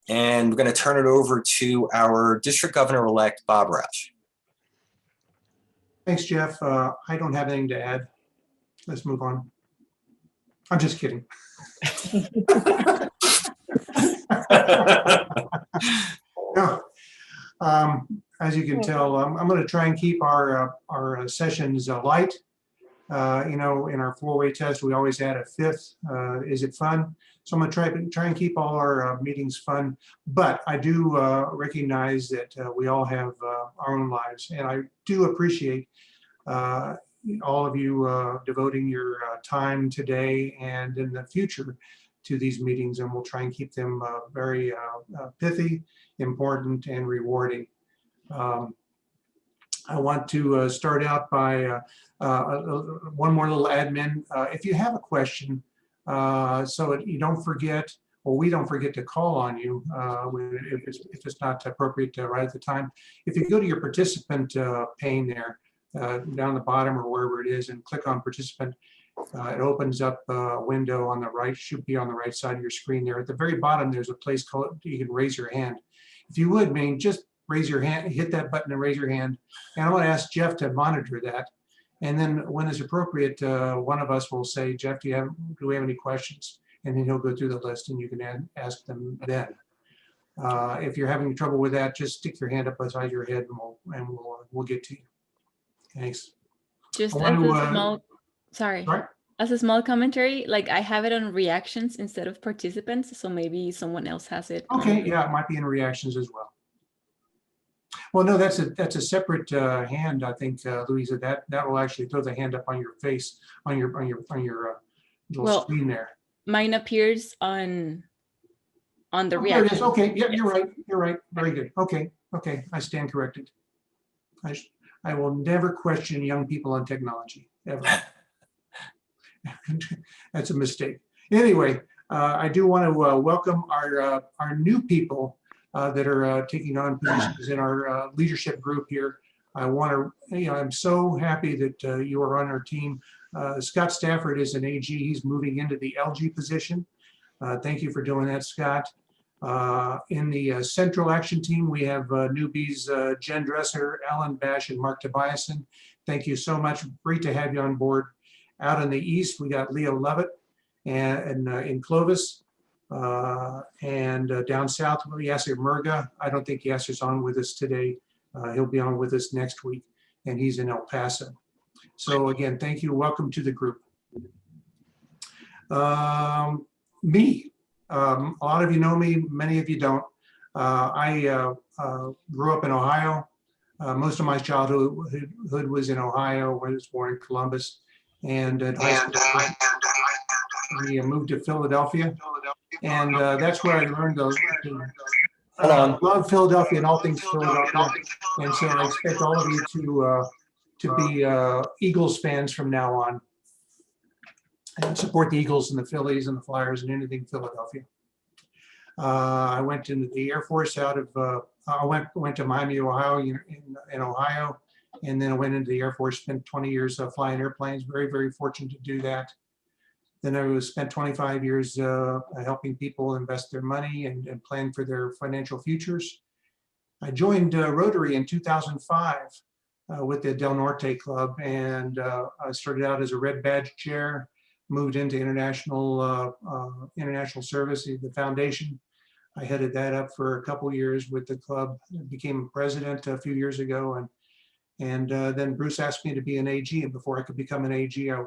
And we're going to turn it over to our District Governor-elect, Bob Roush. Thanks, Jeff. I don't have anything to add. Let's move on. I'm just kidding. No. As you can tell, I'm going to try and keep our sessions light. You know, in our four-way test, we always add a fifth. Is it fun? So I'm going to try and keep all our meetings fun. But I do recognize that we all have our own lives, and I do appreciate all of you devoting your time today and in the future to these meetings, and we'll try and keep them very pithy, important, and rewarding. I want to start out by one more little admin. If you have a question, so you don't forget, or we don't forget to call on you if it's not appropriate right at the time. If you go to your participant pane there, down the bottom or wherever it is, and click on participant, it opens up a window on the right, should be on the right side of your screen there. At the very bottom, there's a place called, you can raise your hand. If you would, just raise your hand, hit that button and raise your hand. And I want to ask Jeff to monitor that. And then when it's appropriate, one of us will say, Jeff, do we have any questions? And then he'll go through the list and you can ask them then. If you're having trouble with that, just stick your hand up beside your head and we'll get to you. Thanks. Just as a small, sorry, as a small commentary, like I have it on reactions instead of participants, so maybe someone else has it. Okay, yeah, it might be in reactions as well. Well, no, that's a separate hand, I think, Louisa. That will actually throw the hand up on your face, on your little screen there. Mine appears on the reaction. There it is. Okay, yeah, you're right. You're right. Very good. Okay, I stand corrected. I will never question young people on technology, ever. That's a mistake. Anyway, I do want to welcome our new people that are taking on positions in our leadership group here. I want to, I'm so happy that you are on our team. Scott Stafford is an AG. He's moving into the LG position. Thank you for doing that, Scott. In the Central Action Team, we have newbies Jen Dresser, Alan Bash, and Mark Tobiasen. Thank you so much. Great to have you on board. Out in the East, we got Leo Levitt and in Clovis. And down south, Yasser Murga. I don't think Yasser's on with us today. He'll be on with us next week, and he's in El Paso. So again, thank you. Welcome to the group. Me. A lot of you know me, many of you don't. I grew up in Ohio. Most of my childhood was in Ohio. I was born in Columbus. And we moved to Philadelphia. And that's where I learned those. Love Philadelphia and all things Philadelphia. And so I expect all of you to be Eagles fans from now on. And support the Eagles and the Phillies and the Flyers and anything Philadelphia. I went into the Air Force out of, I went to Miami, Ohio, in Ohio, and then I went into the Air Force, spent 20 years flying airplanes, very, very fortunate to do that. Then I spent 25 years helping people invest their money and plan for their financial futures. I joined Rotary in 2005 with the Del Norte Club, and I started out as a Red Badge chair, moved into international service, the foundation. I headed that up for a couple years with the club, became president a few years ago, and then Bruce asked me to be an AG, and before I could become an AG, I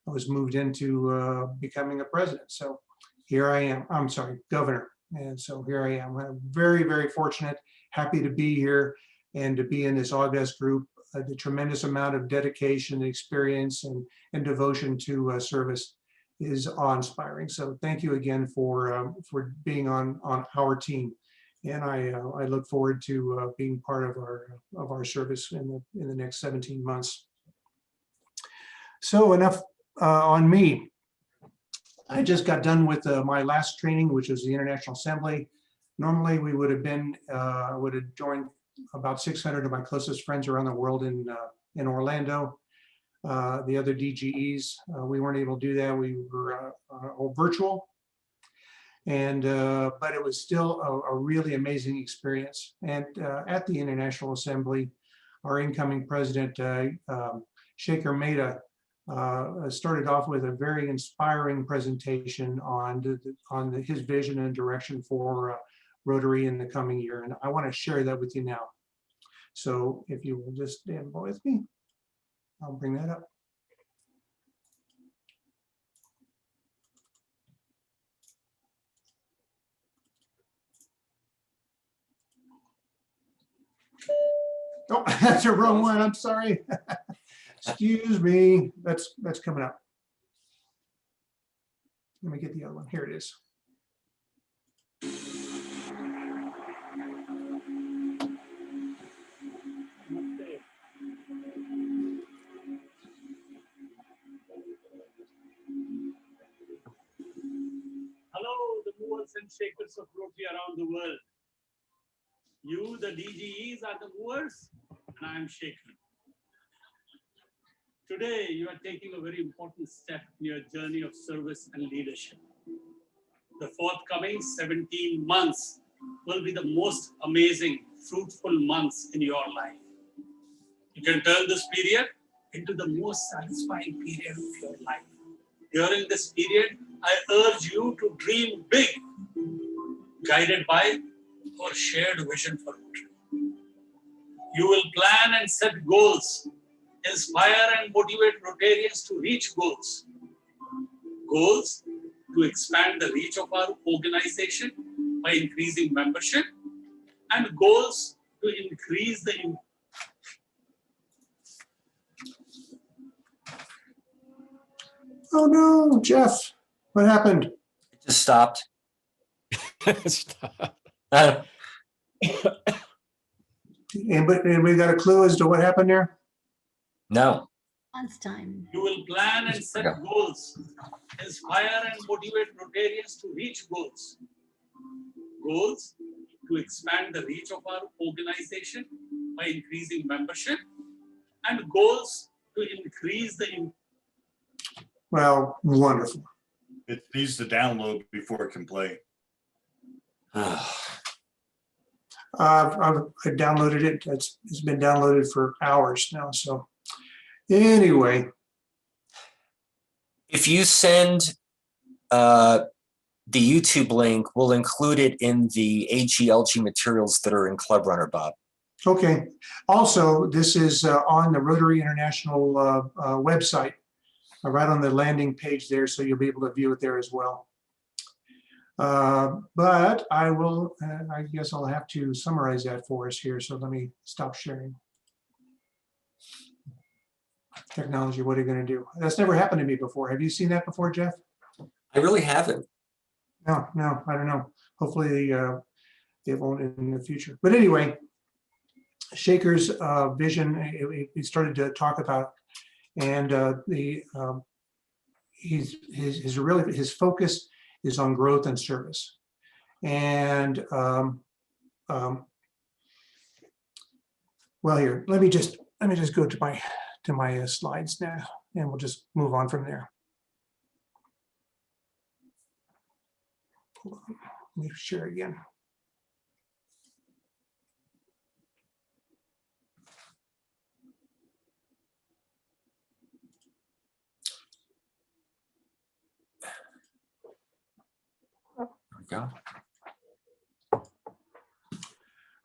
was moved into becoming a president. So here I am, I'm sorry, governor. And so here I am. I'm very, very fortunate, happy to be here and to be in this august group. The tremendous amount of dedication, experience, and devotion to service is awe-inspiring. So thank you again for being on our team, and I look forward to being part of our service in the next 17 months. So enough on me. I just got done with my last training, which was the International Assembly. Normally we would have joined about 600 of my closest friends around the world in Orlando. The other DGEs, we weren't able to do that. We were all virtual. And but it was still a really amazing experience. And at the International Assembly, our incoming president, Shaker Mehta, started off with a very inspiring presentation on his vision and direction for Rotary in the coming year. And I want to share that with you now. So if you will just stand by with me, I'll bring that up. Oh, that's the wrong one. I'm sorry. Excuse me. That's coming up. Let me get the other one. Here it is. Hello, the movers and shakers of Rotary around the world. You, the DGEs, are the movers, and I am shaker. Today, you are taking a very important step in your journey of service and leadership. The forthcoming 17 months will be the most amazing, fruitful months in your life. You can turn this period into the most satisfying period of your life. During this period, I urge you to dream big, guided by our shared vision for Rotary. You will plan and set goals, inspire and motivate Rotarians to reach goals. Goals to expand the reach of our organization by increasing membership, and goals to increase the Oh no, Jeff, what happened? It just stopped. Stop. Anybody got a clue as to what happened there? No. Month's time. You will plan and set goals, inspire and motivate Rotarians to reach goals. Goals to expand the reach of our organization by increasing membership, and goals to increase the. Well, wonderful. It needs to download before it can play. I've downloaded it. It's been downloaded for hours now. So anyway. If you send the YouTube link, we'll include it in the AGLG materials that are in Club Runner, Bob. Okay. Also, this is on the Rotary International website, right on the landing page there, so you'll be able to view it there as well. But I will, I guess I'll have to summarize that for us here. So let me stop sharing. Technology, what are you going to do? That's never happened to me before. Have you seen that before, Jeff? I really haven't. No, I don't know. Hopefully they won't in the future. But anyway, Shaker's vision, he started to talk about, and his focus is on growth and service. And well, here, let me just go to my slides now, and we'll just move on from there. Hold on. Let me share again. There we go.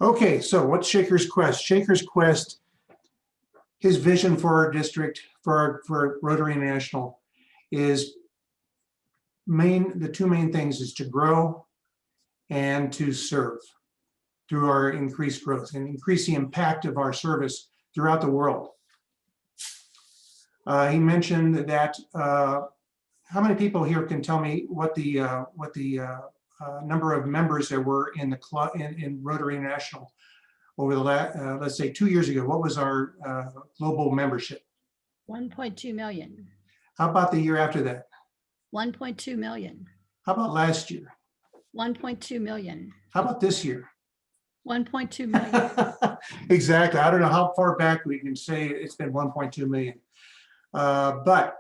Okay, so what's Shaker's Quest? Shaker's Quest, his vision for our district, for Rotary International, is the two main things is to grow and to serve through our increased growth and increase the impact of our service throughout the world. He mentioned that how many people here can tell me what the number of members there were in the club in Rotary International over the last, let's say 2 years ago? What was our global membership? 1.2 million. How about the year after that? 1.2 million. How about last year? 1.2 million. How about this year? 1.2 million. Exactly. I don't know how far back we can say it's been 1.2 million, but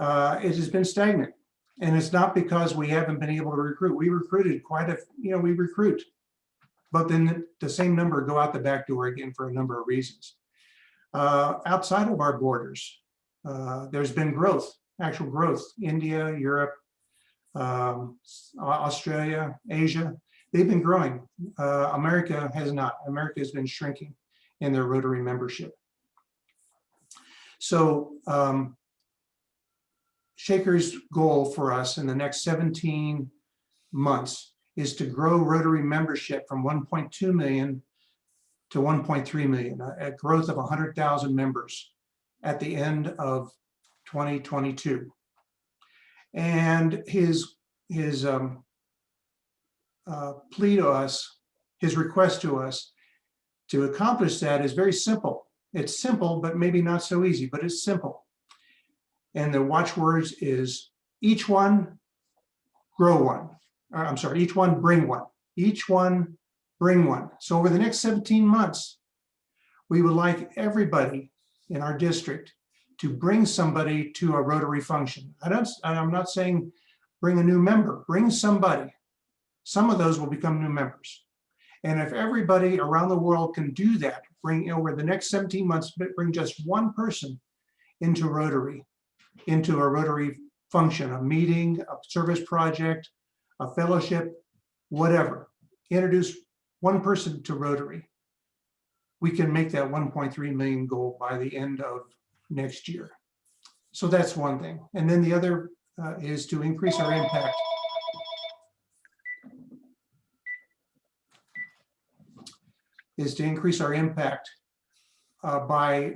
it has been stagnant. And it's not because we haven't been able to recruit. We recruited we recruit, but then the same number go out the back door again for a number of reasons. Outside of our borders, there's been growth, actual growth. India, Europe, Australia, Asia, they've been growing. America has not. America has been shrinking in their Rotary membership. So Shaker's goal for us in the next 17 months is to grow Rotary membership from 1.2 million to 1.3 million, a growth of 100,000 members at the end of 2022. And his plea to us, his request to us to accomplish that is very simple. It's simple, but maybe not so easy, but it's simple. And the watchwords is each one grow one. I'm sorry, each one bring one. Each one bring one. So over the next 17 months, we would like everybody in our district to bring somebody to a Rotary function. I'm not saying bring a new member, bring somebody. Some of those will become new members. And if everybody around the world can do that, bring over the next 17 months, bring just one person into Rotary, into a Rotary function, a meeting, a service project, a fellowship, whatever. Introduce one person to Rotary. We can make that 1.3 million goal by the end of next year. So that's one thing. And then the other is to increase our impact. By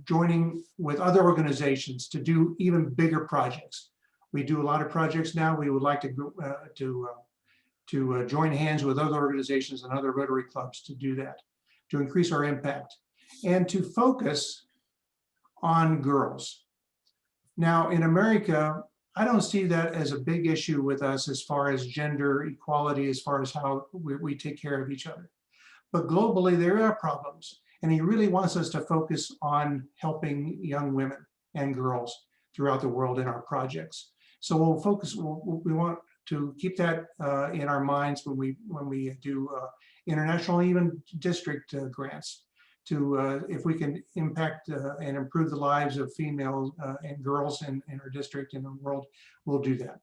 joining with other organizations to do even bigger projects. We do a lot of projects now. We would like to join hands with other organizations and other Rotary clubs to do that, to increase our impact and to focus on girls. Now in America, I don't see that as a big issue with us as far as gender equality, as far as how we take care of each other. But globally, there are problems. And he really wants us to focus on helping young women and girls throughout the world in our projects. So we'll focus, we want to keep that in our minds when we do international, even district grants, to if we can impact and improve the lives of females and girls in our district and the world, we'll do that.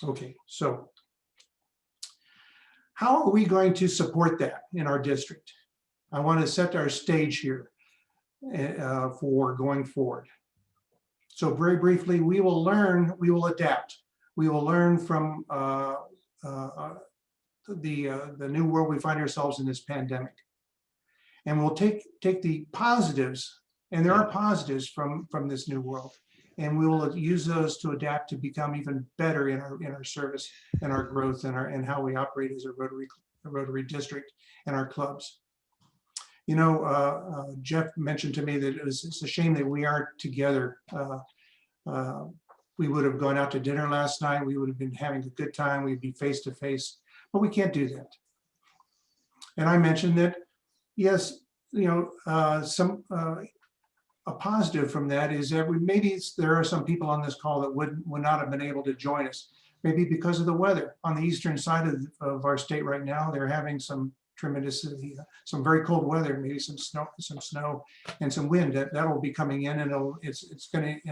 Okay, so how are we going to support that in our district? I want to set our stage here for going forward. So very briefly, we will learn, we will adapt. We will learn from the new world we find ourselves in, this pandemic. And we'll take the positives, and there are positives from this new world, and we will use those to adapt to become even better in our service and our growth and how we operate as a Rotary district and our clubs. You know, Jeff mentioned to me that it's a shame that we aren't together. We would have gone out to dinner last night. We would have been having a good time. We'd be face to face, but we can't do that. And I mentioned that, yes, you know, a positive from that is that there are some people on this call that would not have been able to join us, maybe because of the weather. On the eastern side of our state right now, they're having some some very cold weather, maybe some snow and some wind that will be coming in, and it's going to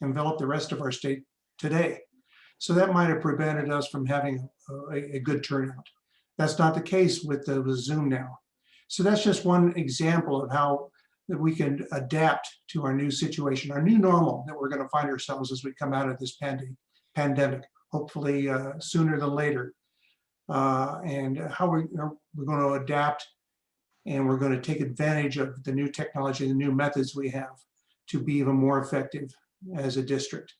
envelop the rest of our state today. So that might have prevented us from having a good turnout. That's not the case with the Zoom now. So that's just one example of how that we can adapt to our new situation, our new normal that we're going to find ourselves as we come out of this pandemic, hopefully sooner than later. And how we're going to adapt, and we're going to take advantage of the new technology, the new methods we have to be even more effective as a district.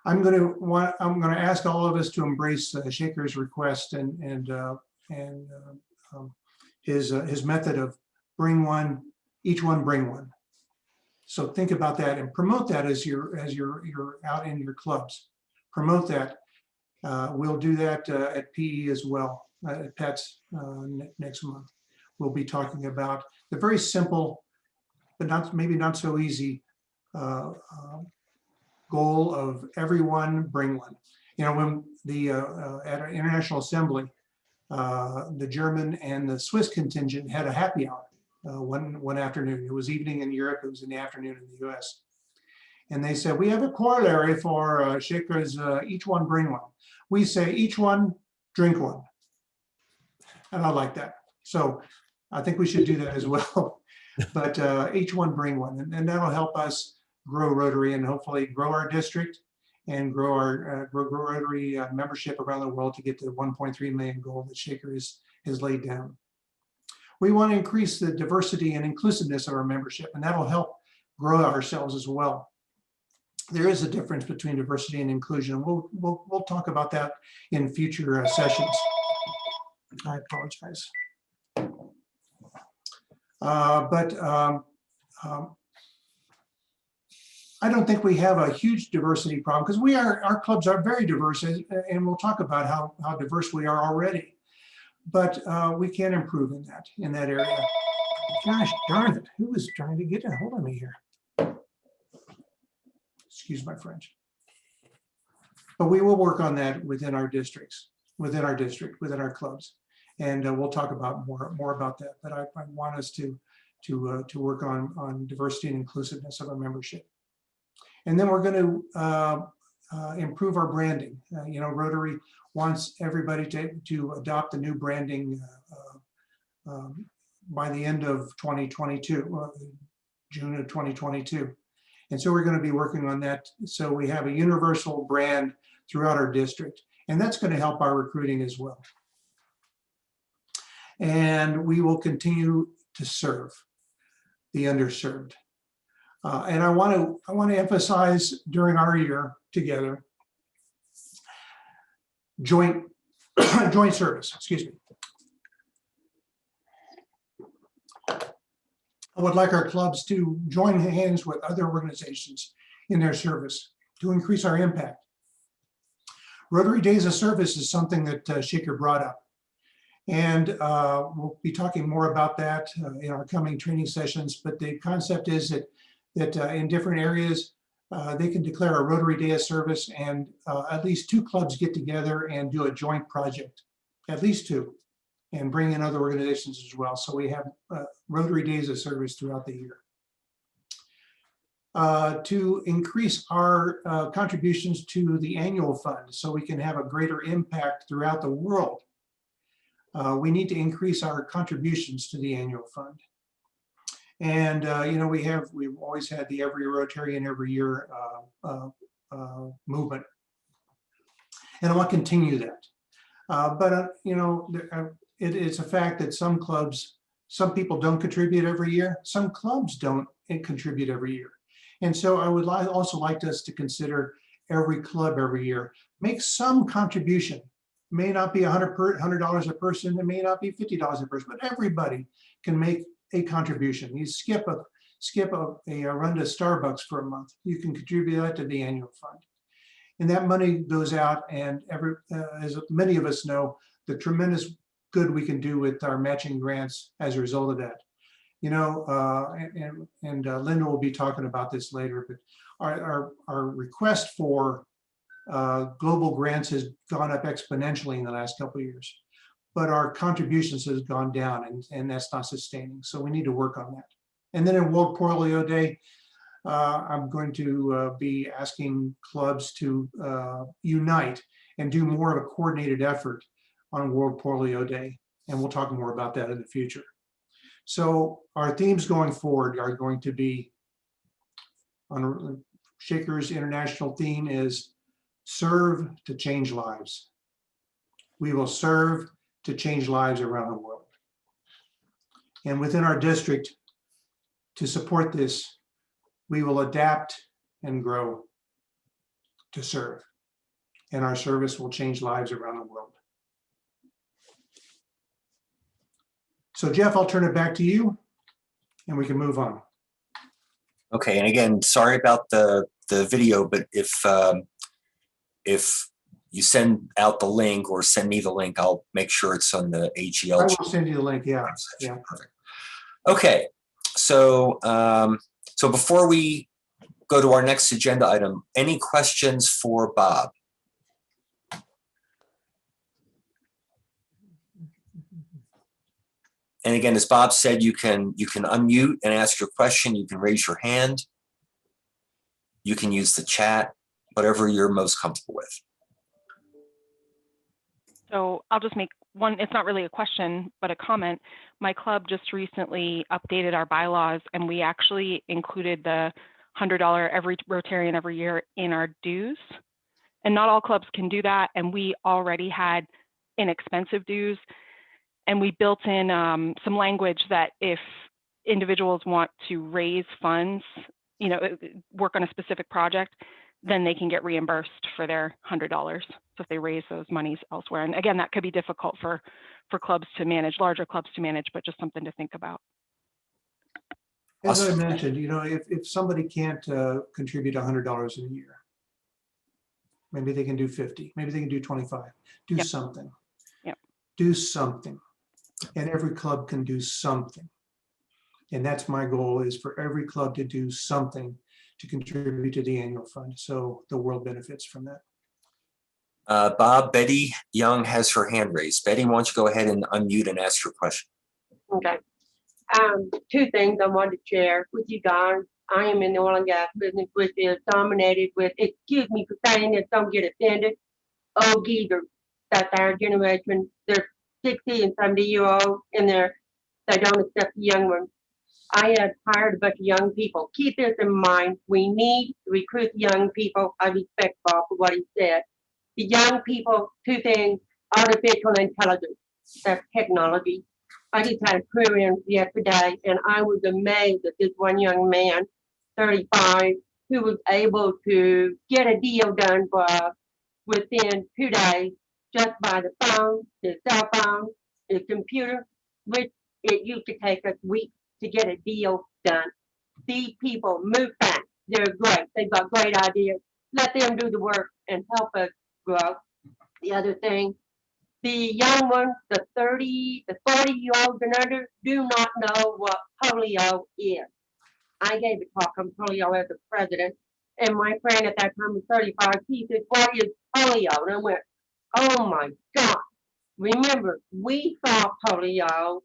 I'm going to ask all of us to embrace Shaker's request and his method of bring one, each one bring one. So think about that and promote that as you're out in your clubs. Promote that. We'll do that at PE as well, at PETS next month. We'll be talking about the very simple, but maybe not so easy goal of everyone bring one. You know, when the at our International Assembly, the German and the Swiss contingent had a happy hour one afternoon. It was evening in Europe, it was in the afternoon in the US. And they said, we have a corollary for shakers, each one bring one. We say each one drink one. And I like that. So I think we should do that as well. But each one bring one, and that'll help us grow Rotary and hopefully grow our district and grow our grow Rotary membership around the world to get to the 1.3 million goal that Shaker has laid down. We want to increase the diversity and inclusiveness of our membership, and that'll help grow ourselves as well. There is a difference between diversity and inclusion. We'll talk about that in future sessions. I apologize. I don't think we have a huge diversity problem because our clubs are very diverse, and we'll talk about how diverse we are already. But we can improve in that area. Gosh darn it! Who is trying to get a hold of me here? Excuse my French. But we will work on that within our districts, within our clubs, and we'll talk about more about that. But I want us to work on diversity and inclusiveness of our membership. And then we're going to improve our branding. You know, Rotary wants everybody to adopt the new branding by the end of 2022, June of 2022. And so we're going to be working on that. So we have a universal brand throughout our district, and that's going to help our recruiting as well. And we will continue to serve the underserved. And I want to emphasize during our year together, joint service, excuse me. I would like our clubs to join hands with other organizations in their service to increase our impact. Rotary Days of Service is something that Shaker brought up. And we'll be talking more about that in our coming training sessions. But the concept is that in different areas, they can declare a Rotary Day of Service, and at least 2 clubs get together and do a joint project, at least 2, and bring in other organizations as well. So we have Rotary Days of Service throughout the year. To increase our contributions to the annual fund so we can have a greater impact throughout the world, we need to increase our contributions to the annual fund. And you know, we've always had the Every Rotarian Every Year movement, and I want to continue that. But you know, it's a fact that some people don't contribute every year. Some clubs don't contribute every year, and so I would also like us to consider every club every year make some contribution. It may not be $100 a person. It may not be $50 a person, but everybody can make a contribution. You skip a run to Starbucks for a month, you can contribute that to the annual fund, and that money goes out. And as many of us know, the tremendous good we can do with our matching grants as a result of that. You know, and Linda will be talking about this later, but our request for global grants has gone up exponentially in the last couple of years, but our contributions has gone down, and that's not sustaining. So we need to work on that. And then in World Polio Day, I'm going to be asking clubs to unite and do more of a coordinated effort on World Polio Day. And we'll talk more about that in the future. So our themes going forward are going to be, on Shaker's international theme is serve to change lives. We will serve to change lives around the world. And within our district, to support this, we will adapt and grow to serve. And our service will change lives around the world. So Jeff, I'll turn it back to you and we can move on. Okay, and again, sorry about the video, but if you send out the link or send me the link, I'll make sure it's on the AGL. I will send you the link, yeah. Yeah. Perfect. Okay, so so before we go to our next agenda item. Any questions for Bob? And again, as Bob said, you can unmute and ask your question. You can raise your hand. You can use the chat, whatever you're most comfortable with. So I'll just make one, it's not really a question, but a comment. My club just recently updated our bylaws, and we actually included the $100 every Rotarian every year in our dues. And not all clubs can do that. And we already had inexpensive dues. And we built in some language that if individuals want to raise funds, you know, work on a specific project, then they can get reimbursed for their $100. So if they raise those monies elsewhere. And again, that could be difficult for clubs to manage, larger clubs to manage, but just something to think about. As I mentioned, you know, if somebody can't contribute $100 in a year, maybe they can do 50, maybe they can do 25, do Yep. something. Yep. Do something. And every club can do something. And that's my goal, is for every club to do something to contribute to the annual fund. So the world benefits from that. Bob, Betty Young has her hand raised. Betty, why don't you go ahead and unmute and ask your question? Okay. Two things I wanted to share with you guys. I am in the oil and gas business, which is dominated with, excuse me for saying this, don't get offended, old geezers. That's our generation. They're 60 and 70-year-old, and they don't accept the young ones. I have hired a bunch of young people. Keep this in mind. We need to recruit young people. I respect Bob for what he said. The young people, two things, artificial intelligence, that's technology. I just had a career yesterday, and I was amazed at this one young man, 35, who was able to get a deal done for within 2 days just by the phone, his cell phone, his computer, which it used to take us weeks to get a deal done. These people move fast. They're great. They've got great ideas. Let them do the work and help us grow. The other thing, the young ones, the 30, the 40-year-olds and under, do not know what polio is. I gave a talk on polio as a president, and my friend at that time was 35. He said, "What is polio?" And I went, "Oh my God. Remember, we saw polio.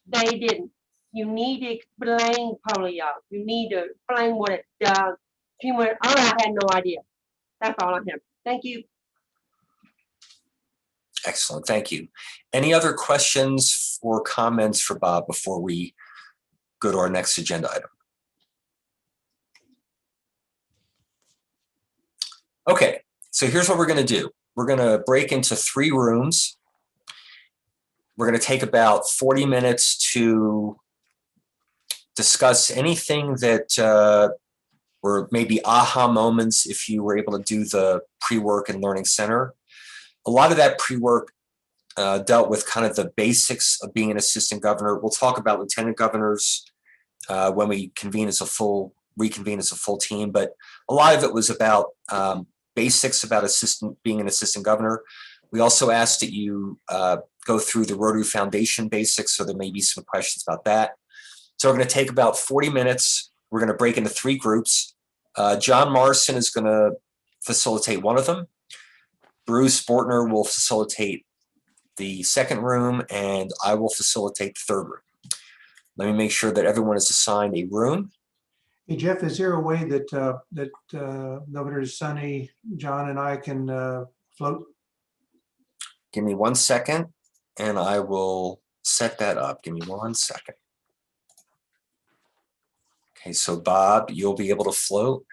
They didn't. You need to explain polio. You need to explain what it does." She went, "Oh, I had no idea." That's all I have. Thank you. Excellent, thank you. Any other questions or comments for Bob before we go to our next agenda item? Okay, so here's what we're going to do. We're going to break into 3 rooms. We're going to take about 40 minutes to discuss anything that were maybe aha moments if you were able to do the pre-work and learning center. A lot of that pre-work dealt with kind of the basics of being an assistant governor. We'll talk about lieutenant governors when we reconvene as a full team, but a lot of it was about basics about being an assistant governor. We also asked that you go through the Rotary Foundation basics, so there may be some questions about that. So we're going to take about 40 minutes. We're going to break into 3 groups. John Morrison is going to facilitate one of them. Bruce Bortner will facilitate the second room, and I will facilitate the third room. Let me make sure that everyone is assigned a room. Hey, Jeff, is there a way that Governor Sonny, John, and I can float? Give me 1 second, and I will set that up. Give me 1 second. Okay, so Bob, you'll be able to float.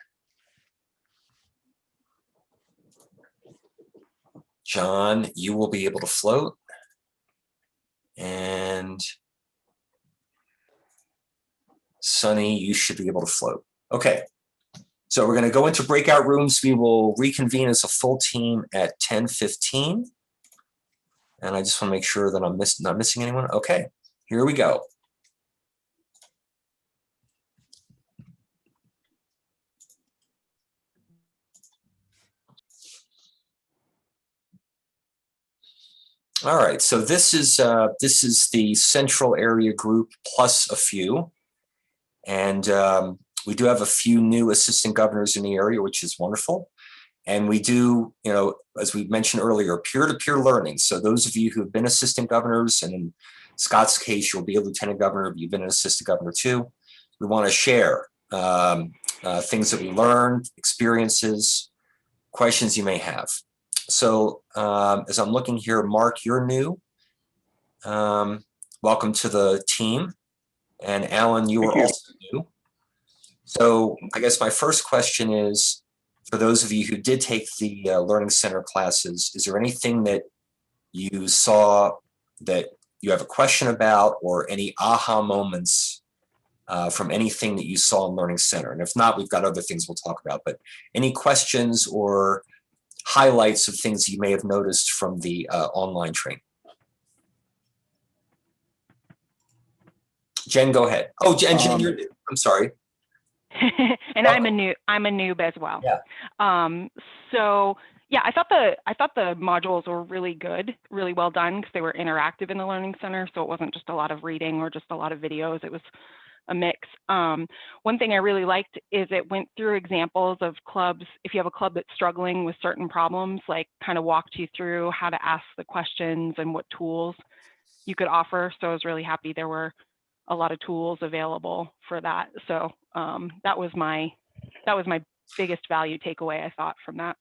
John, you will be able to float. And Sonny, you should be able to float. Okay, so we're going to go into breakout rooms. We will reconvene as a full team at 10:15. And I just want to make sure that I'm not missing anyone. Okay, here we go. All right, so this is the central area group plus a few. And We do have a few new assistant governors in the area, which is wonderful. And we do, as we mentioned earlier, peer-to-peer learning. So those of you who have been assistant governors, and in Scott's case, you'll be a lieutenant governor, but you've been an assistant governor too. We want to share things that we learned, experiences, questions you may have. So as I'm looking here, Mark, you're new. Welcome to the team. And Alan, you are also new. So I guess my first question is, for those of you who did take the Learning Center classes, is there anything that you saw that you have a question about, or any aha moments from anything that you saw in Learning Center? And if not, we've got other things we'll talk about, but any questions or highlights of things you may have noticed from the online training? Jen, go ahead. Oh, Jen, you're new. I'm sorry. And I'm a noob as well. Yeah. So yeah, I thought the modules were really good, really well done, because they were interactive in the Learning Center. So it wasn't just a lot of reading or just a lot of videos. It was a mix. One thing I really liked is it went through examples of clubs. If you have a club that's struggling with certain problems, like kind of walked you through how to ask the questions and what tools you could offer. So I was really happy there were a lot of tools available for that. So that was my biggest value takeaway, I thought, from that.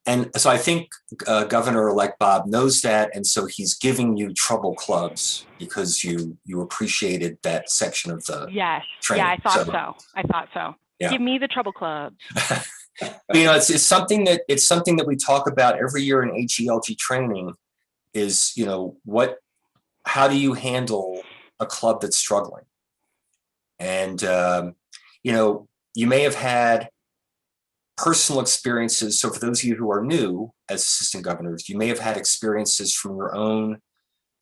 And so I think Governor-elect Bob knows that, and so he's giving you trouble clubs because you appreciated that section of the training. Yeah, I thought so. Yeah. Give me the trouble clubs. It's something that we talk about every year in HELG training. Is how do you handle a club that's struggling? And you may have had personal experiences. So for those of you who are new as assistant governors, you may have had experiences from your own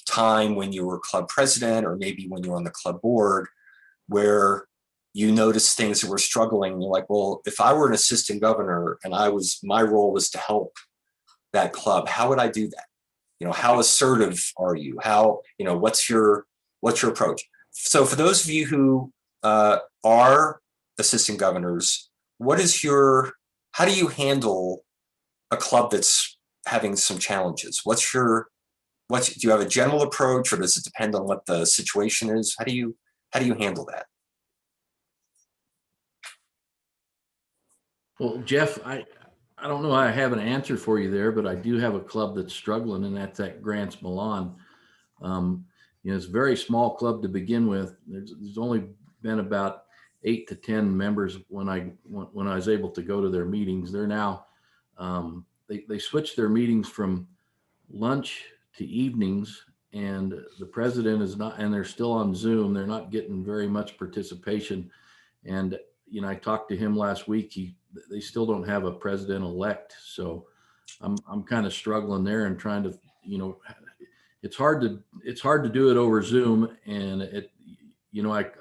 time when you were club president, or maybe when you were on the club board, where you noticed things that were struggling. You're like, well, if I were an assistant governor and my role was to help that club, how would I do that? How assertive are you? How, what's your approach? So for those of you who are assistant governors, how do you handle a club that's having some challenges? Do you have a general approach, or does it depend on what the situation is? How do you handle that? Well, Jeff, I don't know I have an answer for you there, but I do have a club that's struggling, and that's at Grants Milan. It's a very small club to begin with. There's only been about 8 to 10 members when I was able to go to their meetings. They're now they switched their meetings from lunch to evenings, and the president is not, and they're still on Zoom. They're not getting very much participation. And I talked to him last week. They still don't have a president-elect, so I'm kind of struggling there and trying to, it's hard to do it over Zoom. And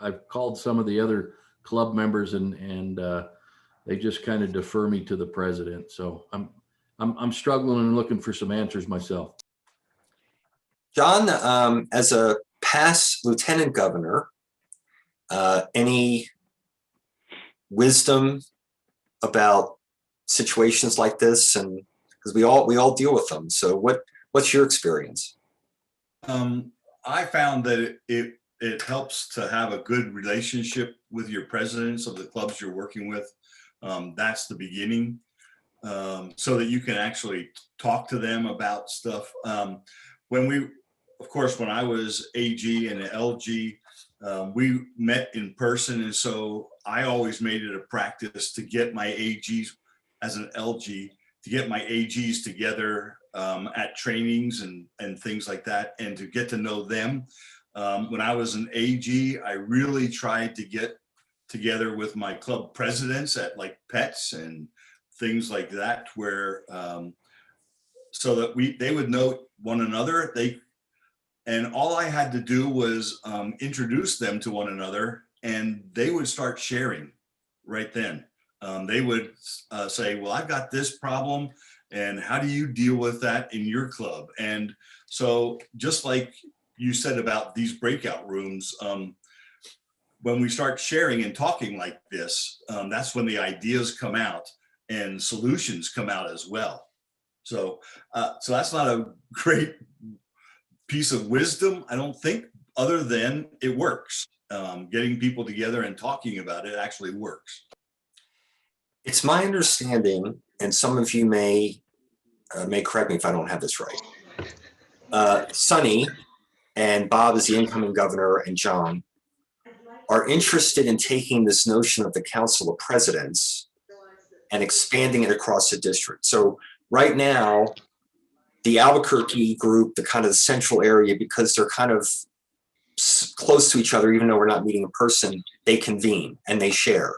I've called some of the other club members, and they just kind of defer me to the president. So I'm struggling and looking for some answers myself. John, as a past lieutenant governor, any wisdom about situations like this? And because we all deal with them. So what's your experience? I found that it helps to have a good relationship with your presidents of the clubs you're working with. That's the beginning, so that you can actually talk to them about stuff. Of course, when I was AG and LG, we met in person, and so I always made it a practice to get my AGs as an LG, to get my AGs together at trainings and things like that, and to get to know them. When I was an AG, I really tried to get together with my club presidents at like pets and things like that, where so that they would know one another. And all I had to do was introduce them to one another, and they would start sharing right then. They would say, well, I've got this problem, and how do you deal with that in your club? And so just like you said about these breakout rooms, when we start sharing and talking like this, that's when the ideas come out and solutions come out as well. So, so that's not a great piece of wisdom, I don't think, other than it works. Getting people together and talking about it actually works. It's my understanding, and some of you may correct me if I don't have this right. Sonny and Bob as the incoming governor and John are interested in taking this notion of the Council of Presidents and expanding it across the district. So right now, the Albuquerque group, the kind of the central area, because they're kind of close to each other, even though we're not meeting in person, they convene and they share.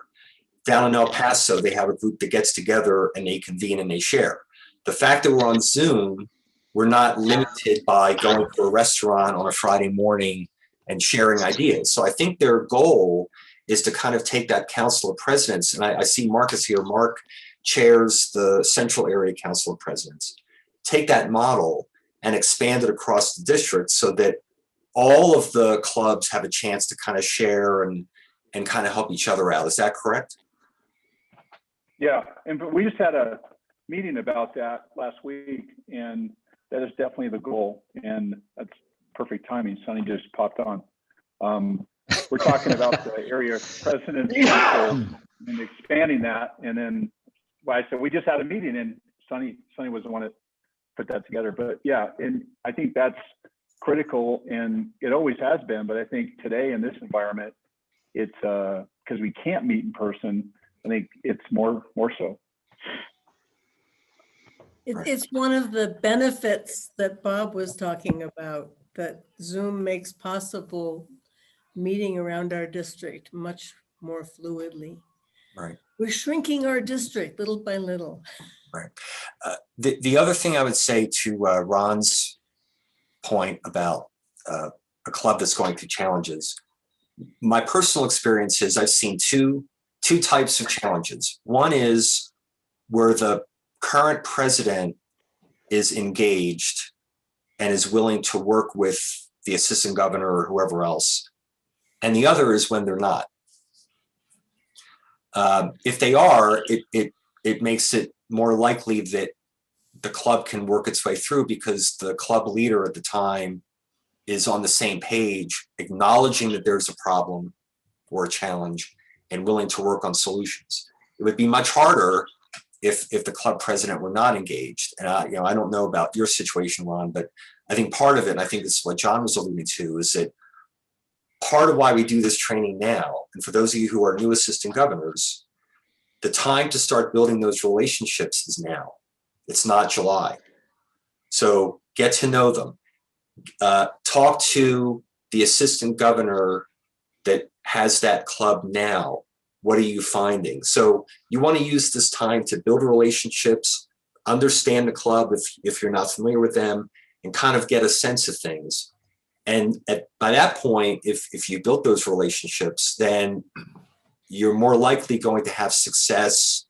Down in El Paso, they have a group that gets together and they convene and they share. The fact that we're on Zoom, we're not limited by going to a restaurant on a Friday morning and sharing ideas. So I think their goal is to kind of take that Council of Presidents, and I see Marcus here. Mark chairs the Central Area Council of Presidents. Take that model and expand it across the district so that all of the clubs have a chance to kind of share and kind of help each other out. Is that correct? Yeah, and we just had a meeting about that last week, and that is definitely the goal, and that's perfect timing. Sonny just popped on. We're talking about the area president and expanding that, and then well, I said we just had a meeting, and Sonny was the one that put that together. But yeah, and I think that's critical, and it always has been. But I think today in this environment, it's because we can't meet in person. I think it's more so. It's one of the benefits that Bob was talking about, that Zoom makes possible meeting around our district much more fluidly. Right. We're shrinking our district little by little. Right. The other thing I would say to Ron's point about a club that's going through challenges, my personal experience is I've seen two types of challenges. One is where the current president is engaged and is willing to work with the assistant governor or whoever else. And the other is when they're not. If they are, it makes it more likely that the club can work its way through because the club leader at the time is on the same page, acknowledging that there's a problem or a challenge and willing to work on solutions. It would be much harder if the club president were not engaged. And I don't know about your situation, Ron, but I think part of it, and I think this is what John was alluding to, is that part of why we do this training now, and for those of you who are new assistant governors, the time to start building those relationships is now. It's not July. So get to know them. Talk to the assistant governor that has that club now. What are you finding? So you want to use this time to build relationships, understand the club if you're not familiar with them, and kind of get a sense of things. And by that point, if you built those relationships, then you're more likely going to have success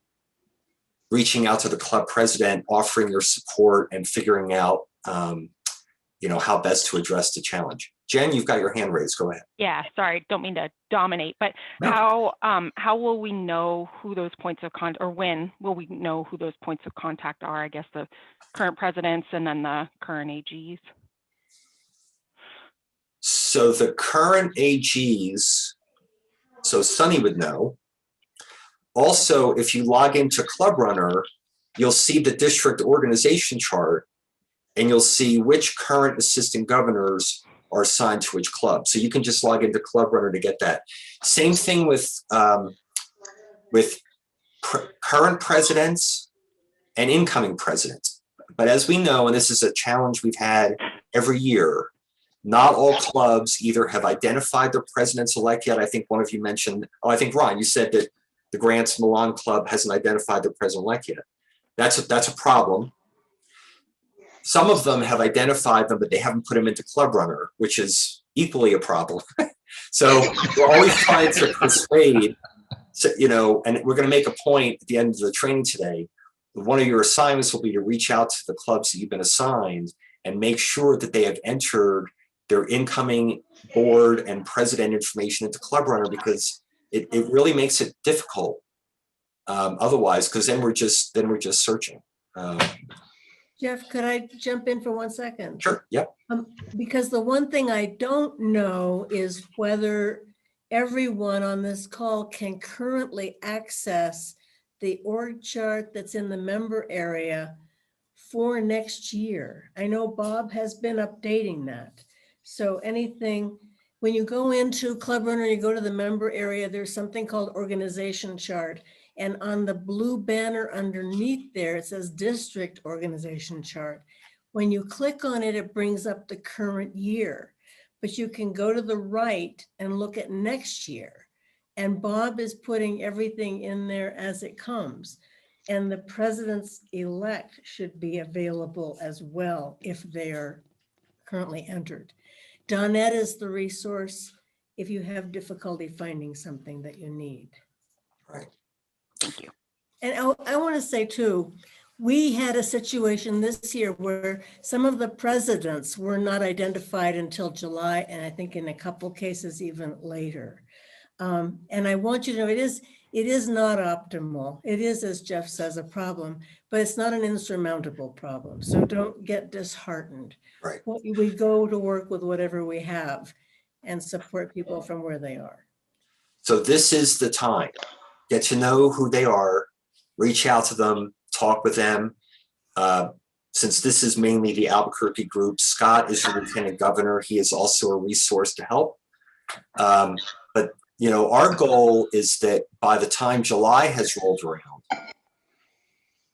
reaching out to the club president, offering your support, and figuring out how best to address the challenge. Jen, you've got your hand raised. Go ahead. Yeah, sorry, don't mean to dominate, but No. how will we know who those points of contact, or when will we know who those points of contact are? I guess the current presidents and then the current AGs. So the current AGs, so Sonny would know. Also, if you log into Club Runner, you'll see the district organization chart, and you'll see which current assistant governors are assigned to which club. So you can just log into Club Runner to get that. Same thing with current presidents and incoming presidents. But as we know, and this is a challenge we've had every year, not all clubs either have identified their presidents-elect yet. I think one of you mentioned, I think Ron, you said that the Grants Milan Club hasn't identified their president-elect yet. That's a problem. Some of them have identified them, but they haven't put them into Club Runner, which is equally a problem. So we're always trying to persuade, and we're going to make a point at the end of the training today. One of your assignments will be to reach out to the clubs that you've been assigned and make sure that they have entered their incoming board and president information into Club Runner, because it really makes it difficult otherwise, because then we're just searching. Jeff, could I jump in for 1 second? Sure. Yep. Because the one thing I don't know is whether everyone on this call can currently access the org chart that's in the member area for next year. I know Bob has been updating that. So anything, when you go into Club Runner, you go to the member area, there's something called organization chart. And on the blue banner underneath there, it says district organization chart. When you click on it, it brings up the current year, but you can go to the right and look at next year. And Bob is putting everything in there as it comes. And the presidents-elect should be available as well if they are currently entered. Donette is the resource if you have difficulty finding something that you need. Right. Thank you. And I want to say too, we had a situation this year where some of the presidents were not identified until July, and I think in a couple cases even later. And I want you to know it is not optimal. It is, as Jeff says, a problem, but it's not an insurmountable problem. So don't get disheartened. Right. We go to work with whatever we have and support people from where they are. So this is the time. Get to know who they are, reach out to them, talk with them. Since this is mainly the Albuquerque group, Scott is your lieutenant governor. He is also a resource to help. But you know, our goal is that by the time July has rolled around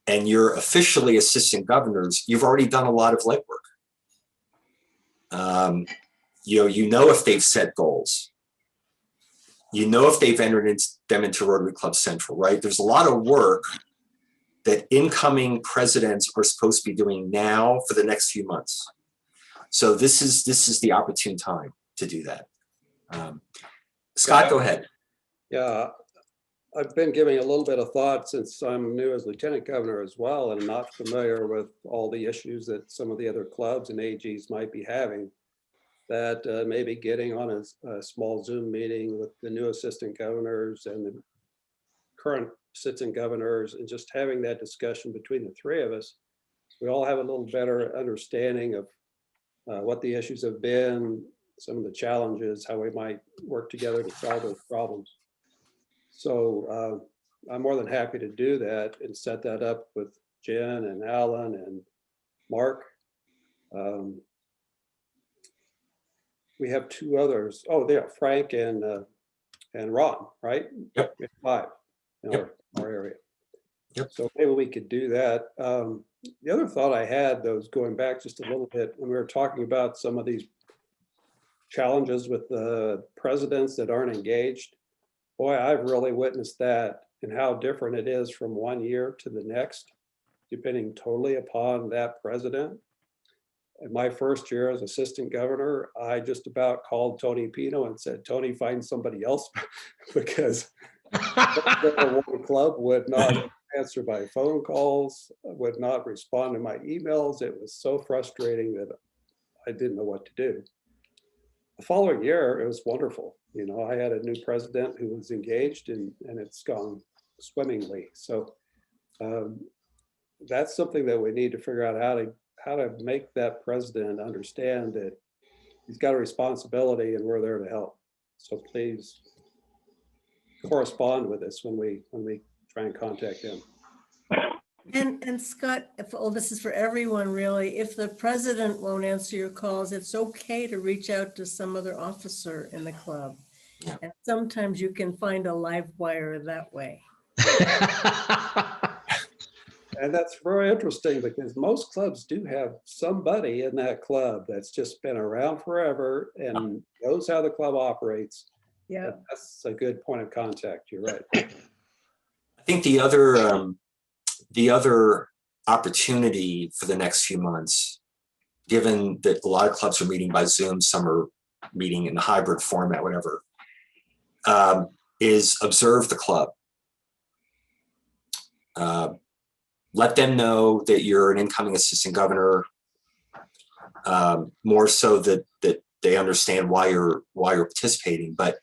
and you're officially assistant governors, you've already done a lot of legwork. You know if they've set goals. You know if they've entered them into Rotary Club Central, right? There's a lot of work that incoming presidents are supposed to be doing now for the next few months. So this is the opportune time to do that. Scott, go ahead. Yeah, I've been giving a little bit of thought since I'm new as lieutenant governor as well, and not familiar with all the issues that some of the other clubs and AGs might be having, that maybe getting on a small Zoom meeting with the new assistant governors and the current assistant governors and just having that discussion between the three of us, so we all have a little better understanding of what the issues have been, some of the challenges, how we might work together to solve those problems. So I'm more than happy to do that and set that up with Jen and Alan and Mark. We have two others. Oh, yeah, Frank and Ron, right? Yep. We have 5 in our area. Yep. So maybe we could do that. The other thought I had, though, is going back just a little bit when we were talking about some of these challenges with the presidents that aren't engaged. Boy, I've really witnessed that and how different it is from one year to the next, depending totally upon that president. In my first year as assistant governor, I just about called Tony Pino and said, Tony, find somebody else, because one club would not answer my phone calls, would not respond to my emails. It was so frustrating that I didn't know what to do. The following year, it was wonderful. You know, I had a new president who was engaged, and it's gone swimmingly. So that's something that we need to figure out how to make that president understand that he's got a responsibility and we're there to help. So please correspond with us when we try and contact him. And Scott, this is for everyone really, if the president won't answer your calls, it's okay to reach out to some other officer in the club. Yeah. And sometimes you can find a live wire that way. And that's very interesting because most clubs do have somebody in that club that's just been around forever and knows how the club operates. Yeah, that's a good point of contact. You're right. I think the other opportunity for the next few months, given that a lot of clubs are meeting by Zoom, some are meeting in the hybrid format, whatever, is observe the club. Let them know that you're an incoming assistant governor, more so that they understand why you're participating. But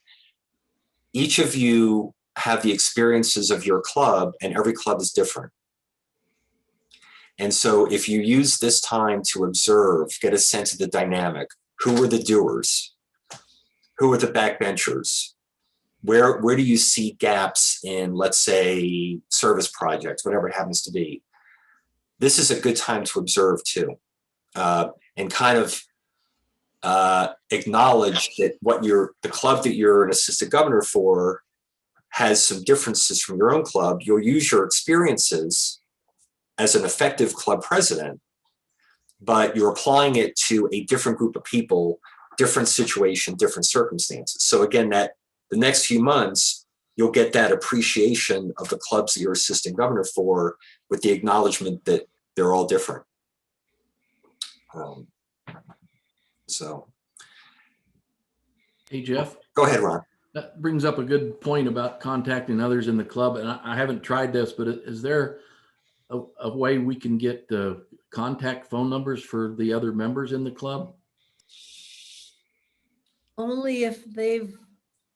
each of you have the experiences of your club, and every club is different. And so if you use this time to observe, get a sense of the dynamic, who were the doers? Who are the backbenchers? Where do you see gaps in, let's say, service projects, whatever it happens to be? This is a good time to observe too, and kind of acknowledge that the club that you're an assistant governor for has some differences from your own club. You'll use your experiences as an effective club president, but you're applying it to a different group of people, different situation, different circumstances. So again, that the next few months, you'll get that appreciation of the clubs that you're assistant governor for, with the acknowledgement that they're all different. Hey, Jeff. Go ahead, Ron. That brings up a good point about contacting others in the club. And I haven't tried this, but is there a way we can get the contact phone numbers for the other members in the club? Only if they've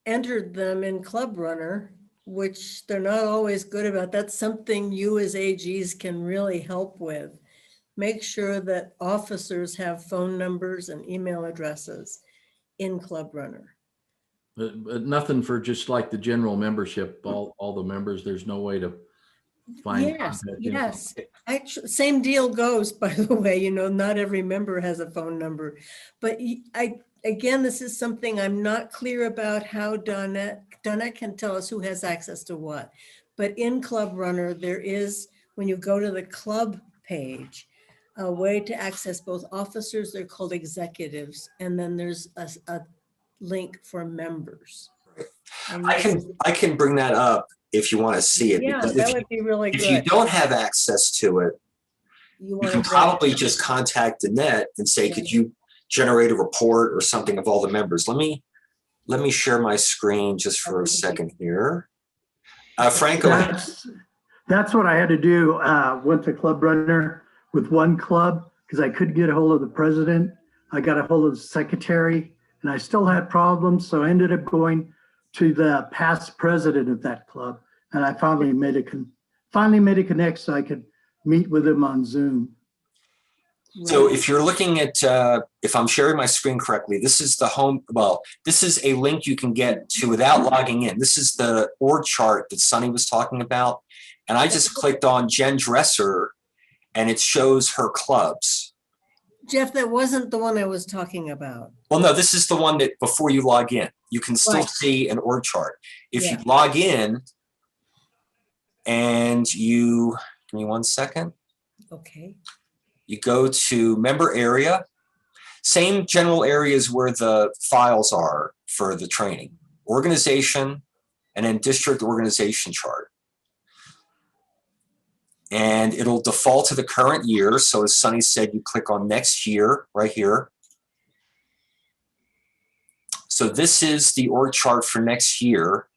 entered them in Club Runner, which they're not always good about. That's something you as AGs can really help with. Make sure that officers have phone numbers and email addresses in Club Runner. But nothing for just like the general membership, all the members, there's no way to find. Yes. Actually, same deal goes, by the way, not every member has a phone number, but again, this is something I'm not clear about how Donnette can tell us who has access to what. But in Club Runner, there is, when you go to the club page, a way to access both officers, they're called executives, and then there's a link for members. I can bring that up if you want to see it. Yeah, that would be really good. If you don't have access to it, you can probably just contact Annette and say, could you generate a report or something of all the members? Let me share my screen just for a second here. Frank, go ahead. That's what I had to do with the Club Runner with one club, because I couldn't get a hold of the president. I got a hold of the secretary, and I still had problems. So I ended up going to the past president of that club, and I finally made a connect so I could meet with him on Zoom. So if you're looking at, if I'm sharing my screen correctly, this is the home, this is a link you can get to without logging in. This is the org chart that Sunny was talking about. And I just clicked on Jen Dresser and it shows her clubs. Jeff, that wasn't the one I was talking about. Well, no, this is the one that before you log in, you can still see an org chart. If you log in and you, give me 1 second. Okay. You go to member area, same general areas where the files are for the training, organization, and then district organization chart. And it'll default to the current year. So as Sunny said, you click on next year right here. So this is the org chart for next year.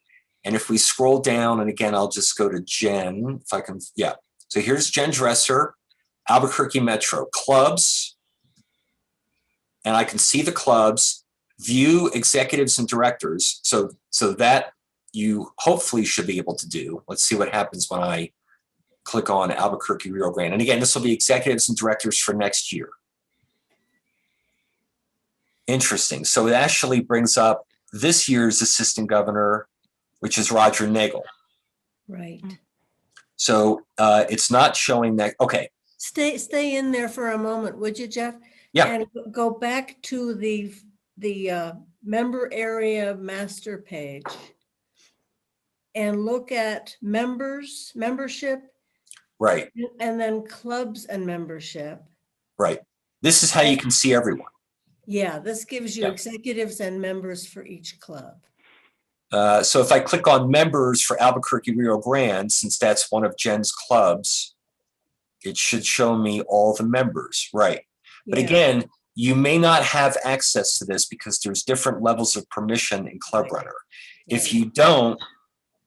And if we scroll down, and again, I'll just go to Jen, if I can, yeah. So here's Jen Dresser, Albuquerque Metro, clubs. And I can see the clubs, view executives and directors. So that you hopefully should be able to do. Let's see what happens when I click on Albuquerque Rio Grande. And again, this will be executives and directors for next year. Interesting. So it actually brings up this year's assistant governor, which is Roger Nagel. Right. So it's not showing that. Okay. Stay in there for a moment, would you, Jeff? Yeah. And go back to the member area master page and look at membership. Right. And then clubs and membership. Right. This is how you can see everyone. Yeah, this gives you executives and members for each club. So if I click on members for Albuquerque Rio Grande, since that's one of Jen's clubs, it should show me all the members, right? But again, you may not have access to this because there's different levels of permission in Club Runner. If you don't,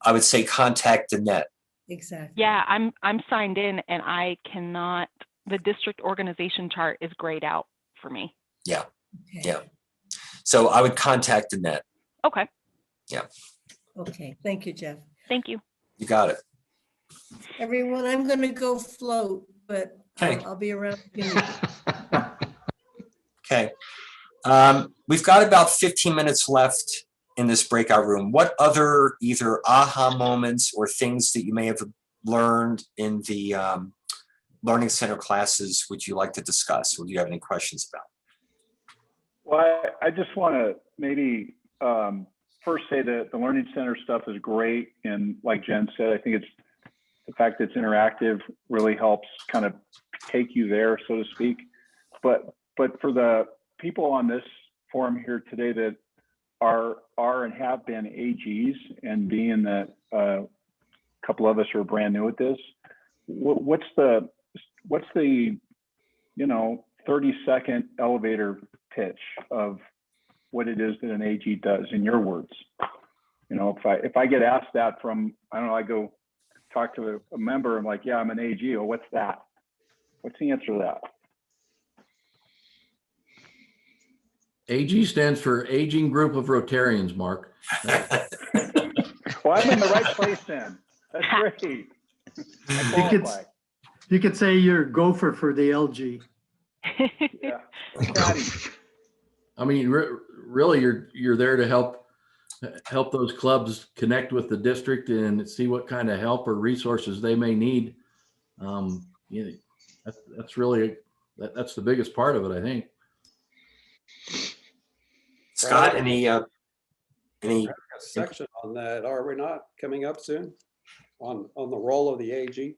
I would say contact Annette. Exactly. Yeah, I'm signed in and I cannot, the district organization chart is grayed out for me. Yeah. Okay. Yeah. So I would contact Annette. Okay, Okay, thank you, Jeff. thank you. You got it. Everyone, I'm going to go float, but Okay. I'll be around. if you need me. Okay. We've got about 15 minutes left in this breakout room. What other either aha moments or things that you may have learned in the Learning Center classes would you like to discuss? Or do you have any questions about? Well, I just want to maybe first say that the Learning Center stuff is great. And like Jen said, I think it's the fact that it's interactive really helps kind of take you there, so to speak. But for the people on this forum here today that are and have been AGs, and being that a couple of us are brand new at this, what's the 30-second elevator pitch of what it is that an AG does in your words? If I get asked that from, I don't know, I go talk to a member, I'm like, yeah, I'm an AG. Oh, what's that? What's the answer to that? AG stands for Aging Group of Rotarians, Mark. Well, I'm in the right place then. That's great. You could say you're a gopher for the LG. Yeah. Patty. I mean, really, you're there to help those clubs connect with the district and see what kind of help or resources they may need. That's really that's the biggest part of it, I think. Scott, any section on that? Are we not coming up soon on the role of the AG?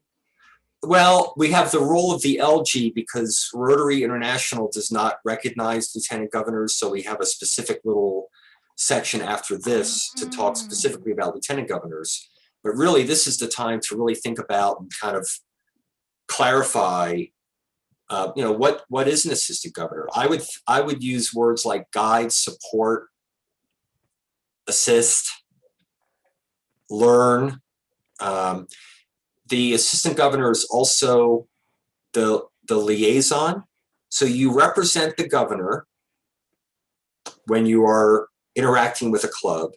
Well, we have the role of the LG because Rotary International does not recognize lieutenant governors. So we have a specific little section after this to talk specifically about lieutenant governors. But really, this is the time to really think about and kind of clarify, what is an assistant governor? I would use words like guide, support, assist, learn. The assistant governor is also the liaison. So you represent the governor when you are interacting with a club,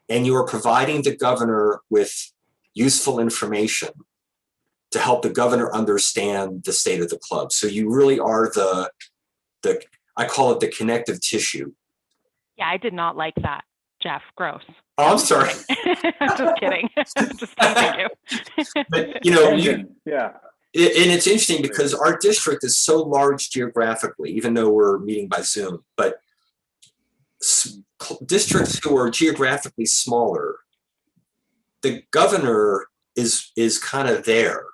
and you are providing the governor with useful information to help the governor understand the state of the club. So you really are the I call it the connective tissue. Yeah, I did not like that, Jeff. Gross. Oh, I'm sorry. Just kidding. Just thank you. But yeah. And it's interesting because our district is so large geographically, even though we're meeting by Zoom, but districts who are geographically smaller, the governor is kind of there.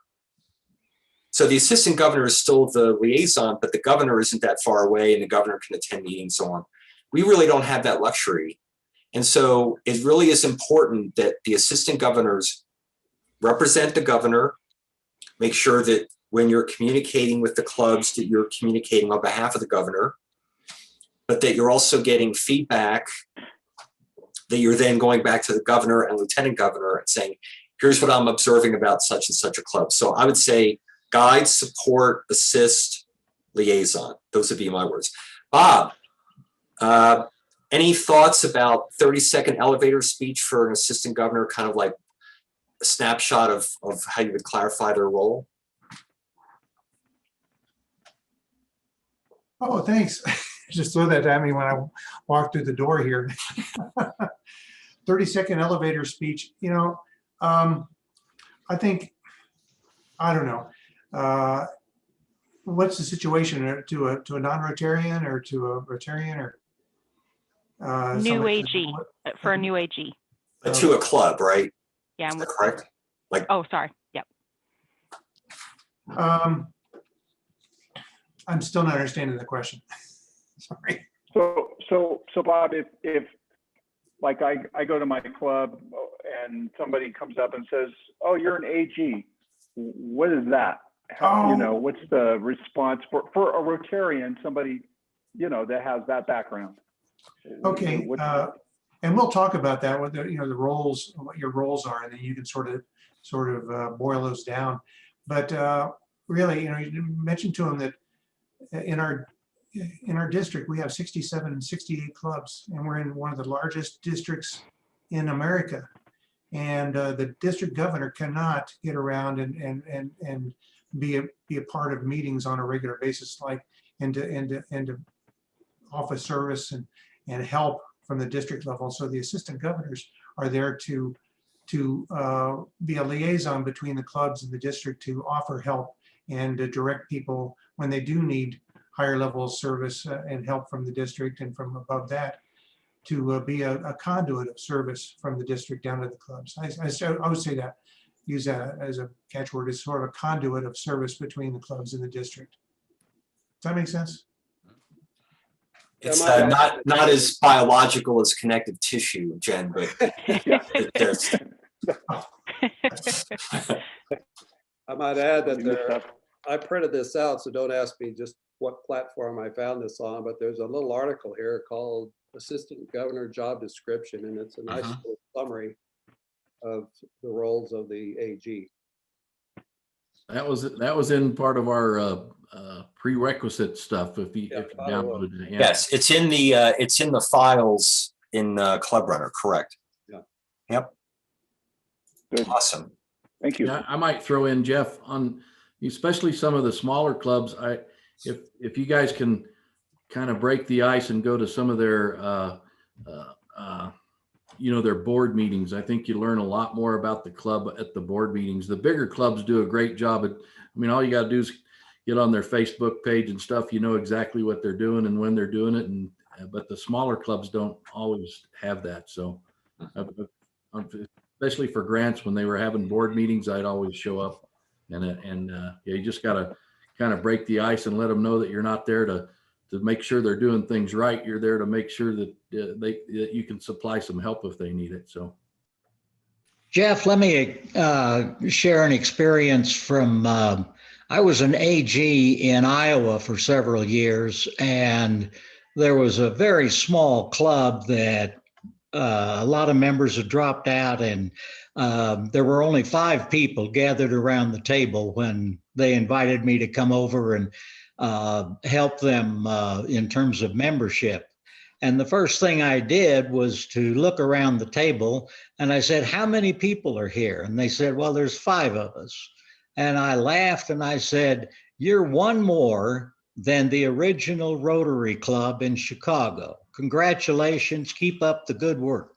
So the assistant governor is still the liaison, but the governor isn't that far away and the governor can attend meetings and so on. We really don't have that luxury. And so it really is important that the assistant governors represent the governor, make sure that when you're communicating with the clubs that you're communicating on behalf of the governor, but that you're also getting feedback that you're then going back to the governor and lieutenant governor and saying, here's what I'm observing about such and such a club. So I would say guide, support, assist, liaison. Those would be my words. Bob, any thoughts about 30-second elevator speech for an assistant governor, kind of like a snapshot of how you would clarify their role? Oh, thanks. Just throw that at me when I walk through the door here. 30-second elevator speech, I think, I don't know. What's the situation to a non-Rotarian or to a Rotarian or? New AG, for a new AG. To a club, right? Yeah. Is that correct? Like, oh, sorry. Yep. I'm still not understanding the question. Sorry. So Bob, if like I go to my club and somebody comes up and says, "Oh, you're an AG," what is that? How, what's the response for a Rotarian, somebody, that has that background? Okay, and we'll talk about that, what the roles, what your roles are, and then you can sort of boil those down. But really, you mentioned to him that in in our district, we have 67 and 68 clubs, and we're in one of the largest districts in America. And the district governor cannot get around and be a part of meetings on a regular basis, like and to offer service and help from the district level. So the assistant governors are there to be a liaison between the clubs and the district, to offer help and to direct people when they do need higher level of service and help from the district, and from above that to be a conduit of service from the district down to the clubs. I would say that, use that as a catchword, is sort of a conduit of service between the clubs and the district. Does that make sense? It's not as biological as connective tissue, Jen, but there's. I might add that I printed this out, so don't ask me just what platform I found this on, but there's a little article here called Assistant Governor Job Description, and it's a nice little summary of the roles of the AG. That was in part of our prerequisite stuff. If you downloaded it, yes, it's in the files in Club Runner. Correct. Yeah. Yep. Good. Awesome. Thank you. Yeah, I might throw in, Jeff, on especially some of the smaller clubs. If you guys can kind of break the ice and go to some of their their board meetings, I think you learn a lot more about the club at the board meetings. The bigger clubs do a great job. All you got to do is get on their Facebook page and stuff. You know exactly what they're doing and when they're doing it. But the smaller clubs don't always have that. So, especially for grants, when they were having board meetings, I'd always show up. You just got to kind of break the ice and let them know that you're not there to make sure they're doing things right. You're there to make sure that that you can supply some help if they need it. So, Jeff, let me share an experience from, I was an AG in Iowa for several years, and there was a very small club that a lot of members had dropped out, and there were only 5 people gathered around the table when they invited me to come over and help them in terms of membership. And the first thing I did was to look around the table, and I said, "How many people are here?" And they said, "Well, there's 5 of us." And I laughed and I said, "You're one more than the original Rotary Club in Chicago. Congratulations, keep up the good work."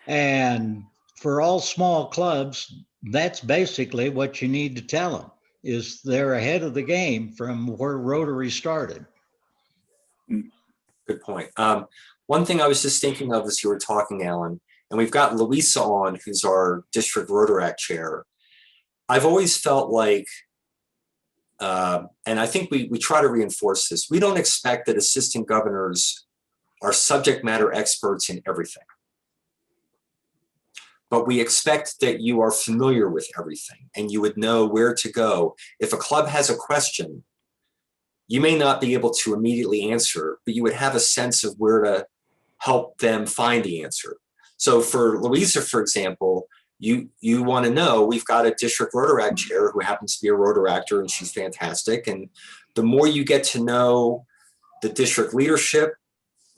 And for all small clubs, that's basically what you need to tell them, is they're ahead of the game from where Rotary started. Good point. One thing I was just thinking of as you were talking, Alan, and we've got Louisa on, who's our district Rotaract chair. I've always felt like, and I think we try to reinforce this, we don't expect that assistant governors are subject matter experts in everything. But we expect that you are familiar with everything and you would know where to go. If a club has a question, you may not be able to immediately answer, but you would have a sense of where to help them find the answer. So for Louisa, for example, you want to know, we've got a district Rotaract chair who happens to be a Rotaractor, and she's fantastic. And the more you get to know the district leadership,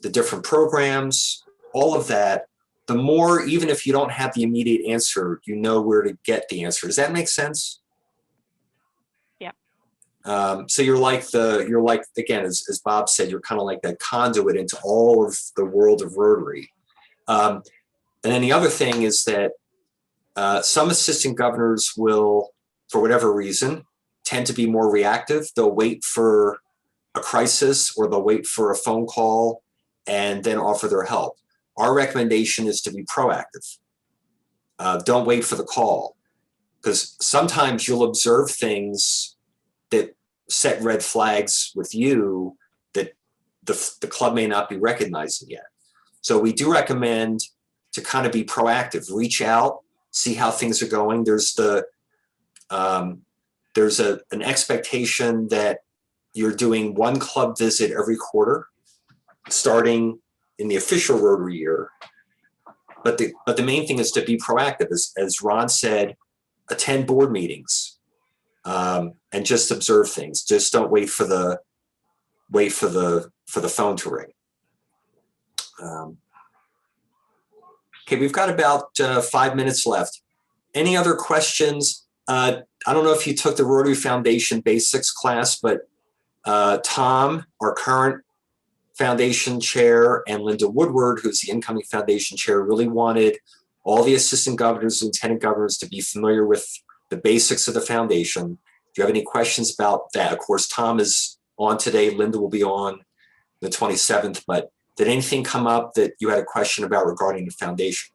the different programs, all of that, the more, even if you don't have the immediate answer, you know where to get the answer. Does that make sense? So you're like again, as Bob said, you're kind of like that conduit into all of the world of Rotary. And then the other thing is that some assistant governors will, for whatever reason, tend to be more reactive. They'll wait for a crisis or they'll wait for a phone call and then offer their help. Our recommendation is to be proactive. Don't wait for the call, because sometimes you'll observe things that set red flags with you that the club may not be recognizing yet. So we do recommend to kind of be proactive, reach out, see how things are going. There's an expectation that you're doing one club visit every quarter, starting in the official Rotary year. But the main thing is to be proactive, as Ron said, attend board meetings. And just observe things. Just don't wait for the wait for the phone to ring. Okay, we've got about 5 minutes left. Any other questions? I don't know if you took the Rotary Foundation Basics class, but Tom, our current foundation chair, and Linda Woodward, who's the incoming foundation chair, really wanted all the assistant governors and lieutenant governors to be familiar with the basics of the foundation. If you have any questions about that, of course, Tom is on today. Linda will be on the 27th, but did anything come up that you had a question about regarding the foundation?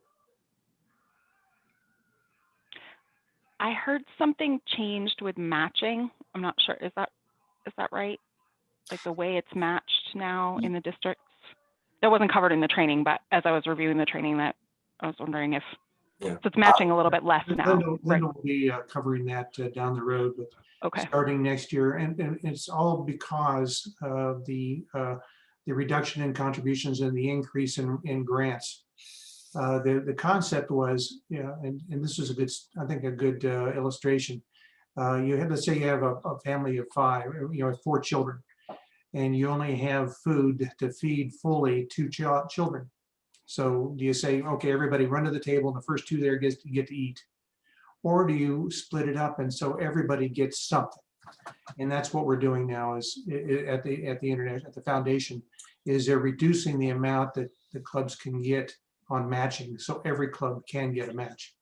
I heard something changed with matching. I'm not sure. Is that right? Like the way it's matched now in the districts? That wasn't covered in the training, but as I was reviewing the training, that I was wondering if so it's matching a little bit less now. Linda will be covering that down the road, but starting next year, and it's all because of the reduction in contributions and the increase in grants. The concept was, and this is a good, I think, a good illustration. Let's say you have a family of 5, 4 children, and you only have food to feed fully 2 children. So do you say, okay, everybody run to the table and the first 2 there get to eat? Or do you split it up and so everybody gets something? And that's what we're doing now is at the foundation, is they're reducing the amount that the clubs can get on matching, so every club can get a match.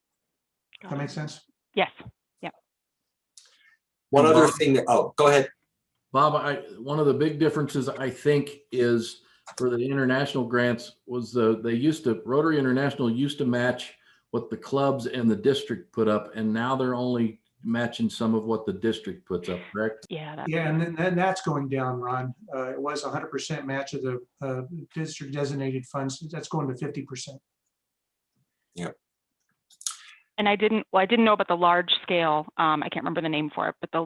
That makes sense? Yes. Yeah. One other thing. Oh, go ahead, Bob. One of the big differences I think is for the international grants was Rotary International used to match what the clubs and the district put up, and now they're only matching some of what the district puts up, correct? Yeah. And then that's going down, Ron. It was 100% match of the district designated funds. That's going to 50%. Yeah. And I didn't know about the large scale. I can't remember the name for it, but the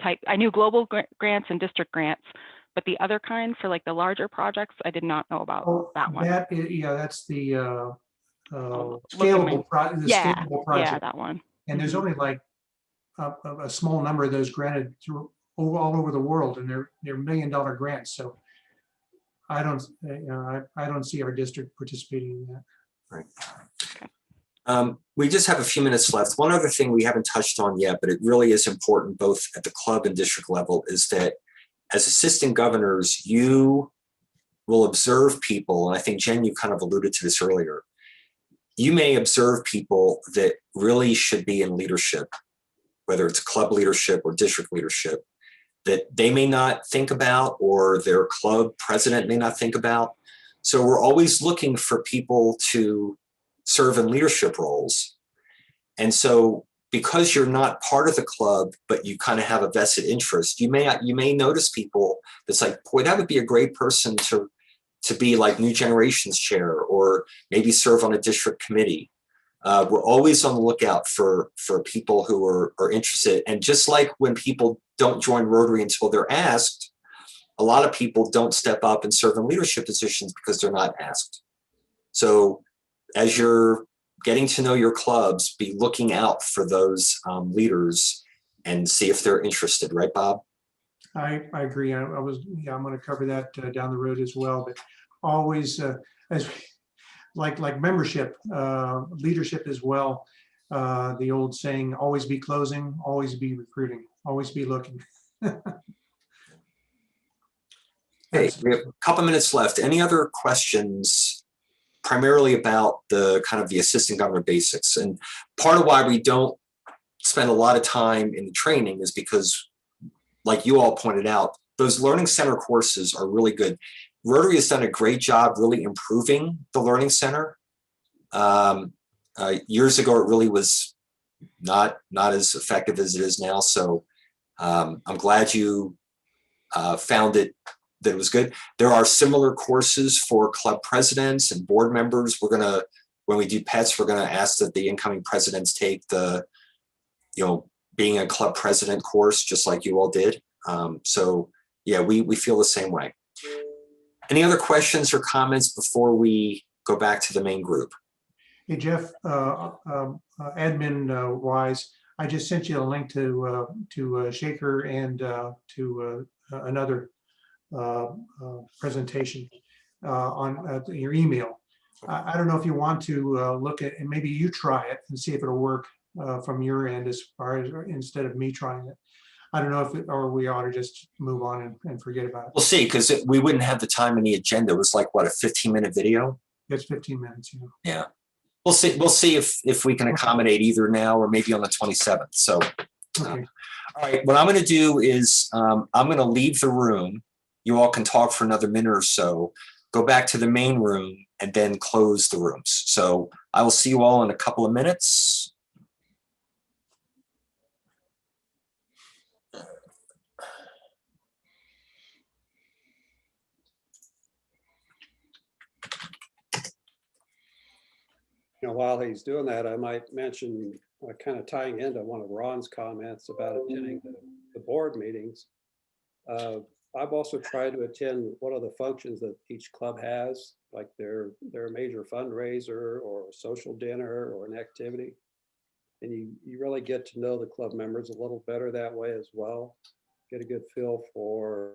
type, I knew global grants and district grants, but the other kind for like the larger projects, I did not know about that one. That's the scalable project. Yeah, that one. And there's only like a small number of those granted through all over the world, and they're $1 million grants. So I don't see our district participating in that. Right. We just have a few minutes left. One other thing we haven't touched on yet, but it really is important both at the club and district level, is that as assistant governors, you will observe people, and I think, Jen, you kind of alluded to this earlier. You may observe people that really should be in leadership, whether it's club leadership or district leadership, that they may not think about, or their club president may not think about. So we're always looking for people to serve in leadership roles. And so because you're not part of the club, but you kind of have a vested interest, you may notice people that's like, boy, that would be a great person to be like New Generations chair, or maybe serve on a district committee. We're always on the lookout for people who are interested. And just like when people don't join Rotary until they're asked, a lot of people don't step up and serve in leadership positions because they're not asked. So as you're getting to know your clubs, be looking out for those leaders and see if they're interested, right, Bob? I agree. I'm going to cover that down the road as well. But always, like membership, leadership as well. The old saying: "Always be closing, always be recruiting, always be looking." Hey, we have a couple minutes left. Any other questions? Primarily about the kind of the assistant governor basics. And part of why we don't spend a lot of time in the training is because, like you all pointed out, those learning center courses are really good. Rotary has done a great job really improving the learning center. Years ago, it really was not as effective as it is now. So I'm glad you found it that it was good. There are similar courses for club presidents and board members. We're gonna, when we do pets, we're gonna ask that the incoming presidents take the, being a club president course, just like you all did. So yeah, we feel the same way. Any other questions or comments before we go back to the main group? Hey, Jeff, admin wise, I just sent you a link to Shaker and to another presentation on your email. I don't know if you want to look at, and maybe you try it and see if it'll work from your end as far as, instead of me trying it. I don't know if, or we ought to just move on and forget about it. We'll see, because we wouldn't have the time in the agenda. It was like, what, a 15-minute video? It's 15 minutes, Yeah. We'll see. We'll see if we can accommodate either now or maybe on the 27th. So, Okay. All right. What I'm going to do is I'm going to leave the room. You all can talk for another minute or so. Go back to the main room and then close the rooms. So I will see you all in a couple of minutes. While he's doing that, I might mention, kind of tying into one of Ron's comments about attending the board meetings. I've also tried to attend one of the functions that each club has, like their major fundraiser or a social dinner or an activity. And you really get to know the club members a little better that way as well. Get a good feel for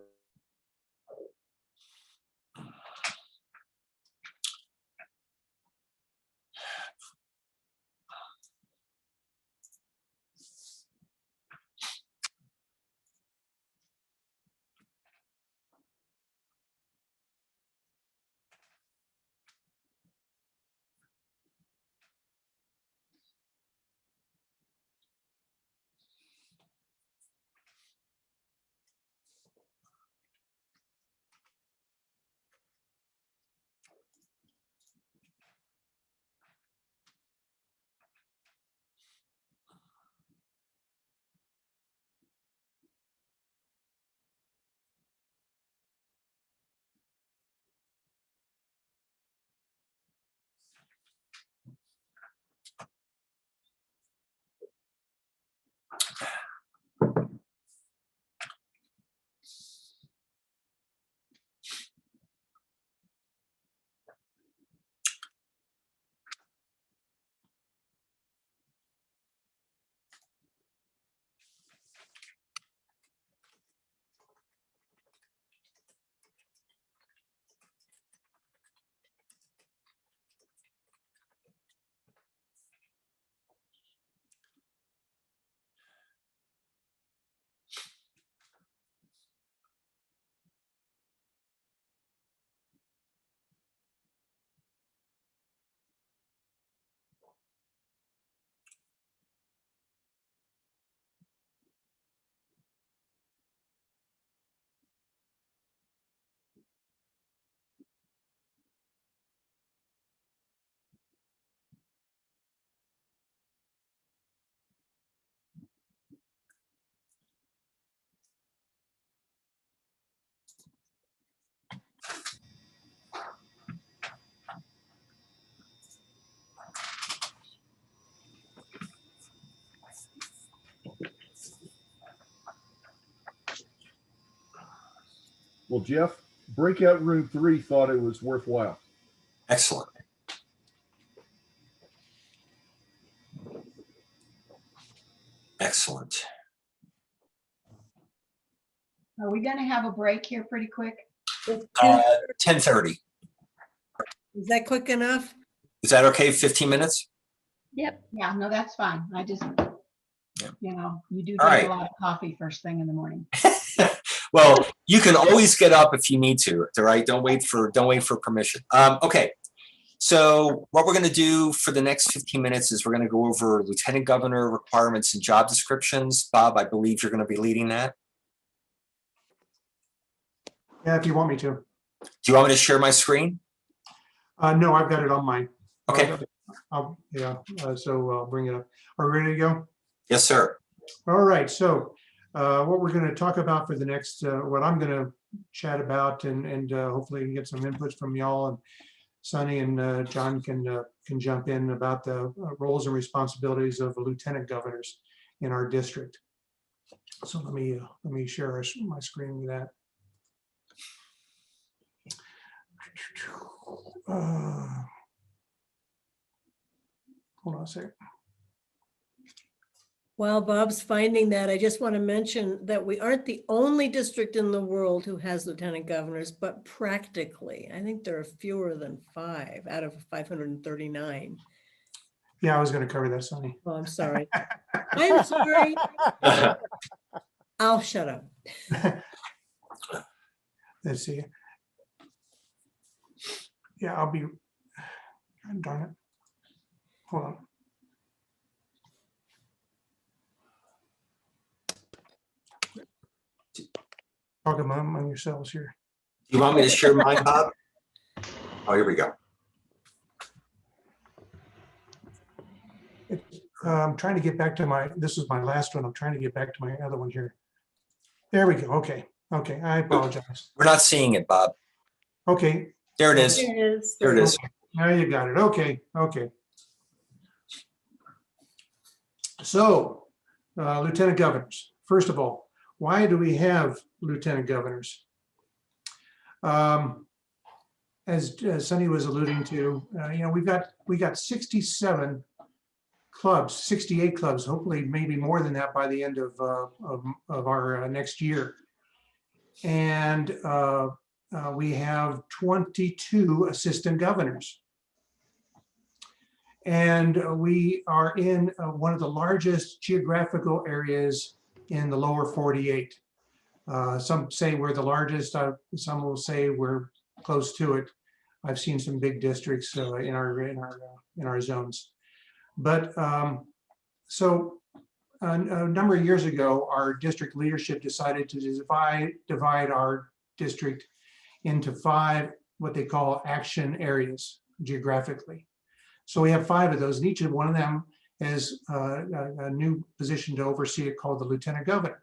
Well, Jeff, breakout room 3 thought it was worthwhile. Excellent. Excellent. Are we gonna have a break here pretty quick? 10:30. Is that quick enough? Is that okay? 15 minutes? Yep. Yeah, no, that's fine. I just, you know, you do All drink right. a lot of coffee first thing in the morning. Well, you can always get up if you need to, all right? Don't wait for permission. Okay. So what we're going to do for the next 15 minutes is we're going to go over Lieutenant Governor requirements and job descriptions. Bob, I believe you're going to be leading that. Yeah, if you want me to. Do you want me to share my screen? No, I've got it on mine. Okay. So I'll bring it up. Are we ready to go? Yes, sir. All right. So what we're going to talk about for the next, what I'm going to chat about and hopefully get some inputs from y'all, and Sonny and John can jump in about the roles and responsibilities of lieutenant governors in our district. So let me share my screen with that. Hold on a second. While Bob's finding that, I just want to mention that we aren't the only district in the world who has lieutenant governors, but practically, I think there are fewer than 5 out of 539. Yeah, I was going to cover that, Sonny. Oh, I'm sorry. I'm sorry. I'll shut up. Let's see. Yeah, I'll be, darn it. Hold on. Talk among yourselves here. Do you want me to share mine, Bob? Oh, here we go. I'm trying to get back to my, this is my last one. I'm trying to get back to my other one here. There we go. Okay. Okay. I apologize. We're not seeing it, Bob. Okay. There it is. There it is. There it is. Now you got it. Okay. Okay. So, lieutenant governors, first of all, why do we have lieutenant governors? As Sonny was alluding to, you know, we got 67 clubs, 68 clubs, hopefully maybe more than that by the end of our next year. And we have 22 assistant governors. And we are in one of the largest geographical areas in the lower 48. Some say we're the largest, some will say we're close to it. I've seen some big districts in our zones. But so a number of years ago, our district leadership decided to divide our district into 5 what they call action areas geographically. So we have 5 of those, and each one of them has a new position to oversee it called the lieutenant governor.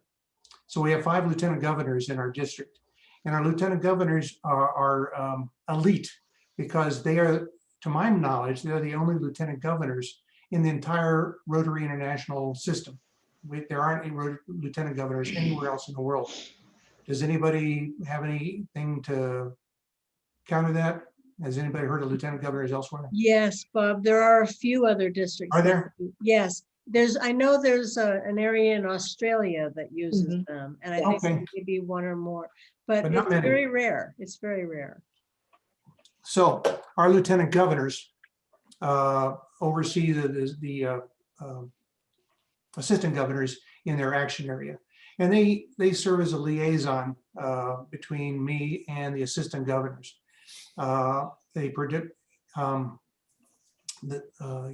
So we have 5 lieutenant governors in our district, and our lieutenant governors are elite because they are, to my knowledge, they're the only lieutenant governors in the entire Rotary International system. There aren't any lieutenant governors anywhere else in the world. Does anybody have anything to counter that? Has anybody heard of lieutenant governors elsewhere? Yes, Bob, there are a few other districts. Are there? Yes, I know there's an area in Australia that uses them, and I think maybe 1 or more, but not it's many. very rare. It's very rare. So our lieutenant governors oversee the assistant governors in their action area. And they serve as a liaison between me and the assistant governors. They predict that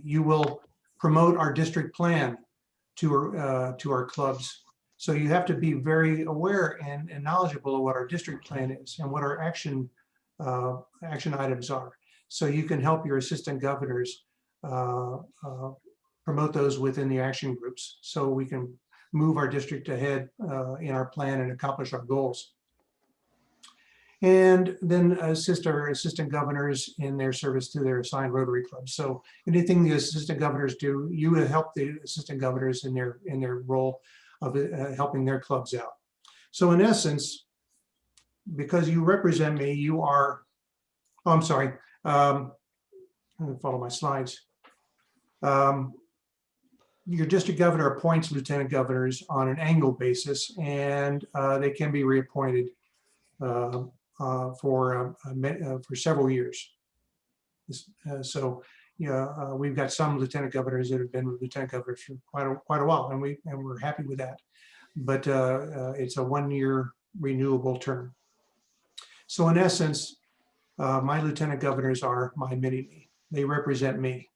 you will promote our district plan to our clubs. So you have to be very aware and knowledgeable of what our district plan is and what our action items are. So you can help your assistant governors promote those within the action groups so we can move our district ahead in our plan and accomplish our goals. And then assist our assistant governors in their service to their assigned Rotary clubs. So anything the assistant governors do, you will help the assistant governors in their role of helping their clubs out. So in essence, because you represent me, you are, oh, I'm sorry, I'm gonna follow my slides. Your district governor appoints lieutenant governors on an annual basis, and they can be reappointed for several years. So, we've got some lieutenant governors that have been lieutenant governors for quite a while, and we're happy with that. But it's a 1-year renewable term. So in essence, my lieutenant governors are my mini-me. They represent me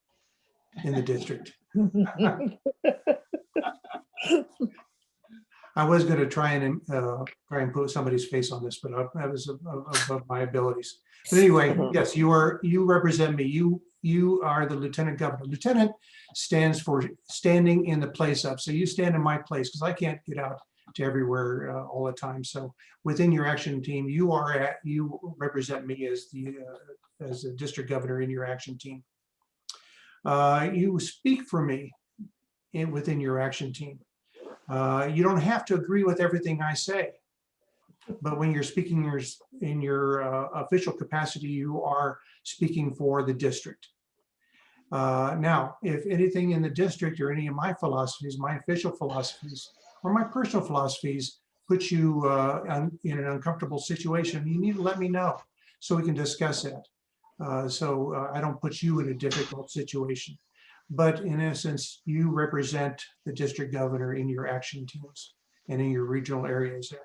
in the district. I was going to try and put somebody's face on this, but that was above my abilities. But anyway, yes, you represent me. You are the lieutenant governor. Lieutenant stands for standing in the place of. So you stand in my place because I can't get out to everywhere all the time. So within your action team, you represent me as the district governor in your action team. You speak for me within your action team. You don't have to agree with everything I say, but when you're speaking in your official capacity, you are speaking for the district. Now, if anything in the district or any of my philosophies, my official philosophies, or my personal philosophies put you in an uncomfortable situation, you need to let me know so we can discuss it. So I don't put you in a difficult situation. But in essence, you represent the district governor in your action teams and in your regional areas there.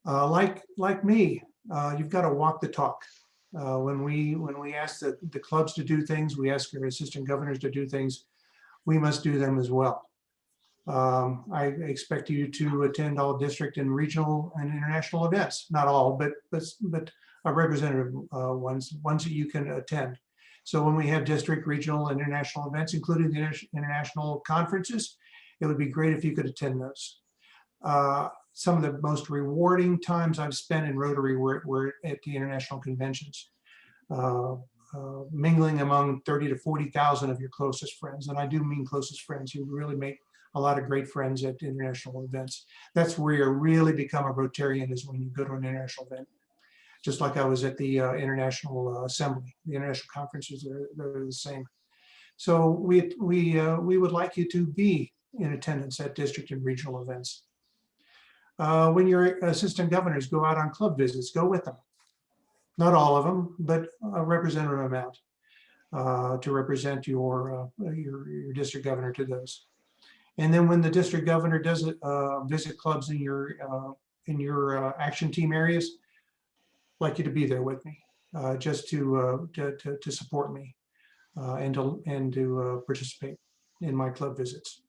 Like me, you've got to walk the talk. When we ask the clubs to do things, we ask our assistant governors to do things, we must do them as well. I expect you to attend all district and regional and international events. Not all, but representative ones that you can attend. So when we have district, regional, and international events, including the international conferences, it would be great if you could attend those. Some of the most rewarding times I've spent in Rotary were at the international conventions, mingling among 30 to 40,000 of your closest friends. And I do mean closest friends. You really make a lot of great friends at international events. That's where you really become a Rotarian, is when you go to an international event. Just like I was at the International Assembly, the international conferences, they're the same. So we would like you to be in attendance at district and regional events. When your assistant governors go out on club visits, go with them. Not all of them, but a representative amount to represent your district governor to those. And then when the district governor does visit clubs in your action team areas, I'd like you to be there with me, just to support me and to participate in my club visits.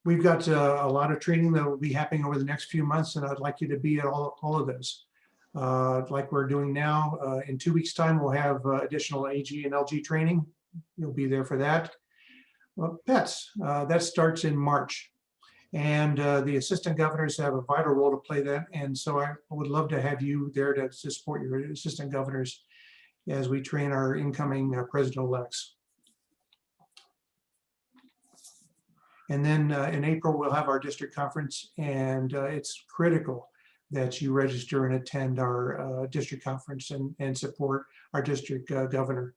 We've got a lot of training that will be happening over the next few months, and I'd like you to be at all of those. Like we're doing now, in 2 weeks' time, we'll have additional AG and LG training. You'll be there for that. Pets, that starts in March. And the assistant governors have a vital role to play that. And so I would love to have you there to support your assistant governors as we train our incoming president-elects. And then in April, we'll have our district conference, and it's critical that you register and attend our district conference and support our district governor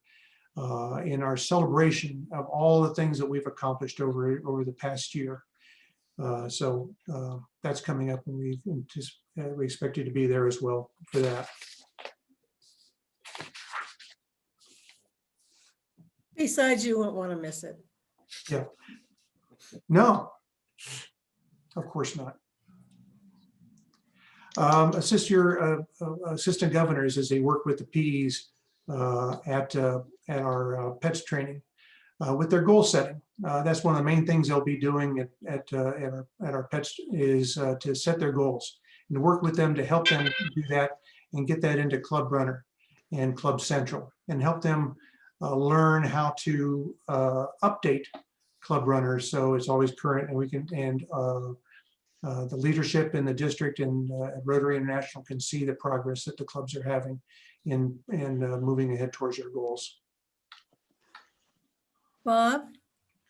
in our celebration of all the things that we've accomplished over the past year. So that's coming up, and we expect you to be there as well for that. Besides, you won't want to miss it. Yeah. No, of course not. Assist your assistant governors as they work with the PEs at our PETS training with their goal setting. That's one of the main things they'll be doing at our PETS is to set their goals and to work with them to help them do that and get that into Club Runner and Club Central, and help them learn how to update Club Runner so it's always current, and we can, and the leadership in the district and Rotary International can see the progress that the clubs are having in moving ahead towards their goals. Bob?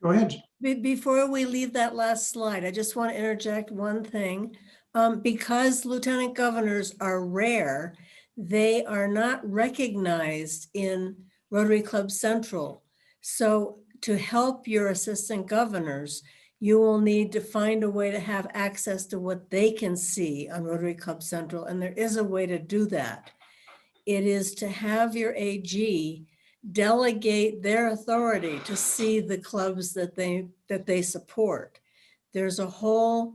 Go ahead. Before we leave that last slide, I just want to interject one thing. Because lieutenant governors are rare, they are not recognized in Rotary Club Central. So to help your assistant governors, you will need to find a way to have access to what they can see on Rotary Club Central. And there is a way to do that. It is to have your AG delegate their authority to see the clubs that they support. There's a whole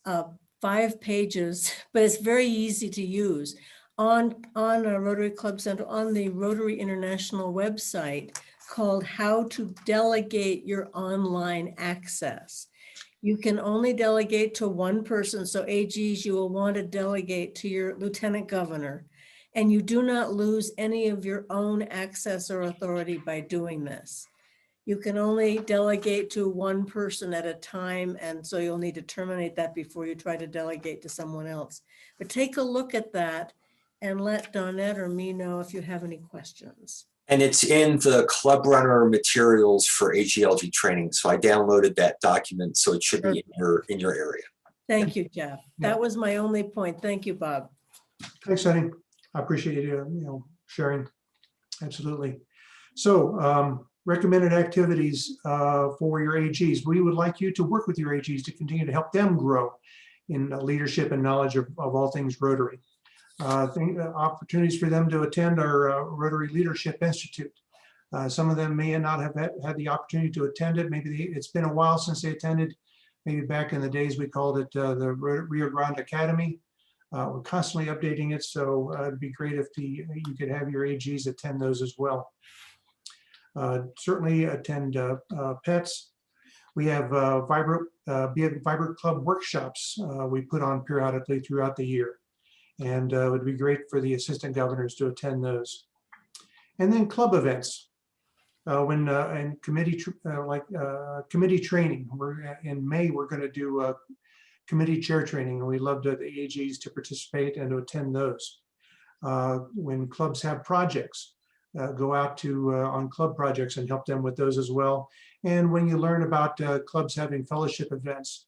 5 pages, but it's very easy to use on Rotary Club Central, on the Rotary International website, called How to Delegate Your Online Access. You can only delegate to one person. So AGs, you will want to delegate to your lieutenant governor, and you do not lose any of your own access or authority by doing this. You can only delegate to one person at a time, and so you'll need to terminate that before you try to delegate to someone else. But take a look at that and let Donette or me know if you have any questions. And it's in the Club Runner materials for HELG training. So I downloaded that document, so it should be in your area. Thank you, Jeff. That was my only point. Thank you, Bob. Thanks, Sonny. I appreciate you, sharing. Absolutely. So recommended activities for your AGs. We would like you to work with your AGs to continue to help them grow in leadership and knowledge of all things Rotary. Opportunities for them to attend our Rotary Leadership Institute. Some of them may not have had the opportunity to attend it. Maybe it's been a while since they attended. Maybe back in the days we called it the Rio Grande Academy. We're constantly updating it, so it'd be great if you could have your AGs attend those as well. Certainly attend PETS. We have Vibrant Club workshops we put on periodically throughout the year. And it would be great for the assistant governors to attend those. And then club events. And committee training. In May, we're going to do committee chair training, and we'd love the AGs to participate and to attend those. When clubs have projects, go out on club projects and help them with those as well. And when you learn about clubs having fellowship events,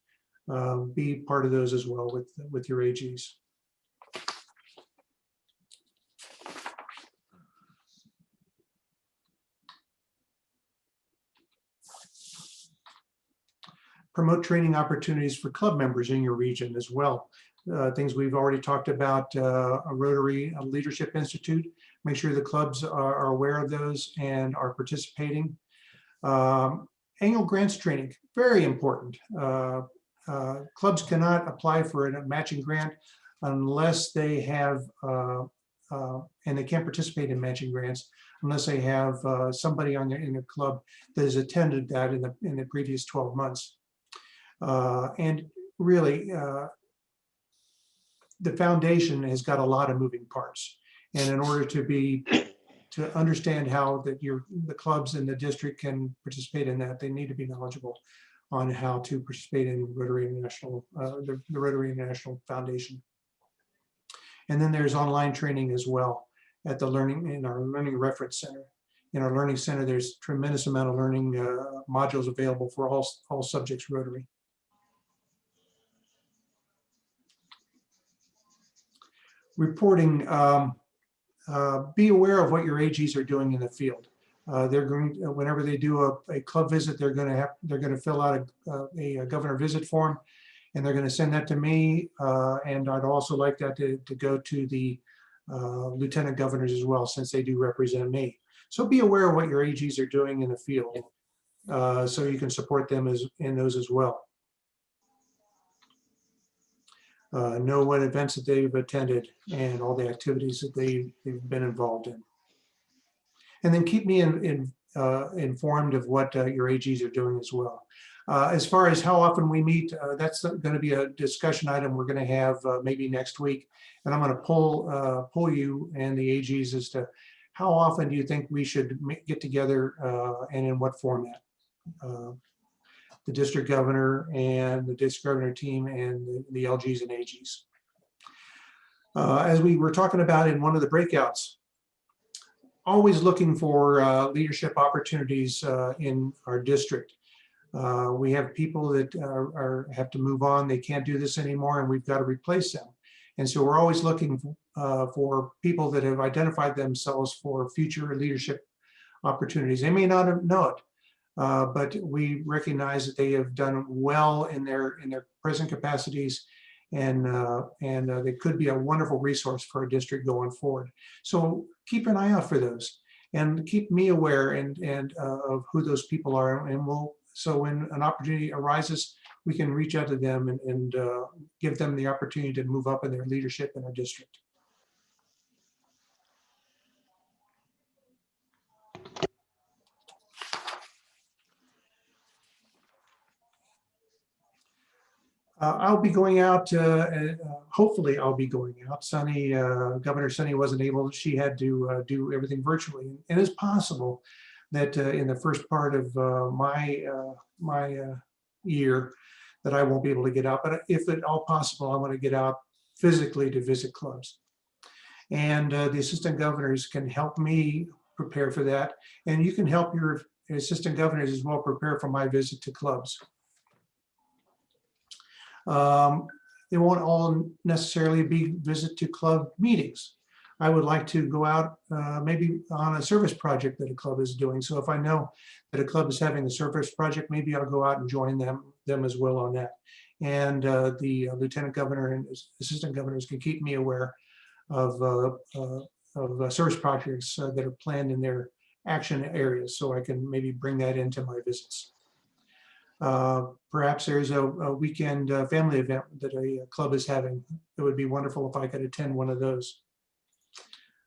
be part of those as well with your AGs. Promote training opportunities for club members in your region as well. Things we've already talked about, a Rotary Leadership Institute. Make sure the clubs are aware of those and are participating. Annual grants training, very important. Clubs cannot apply for a matching grant unless they have, and they can't participate in matching grants unless they have somebody in their club that has attended that in the previous 12 months. And really, the foundation has got a lot of moving parts. And in order to understand how the clubs in the district can participate in that, they need to be knowledgeable on how to participate in Rotary International, the Rotary International Foundation. And then there's online training as well at in our Learning Reference Center. In our Learning Center, there's a tremendous amount of learning modules available for all subjects Rotary. Reporting, be aware of what your AGs are doing in the field. They're going, whenever they do a club visit, they're going to fill out a governor visit form, and they're going to send that to me. And I'd also like that to go to the lieutenant governors as well, since they do represent me. So be aware of what your AGs are doing in the field, so you can support them in those as well. Know what events that they've attended and all the activities that they've been involved in. And then keep me informed of what your AGs are doing as well. As far as how often we meet, that's going to be a discussion item we're going to have maybe next week. And I'm going to pull you and the AGs as to how often do you think we should get together and in what format. The district governor and the district governor team and the LGs and AGs. As we were talking about in one of the breakouts, always looking for leadership opportunities in our district. We have people that have to move on, they can't do this anymore, and we've got to replace them. And so we're always looking for people that have identified themselves for future leadership opportunities. They may not know it, but we recognize that they have done well in their present capacities, and they could be a wonderful resource for our district going forward. So keep an eye out for those, and keep me aware of who those people are, and so when an opportunity arises, we can reach out to them and give them the opportunity to move up in their leadership in our district. I'll be going out, hopefully I'll be going out. Sunny, Governor Sunny wasn't able, she had to do everything virtually. And it's possible that in the first part of my year that I won't be able to get out, but if at all possible, I want to get out physically to visit clubs. And the assistant governors can help me prepare for that. And you can help your assistant governors as well prepare for my visit to clubs. They won't all necessarily be visit to club meetings. I would like to go out maybe on a service project that a club is doing. So if I know that a club is having a service project, maybe I'll go out and join them as well on that. And the lieutenant governor and assistant governors can keep me aware of service projects that are planned in their action areas, so I can maybe bring that into my visits. Perhaps there's a weekend family event that a club is having. It would be wonderful if I could attend one of those.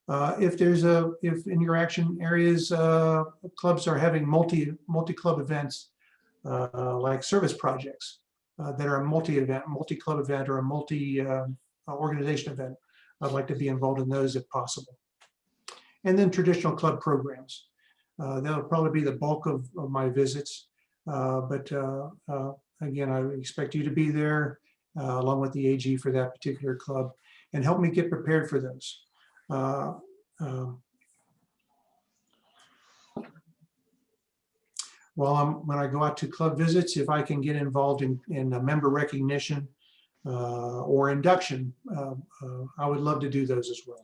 If in your action areas, clubs are having multi-club events, like service projects that are a multi-club event or a multi-organization event, I'd like to be involved in those if possible. And then traditional club programs. That'll probably be the bulk of my visits. But again, I expect you to be there along with the AG for that particular club and help me get prepared for those. When I go out to club visits, if I can get involved in member recognition or induction, I would love to do those as well.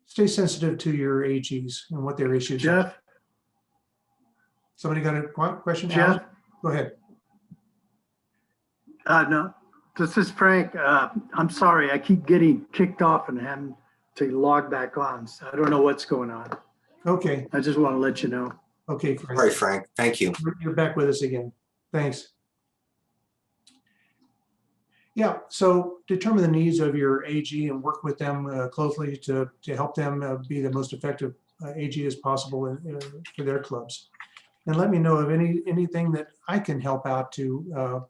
Stay sensitive to your AGs and what their issues are. Jeff? Somebody got a question? Jeff? Alan? Go ahead. No, this is Frank. I'm sorry, I keep getting kicked off and having to log back on. So I don't know what's going on. Okay. I just want to let you know. Okay, All right, Frank, thank you. You're back with us again. Thanks. Yeah, so determine the needs of your AG and work with them closely to help them be the most effective AG as possible for their clubs. And let me know of anything that I can help out to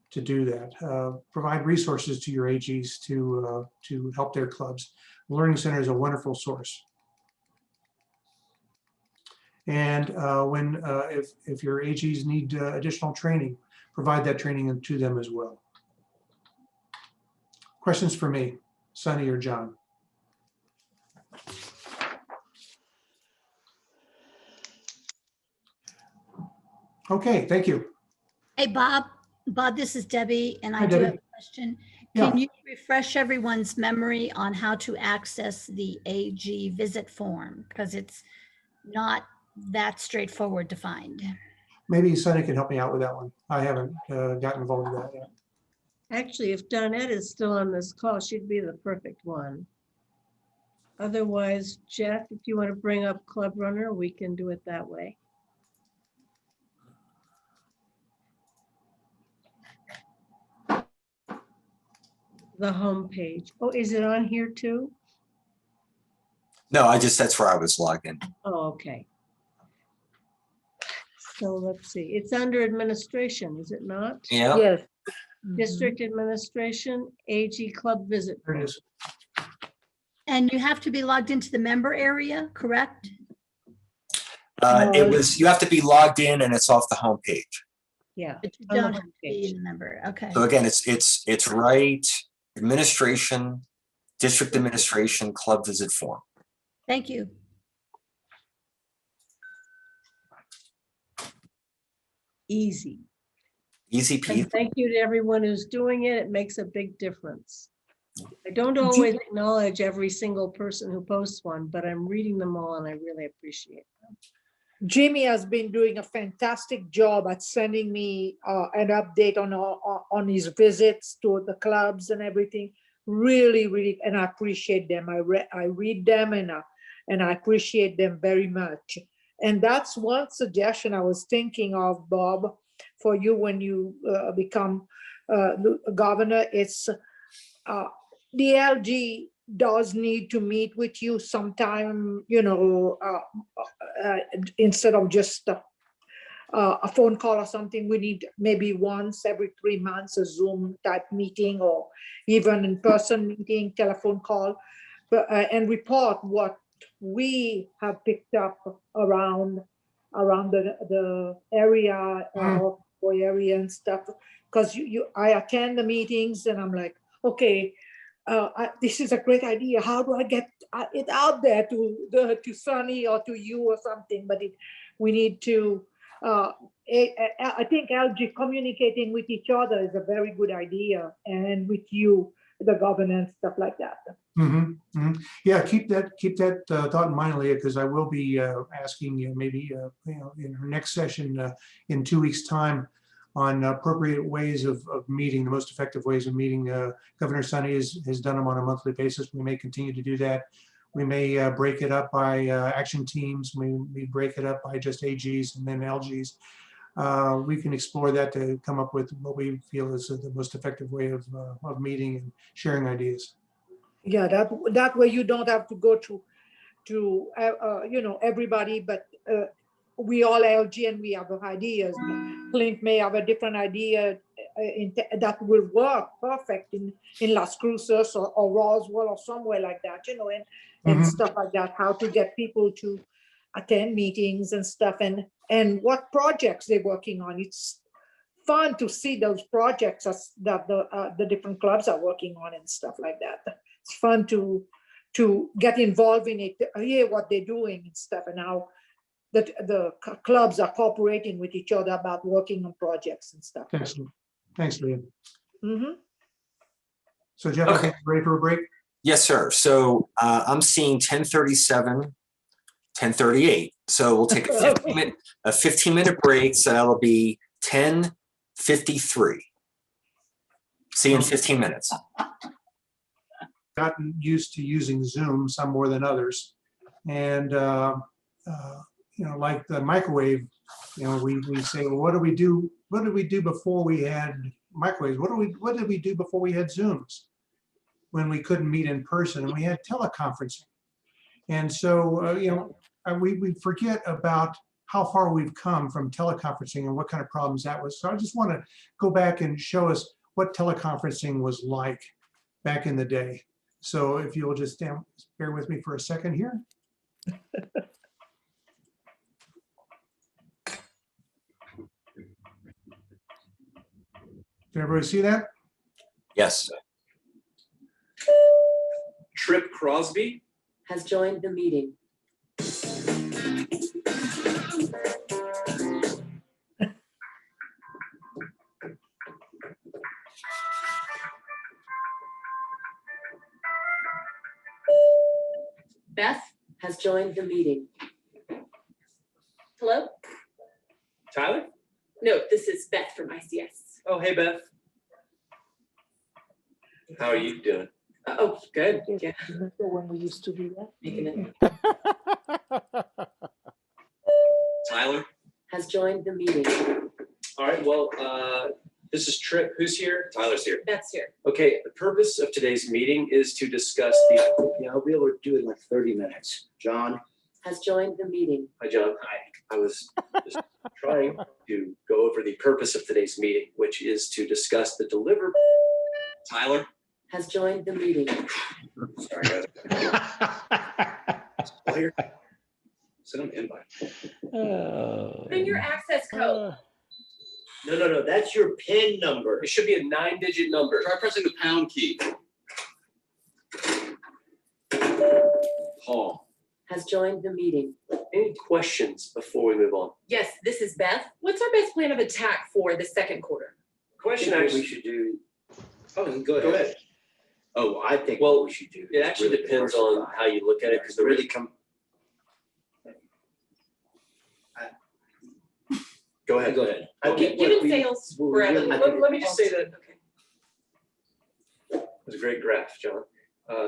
do that. Provide resources to your AGs to help their clubs. The Learning Center is a wonderful source. And if your AGs need additional training, provide that training to them as well. Questions for me, Sonny or John? Okay, thank you. Hey, Bob, this is Debbie, and Hi, I do have Debbie. a question. Yeah. Can you refresh everyone's memory on how to access the AG visit form? Because it's not that straightforward to find. Maybe Sonny can help me out with that one. I haven't gotten involved with that yet. Actually, if Donette is still on this call, she'd be the perfect one. Otherwise, Jeff, if you want to bring up Club Runner, we can do it that way. The homepage. Oh, is it on here too? No, that's where I was logged in. Oh, okay. So let's see. It's under administration, is it not? Yeah. Yes. District administration, AG club visit. There it is. And you have to be logged into the member area, correct? You have to be logged in and it's off the homepage. Yeah. But you on the don't have to be homepage. a member. Okay. So again, it's right, administration, district administration, club visit form. Thank you. Easy. Easy And peasy. thank you to everyone who's doing it. It makes a big difference. I don't always acknowledge every single person who posts one, but I'm reading them all and I really appreciate them. Jimmy has been doing a fantastic job at sending me an update on his visits to the clubs and everything. Really, really, and I appreciate them. I read them and I appreciate them very much. And that's one suggestion I was thinking of, Bob, for you when you become governor. It's the LG does need to meet with you sometime, instead of just a phone call or something. We need maybe once every 3 months a Zoom type meeting or even in-person meeting, telephone call, and report what we have picked up around the area area and stuff. Because I attend the meetings and I'm like, okay, this is a great idea. How do I get it out there to Sunny or to you or something? But we need to. I think LG communicating with each other is a very good idea, and with you, the governance stuff like that. Yeah, keep that thought in mind, Leah, because I will be asking you maybe in our next session in 2 weeks' time on appropriate ways of meeting, the most effective ways of meeting. Governor Sunny has done them on a monthly basis. We may continue to do that. We may break it up by action teams. We break it up by just AGs and then LGs. We can explore that to come up with what we feel is the most effective way of meeting and sharing ideas. Yeah, that way you don't have to go to everybody, but we all LG and we have ideas. Clint may have a different idea that will work perfect in Las Cruces or Roswell or somewhere like that, and stuff like that. How to get people to attend meetings and stuff, and what projects they're working on. It's fun to see those projects that the different clubs are working on and stuff like that. It's fun to get involved in it, hear what they're doing and stuff, and how the clubs are cooperating with each other about working on projects and stuff. Thanks, Leah. So Jeff, I think ready for a break? Yes, sir. So I'm seeing 10:37, 10:38. So we'll take a 15-minute break. So that'll be 10:53. See you in 15 minutes. Gotten used to using Zoom, some more than others, and like the microwave, we say, well, what did we do? What did we do before we had microwaves? What did we do before we had Zooms? When we couldn't meet in person and we had teleconferencing, and so we forget about how far we've come from teleconferencing and what kind of problems that was. So I just want to go back and show us what teleconferencing was like back in the day. So if you'll just bear with me for a second here. Did everybody see that? Yes. Trip Crosby has joined the meeting. Beth has joined the meeting. Hello? Tyler? No, this is Beth from ICS. Oh, hey, Beth. How are you doing? Oh, good. Yeah. When we used to do that. Making it. Tyler? Has joined the meeting. All right, well, this is Trip. Who's here? Tyler's here. Beth's here. Okay, the purpose of today's meeting is to discuss the... Yeah, I'll be able to do it in like 30 minutes. John? Has joined the meeting. Hi, John. Hi. I was just trying to go over the purpose of today's meeting, which is to discuss the deliver... Tyler? Has joined the meeting. Sorry, guys. Here. Send an invite. Bring your access code. No, that's your PIN number. It should be a 9-digit number. Try pressing the pound key. Paul. Has joined the meeting. Any questions before we move on? Yes, this is Beth. What's our best plan of attack for the second quarter? Question I think actually... we should do. Oh, go ahead. Oh, I think Well, what we should do. It actually really depends on diversify. how you look at it, because the really come. Go ahead. Go ahead. You've been sales forever. Let me just say that. It was a great graph, John.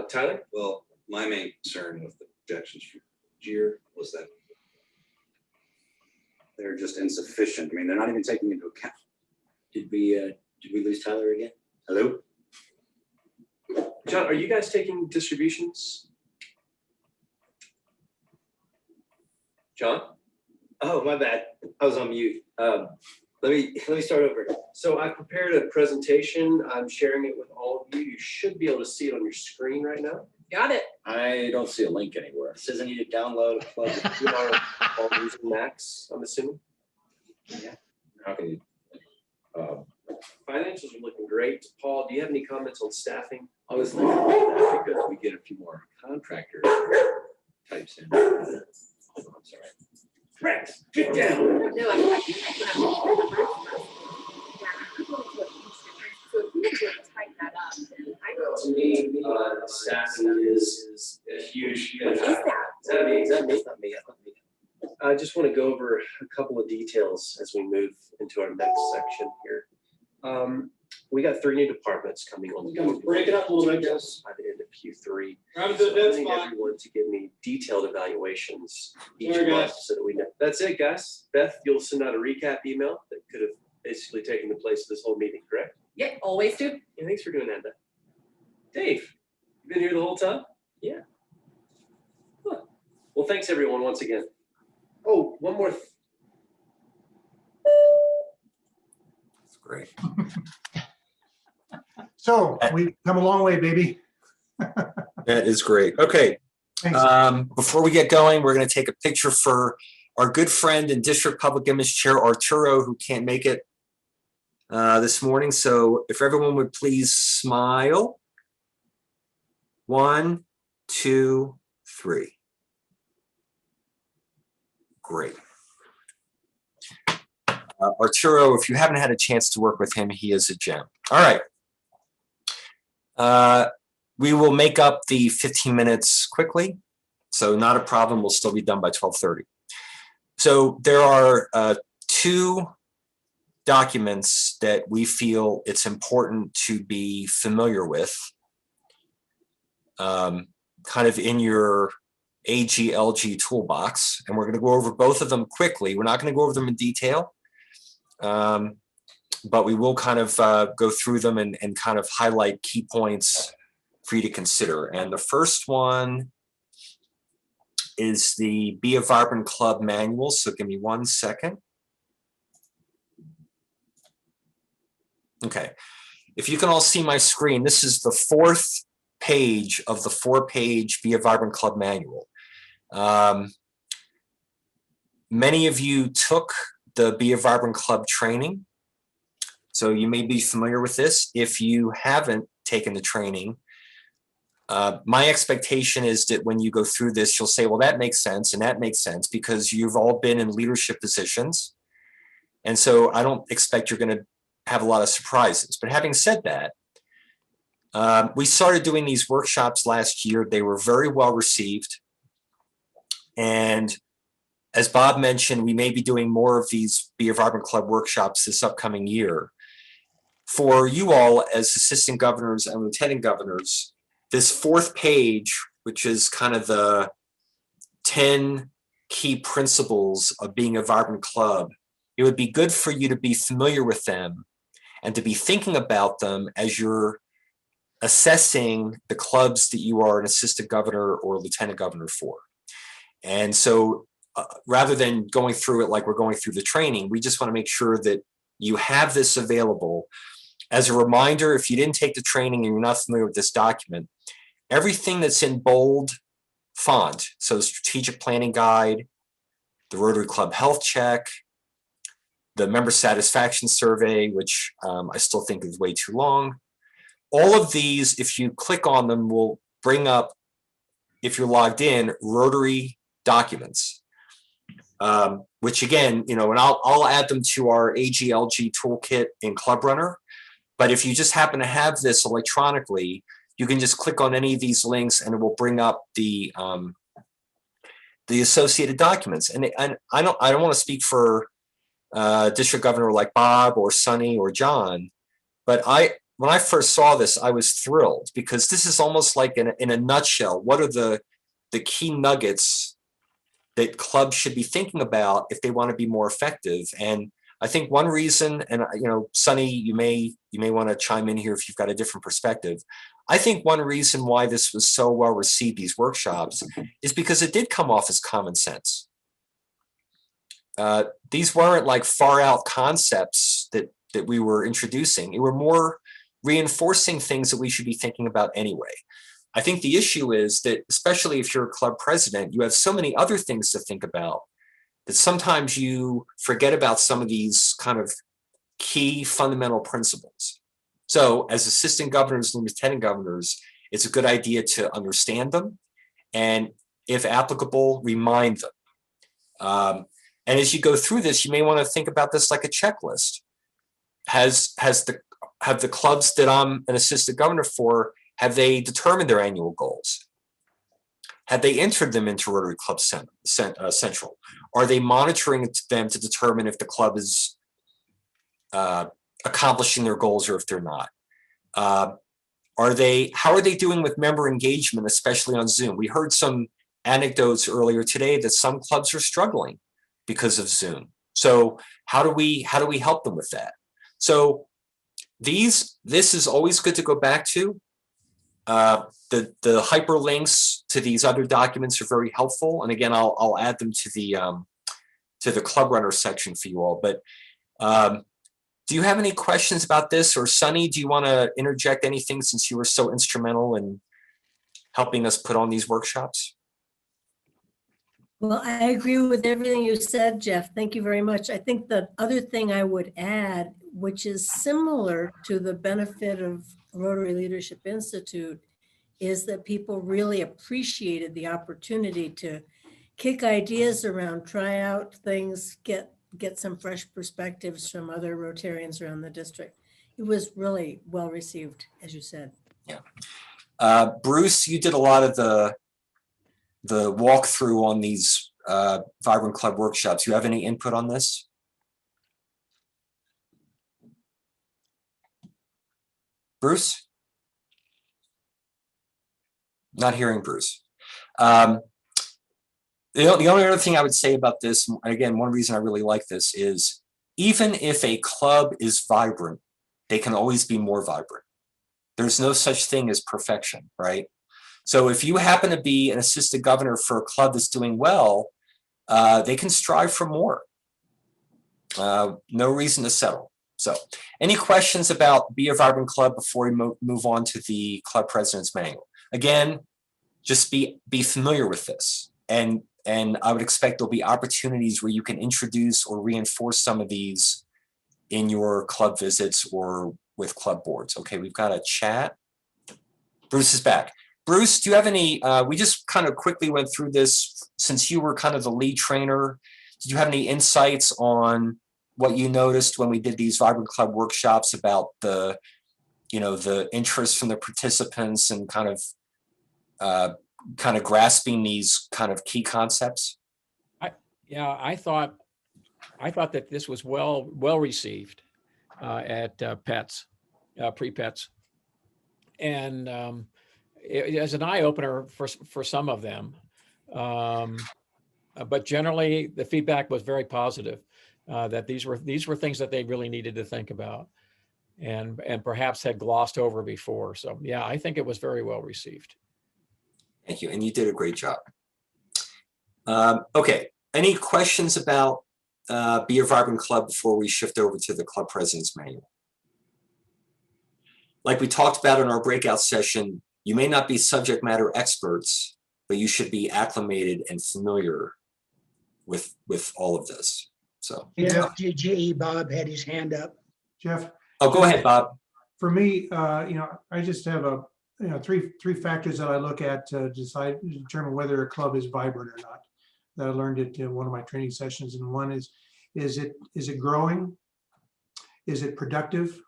Tyler? Well, my main concern with the projections for year was that they're just insufficient. I mean, they're not even taking into account. Did we lose Tyler again? Hello? John, are you guys taking distributions? John? Oh, my bad. I was on mute. Let me start over. So I prepared a presentation. I'm sharing it with all of you. You should be able to see it on your screen right now. Got it. I don't see a link anywhere. It says I need to download a plugin. You are all using Macs, I'm assuming. Yeah. How can you? Financials are looking great. Paul, do you have any comments on staffing? I was thinking about that because we get a few more contractor types in. Oh, I'm sorry. Rex, get down. No, I'm. So if we could tighten that up, then I To me, staffing is a huge. What is that? Is that me? Is that me? Not me. Not me. I just want to go over a couple of details as we move into our next section here. We got 3 new departments coming on. Break it up a little bit, guys. By the end of Q3. So I need everyone to give me detailed evaluations each Sorry, month guys. so that we know. That's it, guys. Beth, you'll send out a recap email that could have basically taken the place of this whole meeting, correct? Yeah, always do. Yeah, thanks for doing that, Beth. Dave, you been here the whole time? Yeah. Huh. Well, thanks everyone once again. Oh, one more. That's great. So we've come a long way, baby. That is great. Okay. Thanks. Before we get going, we're going to take a picture for our good friend and District Public Image Chair Arturo, who can't make it this morning. So if everyone would please smile. 1, 2, 3. Great. Arturo, if you haven't had a chance to work with him, he is a gem. All right. We will make up the 15 minutes quickly. So not a problem. We'll still be done by 12:30. So there are 2 documents that we feel it's important to be familiar with, kind of in your AGLG toolbox. And we're going to go over both of them quickly. We're not going to go over them in detail, but we will kind of go through them and kind of highlight key points for you to consider. And the first one is the Be a Vibrant Club manual. So give me 1 second. Okay. If you can all see my screen, this is the 4th page of the 4-page Be a Vibrant Club manual. Many of you took the Be a Vibrant Club training, so you may be familiar with this. If you haven't taken the training, my expectation is that when you go through this, you'll say, well, that makes sense and that makes sense, because you've all been in leadership positions. And so I don't expect you're going to have a lot of surprises. But having said that, we started doing these workshops last year. They were very well received. And as Bob mentioned, we may be doing more of these Be a Vibrant Club workshops this upcoming year. For you all as assistant governors and lieutenant governors, this 4th page, which is kind of the 10 key principles of being a vibrant club, it would be good for you to be familiar with them and to be thinking about them as you're assessing the clubs that you are an assistant governor or lieutenant governor for. And so rather than going through it like we're going through the training, we just want to make sure that you have this available. As a reminder, if you didn't take the training and you're not familiar with this document, everything that's in bold font, so strategic planning guide, the Rotary Club health check, the member satisfaction survey, which I still think is way too long. All of these, if you click on them, will bring up, if you're logged in, Rotary documents, which again, and I'll add them to our AGLG toolkit in Club Runner. But if you just happen to have this electronically, you can just click on any of these links and it will bring up the associated documents. And I don't want to speak for district governor like Bob or Sonny or John, but when I first saw this, I was thrilled, because this is almost like in a nutshell, what are the key nuggets that clubs should be thinking about if they want to be more effective. And I think one reason, and Sonny, you may want to chime in here if you've got a different perspective. I think one reason why this was so well received, these workshops, is because it did come off as common sense. These weren't like far out concepts that we were introducing. It were more reinforcing things that we should be thinking about anyway. I think the issue is that, especially if you're a club president, you have so many other things to think about that sometimes you forget about some of these kind of key fundamental principles. So as assistant governors and lieutenant governors, it's a good idea to understand them, and if applicable, remind them. And as you go through this, you may want to think about this like a checklist. Have the clubs that I'm an assistant governor for, have they determined their annual goals? Have they entered them into Rotary Club Central? Are they monitoring them to determine if the club is accomplishing their goals or if they're not? How are they doing with member engagement, especially on Zoom? We heard some anecdotes earlier today that some clubs are struggling because of Zoom. So how do we help them with that? So this is always good to go back to. The hyperlinks to these other documents are very helpful, and again, I'll add them to the Club Runner section for you all. But do you have any questions about this, or Sunny, do you want to interject anything since you were so instrumental in helping us put on these workshops? Well, I agree with everything you said, Jeff. Thank you very much. I think the other thing I would add, which is similar to the benefit of Rotary Leadership Institute, is that people really appreciated the opportunity to kick ideas around, try out things, get some fresh perspectives from other Rotarians around the district. It was really well received, as you said. Yeah. Bruce, you did a lot of the walkthrough on these Vibrant Club workshops. Do you have any input on this? Bruce? Not hearing Bruce. The only other thing I would say about this, again, one reason I really like this is even if a club is vibrant, they can always be more vibrant. There's no such thing as perfection, right? So if you happen to be an assistant governor for a club that's doing well, they can strive for more. No reason to settle. So any questions about Be a Vibrant Club before we move on to the Club President's Manual? Again, just be familiar with this. And I would expect there'll be opportunities where you can introduce or reinforce some of these in your club visits or with club boards. Okay, we've got a chat. Bruce is back. Bruce, do you have any, we just kind of quickly went through this since you were kind of the lead trainer. Did you have any insights on what you noticed when we did these Vibrant Club workshops about the interest from the participants and kind of grasping these kind of key concepts? I thought that this was well received at PETS, pre-PETS, and as an eye opener for some of them, but generally the feedback was very positive. That these were things that they really needed to think about, and perhaps had glossed over before. So yeah, I think it was very well received. Thank you, and you did a great job. Okay, any questions about Be a Vibrant Club before we shift over to the Club President's Manual? Like we talked about in our breakout session, you may not be subject matter experts, but you should be acclimated and familiar with all of this. So FGG, Bob had his hand up. Jeff? Oh, go ahead, Bob. For me, I just have three factors that I look at to determine whether a club is vibrant or not. That I learned it in one of my training sessions, and one is it growing? Is it productive?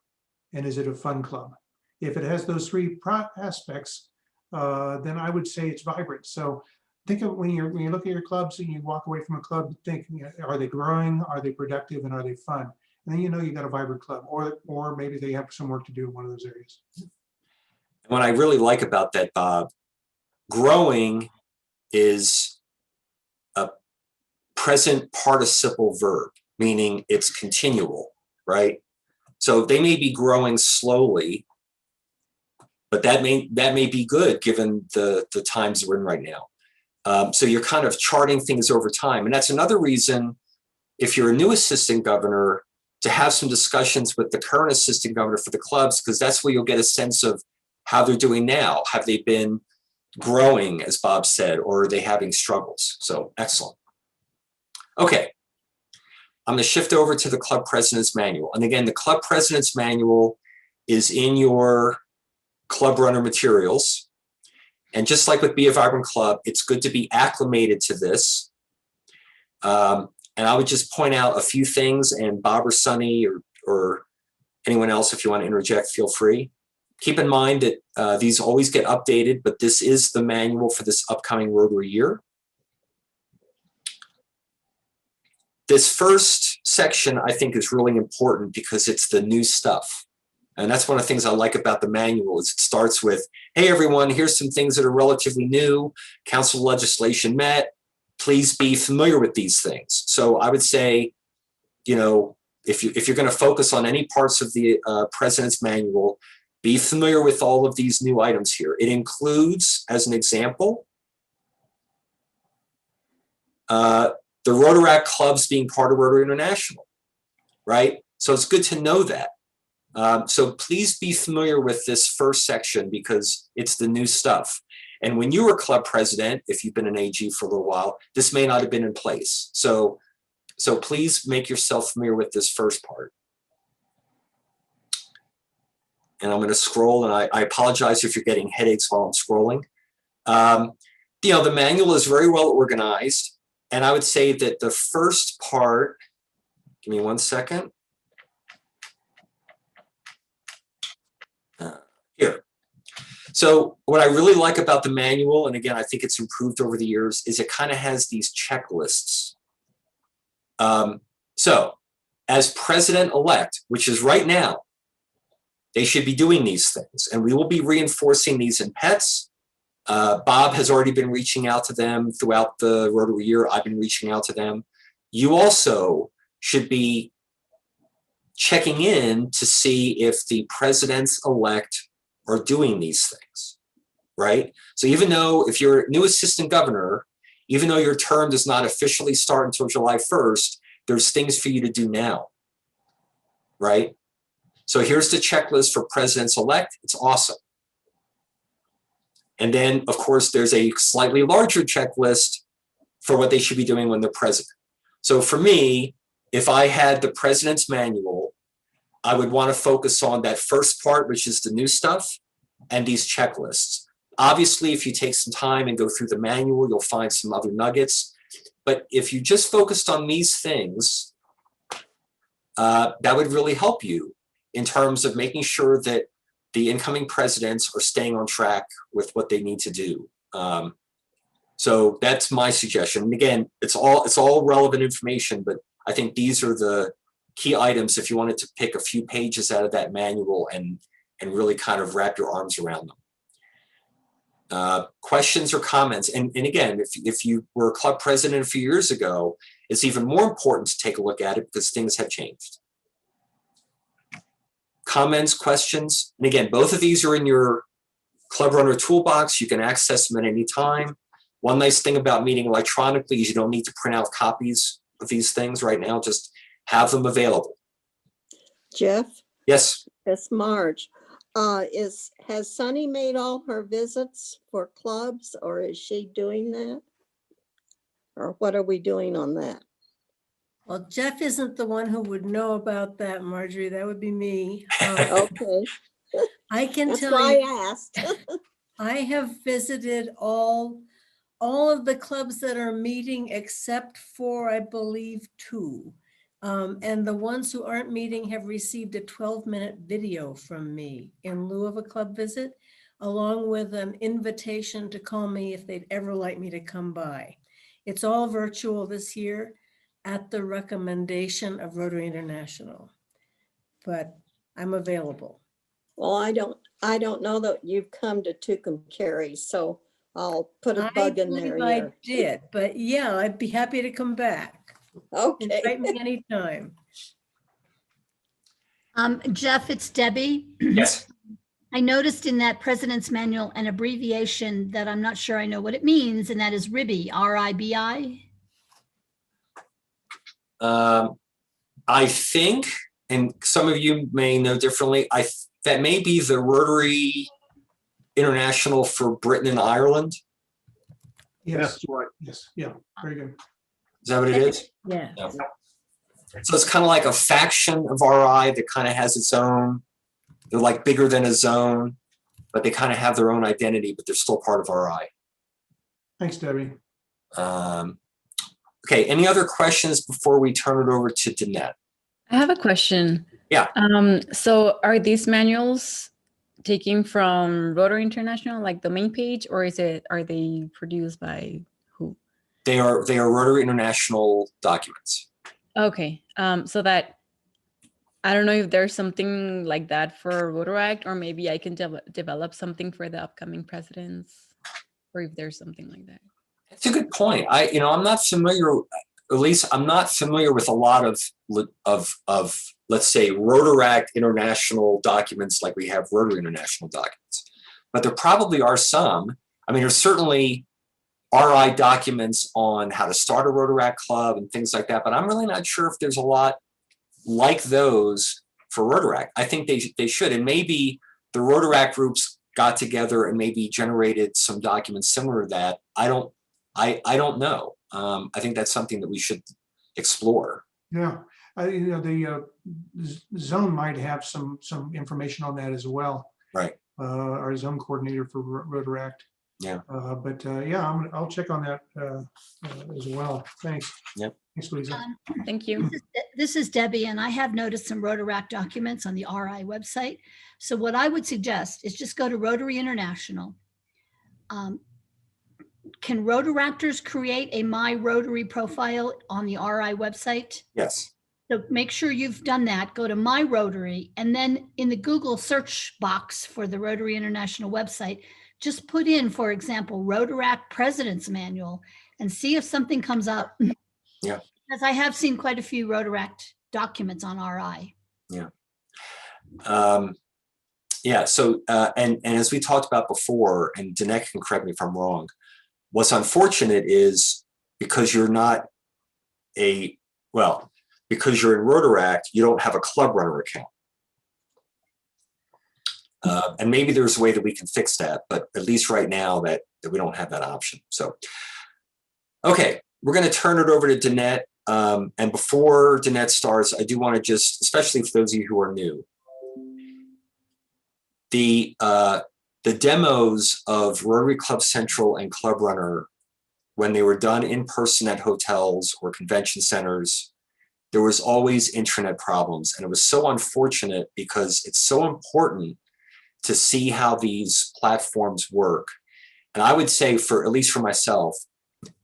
And is it a fun club? If it has those three aspects, then I would say it's vibrant. So think of when you look at your clubs and you walk away from a club, think, are they growing? Are they productive? And are they fun? And then you got a vibrant club, or maybe they have some work to do in one of those areas. What I really like about that, Bob, growing is a present participle verb, meaning it's continual, right? So they may be growing slowly, but that may be good given the times we're in right now. So you're kind of charting things over time. And that's another reason, if you're a new assistant governor, to have some discussions with the current assistant governor for the clubs, because that's where you'll get a sense of how they're doing now. Have they been growing, as Bob said, or are they having struggles? So excellent. Okay. I'm going to shift over to the Club President's Manual. And again, the Club President's Manual is in your Club Runner materials. And just like with Be a Vibrant Club, it's good to be acclimated to this. And I would just point out a few things, and Bob or Sonny or anyone else, if you want to interject, feel free. Keep in mind that these always get updated, but this is the manual for this upcoming Rotary year. This first section, I think, is really important because it's the new stuff. And that's one of the things I like about the manual is it starts with, hey, everyone, here's some things that are relatively new. Council legislation met. Please be familiar with these things. So I would say, you know, if you're going to focus on any parts of the President's Manual, be familiar with all of these new items here. It includes, as an example, the Rotaract clubs being part of Rotary International, right? So it's good to know that. So please be familiar with this first section because it's the new stuff. And when you were club president, if you've been an AG for a little while, this may not have been in place. So please make yourself familiar with this first part. And I'm going to scroll, and I apologize if you're getting headaches while I'm scrolling. You know, the manual is very well organized. And I would say that the first part, give me 1 second. Here. So what I really like about the manual, and again, I think it's improved over the years, is it kind of has these checklists. So as president-elect, which is right now, they should be doing these things. And we will be reinforcing these in pets. Bob has already been reaching out to them throughout the Rotary year. I've been reaching out to them. You also should be checking in to see if the presidents-elect are doing these things, right? So even though if you're a new assistant governor, even though your term does not officially start until July 1st, there's things for you to do now, right? So here's the checklist for presidents-elect. It's awesome. And then, of course, there's a slightly larger checklist for what they should be doing when they're president. So for me, if I had the president's manual, I would want to focus on that first part, which is the new stuff, and these checklists. Obviously, if you take some time and go through the manual, you'll find some other nuggets. But if you just focused on these things, that would really help you in terms of making sure that the incoming presidents are staying on track with what they need to do. So that's my suggestion. And again, it's all relevant information, but I think these are the key items if you wanted to pick a few pages out of that manual and really kind of wrap your arms around them. Questions or comments? And again, if you were a club president a few years ago, it's even more important to take a look at it because things have changed. Comments, questions? And again, both of these are in your Club Runner toolbox. You can access them at any time. One nice thing about meeting electronically is you don't need to print out copies of these things right now. Just have them available. Jeff? Yes. It's Marge. Has Sunny made all her visits for clubs, or is she doing that? Or what are we doing on that? Well, Jeff isn't the one who would know about that, Marjorie. That would be me. Okay. I can That's tell why you. I asked. I have visited all of the clubs that are meeting except for, I believe, 2. And the ones who aren't meeting have received a 12-minute video from me in lieu of a club visit, along with an invitation to call me if they'd ever like me to come by. It's all virtual this year at the recommendation of Rotary International, but I'm available. Well, I don't know that you've come to Tucumcari, so I'll put a bug in their I ear. did, but yeah, I'd be happy to come back. Okay. Invite me anytime. Jeff, it's Debbie. Yes. I noticed in that President's Manual an abbreviation that I'm not sure I know what it means, and that is RIBI, R-I-B-I. I think, and some of you may know differently, that may be the Rotary International for Britain and Ireland. Yes, right. Yes, yeah, very good. Is that what it is? Yeah. No. So it's kind of like a faction of RI that kind of has its own, they're like bigger than a zone, but they kind of have their own identity, but they're still part of RI. Thanks, Debbie. Okay, any other questions before we turn it over to Danette? I have a question. Yeah. So are these manuals taken from Rotary International, like the main page, or are they produced by who? They are Rotary International documents. Okay. So that I don't know if there's something like that for Rotaract, or maybe I can develop something for the upcoming presidents, or if there's something like that. It's a good point. I'm not familiar, at least I'm not familiar with a lot of let's say Rotaract International documents like we have Rotary International documents, but there probably are some. I mean, there's certainly RI documents on how to start a Rotaract club and things like that, but I'm really not sure if there's a lot like those for Rotaract. I think they should, and maybe the Rotaract groups got together and maybe generated some documents similar to that. I don't know. I think that's something that we should explore. Yeah, the zone might have some information on that as well. Right. Our zone coordinator for Rotaract. Yeah. Yeah, I'll check on that as well. Thanks. Yep. Thanks, Lisa. Thank you. This is Debbie, and I have noticed some Rotaract documents on the RI website. So what I would suggest is just go to Rotary International. Can Rotaractors create a My Rotary profile on the RI website? Yes. So make sure you've done that. Go to My Rotary, and then in the Google search box for the Rotary International website, just put in, for example, Rotaract President's Manual and see if something comes up. Yeah. Because I have seen quite a few Rotaract documents on RI. Yeah. Yeah. So, and as we talked about before, and Danette can correct me if I'm wrong, what's unfortunate is because you're not because you're in Rotaract, you don't have a club runner account. And maybe there's a way that we can fix that, but at least right now that we don't have that option. So, okay, we're going to turn it over to Danette. And before Danette starts, I do want to just, especially for those of you who are new, the demos of Rotary Club Central and Club Runner, when they were done in person at hotels or convention centers, there was always intranet problems. And it was so unfortunate because it's so important to see how these platforms work. And I would say, for at least for myself,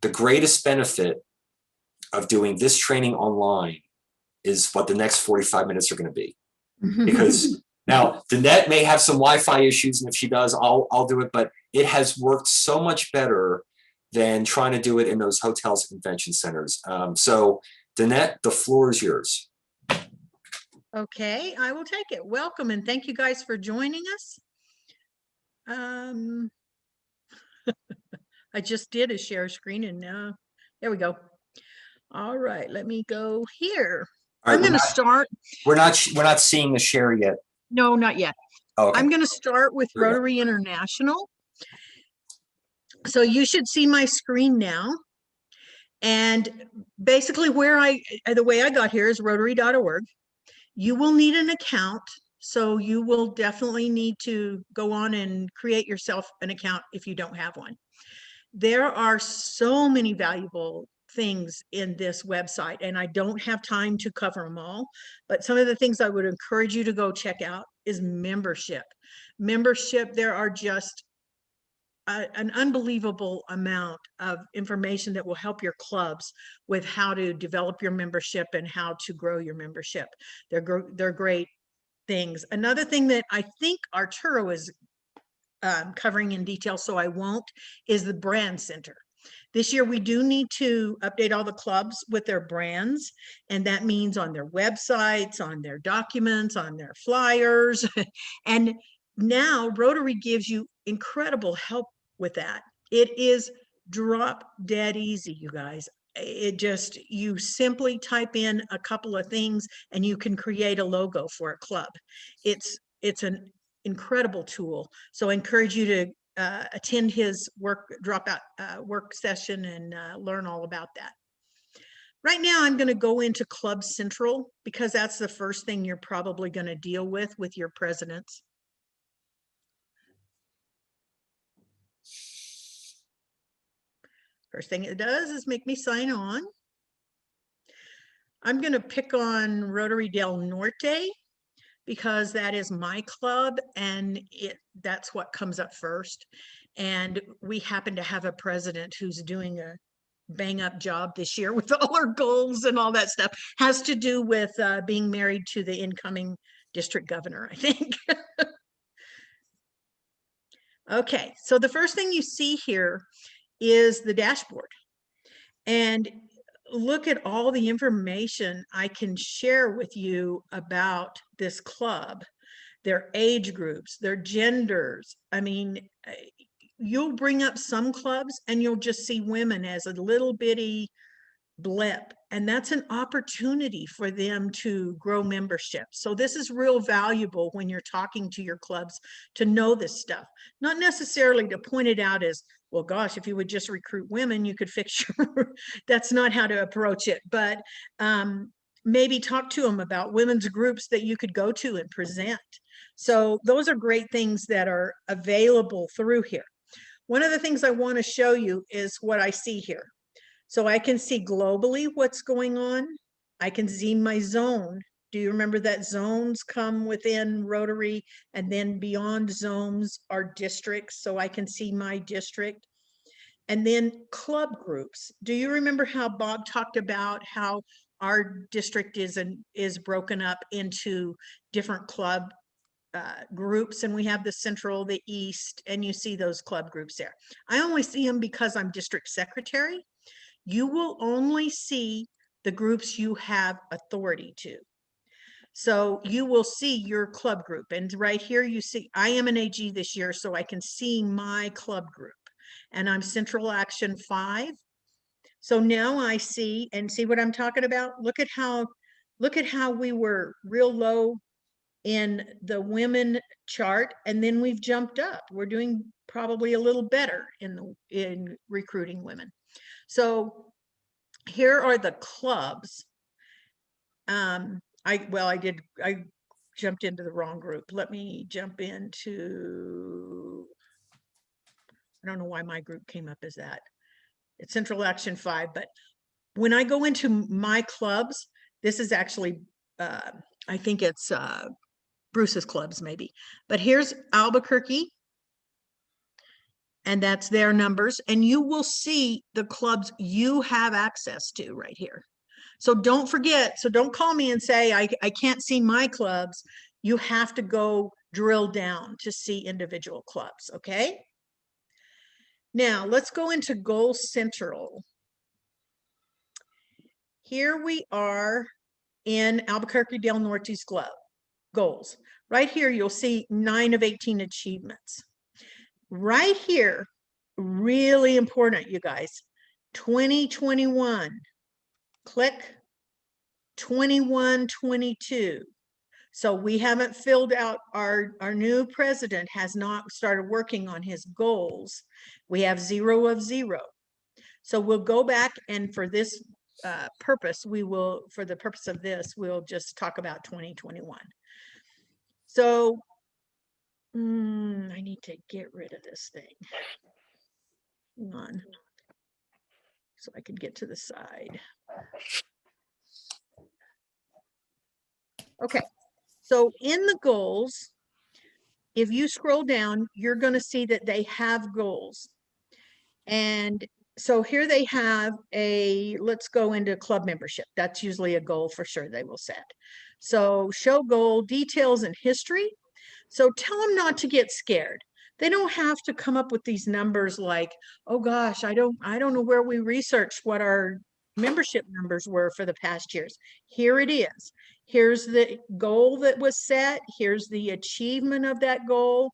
the greatest benefit of doing this training online is what the next 45 minutes are going to be. Because now Danette may have some Wi-Fi issues, and if she does, I'll do it, but it has worked so much better than trying to do it in those hotels and convention centers. So Danette, the floor is yours. Okay, I will take it. Welcome, and thank you guys for joining us. I just did a share screen, and now there we go. All right, let me go here. All right, I'm going to start. We're not seeing the share yet. No, not yet. Oh, okay. I'm going to start with Rotary International. So you should see my screen now. And basically the way I got here is rotary.org. You will need an account. So you will definitely need to go on and create yourself an account if you don't have one. There are so many valuable things in this website, and I don't have time to cover them all, but some of the things I would encourage you to go check out is membership. Membership, there are just an unbelievable amount of information that will help your clubs with how to develop your membership and how to grow your membership. They're great things. Another thing that I think Arturo is covering in detail, so I won't, is the brand center. This year, we do need to update all the clubs with their brands, and that means on their websites, on their documents, on their flyers. And now Rotary gives you incredible help with that. It is drop dead easy, you guys. You simply type in a couple of things and you can create a logo for a club. It's an incredible tool. So I encourage you to attend his work session and learn all about that. Right now, I'm going to go into Club Central because that's the first thing you're probably going to deal with your presidents. First thing it does is make me sign on. I'm going to pick on Rotary del Norte because that is my club and that's what comes up first. And we happen to have a president who's doing a bang up job this year with all our goals and all that stuff. Has to do with being married to the incoming district governor, I think. Okay, so the first thing you see here is the dashboard. And look at all the information I can share with you about this club, their age groups, their genders. I mean, you'll bring up some clubs and you'll just see women as a little bitty blip, and that's an opportunity for them to grow membership. So this is real valuable when you're talking to your clubs to know this stuff, not necessarily to point it out as, well, gosh, if you would just recruit women, you could fix your, that's not how to approach it, but maybe talk to them about women's groups that you could go to and present. So those are great things that are available through here. One of the things I want to show you is what I see here. So I can see globally what's going on. I can see my zone. Do you remember that zones come within Rotary and then beyond zones are districts? So I can see my district. And then club groups. Do you remember how Bob talked about how our district is broken up into different club groups, and we have the central, the east, and you see those club groups there. I only see them because I'm district secretary. You will only see the groups you have authority to. So you will see your club group. And right here you see, I am an AG this year, so I can see my club group. And I'm Central Action 5. So now I see, and see what I'm talking about? Look at how we were real low in the women chart, and then we've jumped up. We're doing probably a little better in recruiting women. So here are the clubs. I jumped into the wrong group. Let me jump into, I don't know why my group came up as that. It's Central Action 5, but when I go into my clubs, this is actually, I think it's Bruce's clubs maybe, but here's Albuquerque, and that's their numbers, and you will see the clubs you have access to right here. So don't forget, so don't call me and say, I can't see my clubs. You have to go drill down to see individual clubs, okay? Now let's go into Goal Central. Here we are in Albuquerque del Norte's goals. Right here, you'll see 9 of 18 achievements. Right here, really important, you guys, 2021, click, 21-22. So we haven't filled out, our new president has not started working on his goals. We have 0 of 0. So we'll go back, and for this purpose, for the purpose of this, we'll just talk about 2021. So I need to get rid of this thing. Hang on. So I can get to the side. Okay, so in the goals, if you scroll down, you're going to see that they have goals. And so here they have let's go into club membership. That's usually a goal for sure they will set. So show goal, details, and history. So tell them not to get scared. They don't have to come up with these numbers like, oh gosh, I don't know where we researched what our membership numbers were for the past years. Here it is. Here's the goal that was set. Here's the achievement of that goal.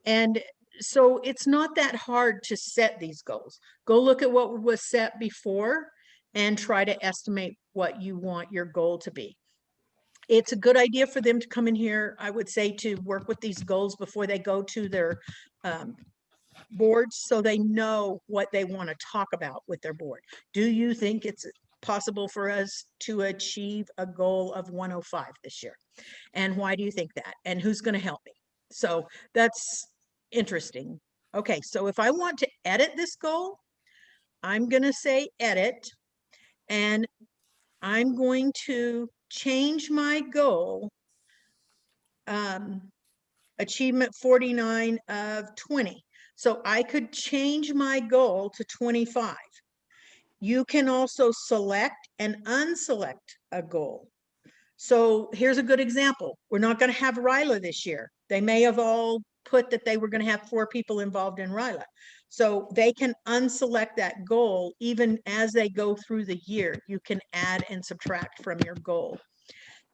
And so it's not that hard to set these goals. Go look at what was set before and try to estimate what you want your goal to be. It's a good idea for them to come in here, I would say, to work with these goals before they go to their boards, so they know what they want to talk about with their board. Do you think it's possible for us to achieve a goal of 105 this year? And why do you think that? And who's going to help me? So that's interesting. Okay, so if I want to edit this goal, I'm going to say edit, and I'm going to change my goal, achievement 49 of 20. So I could change my goal to 25. You can also select and unselect a goal. So here's a good example. We're not going to have RILA this year. They may have all put that they were going to have 4 people involved in RILA. So they can unselect that goal even as they go through the year. You can add and subtract from your goal.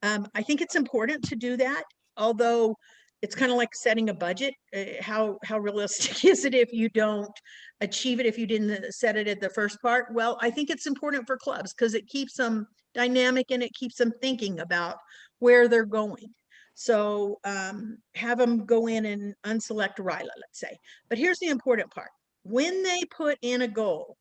I think it's important to do that, although it's kind of like setting a budget. How realistic is it if you don't achieve it, if you didn't set it at the first part? Well, I think it's important for clubs because it keeps them dynamic and it keeps them thinking about where they're going. So have them go in and unselect RILA, let's say. But here's the important part. When they put in a goal,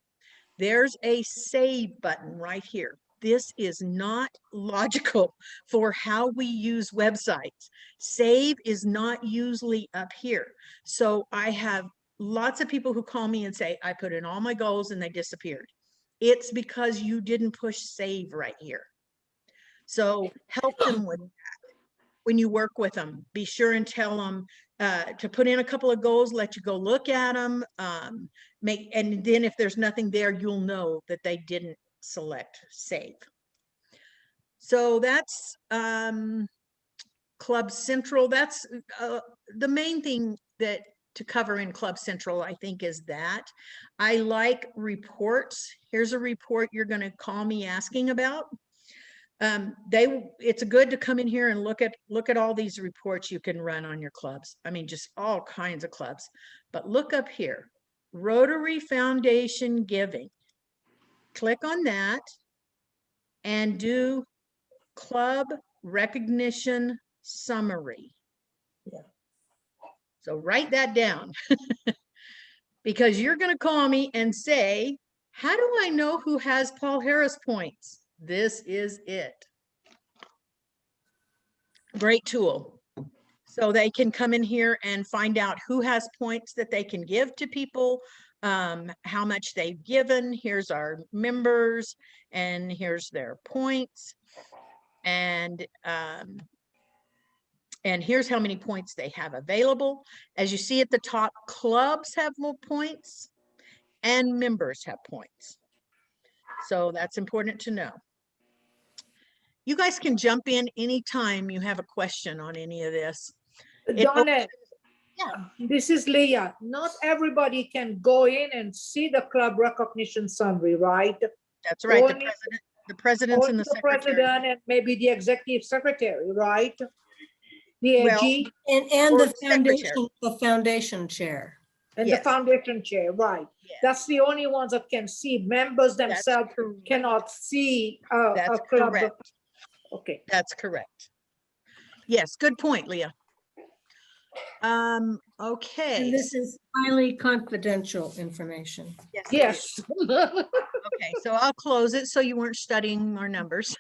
there's a save button right here. This is not logical for how we use websites. Save is not usually up here. So I have lots of people who call me and say, I put in all my goals and they disappeared. It's because you didn't push save right here. So help them with that. When you work with them, be sure and tell them to put in a couple of goals, let you go look at them, and then if there's nothing there, you'll know that they didn't select save. So that's Club Central. That's the main thing that to cover in Club Central, I think, is that. I like reports. Here's a report you're going to call me asking about. It's good to come in here and look at all these reports you can run on your clubs. I mean, just all kinds of clubs. But look up here, Rotary Foundation Giving. Click on that and do Club Recognition Summary. Yeah. So write that down because you're going to call me and say, how do I know who has Paul Harris points? This is it. Great tool. So they can come in here and find out who has points that they can give to people, how much they've given. Here's our members and here's their points. And here's how many points they have available. As you see at the top, clubs have more points and members have points. So that's important to know. You guys can jump in anytime you have a question on any of this. Donna, this is Leah. Not everybody can go in and see the club recognition summary, right? That's right. Only, the president's and the secretary. President and maybe the executive secretary, right? The AG and the foundation chair. And the foundation chair, right? Yes. That's the only ones that can see. Members themselves cannot see a club. Correct. Okay, that's correct. Yes, good point, Leah. Okay. And this is highly confidential information. Yes. Okay, so I'll close it so you weren't studying our numbers.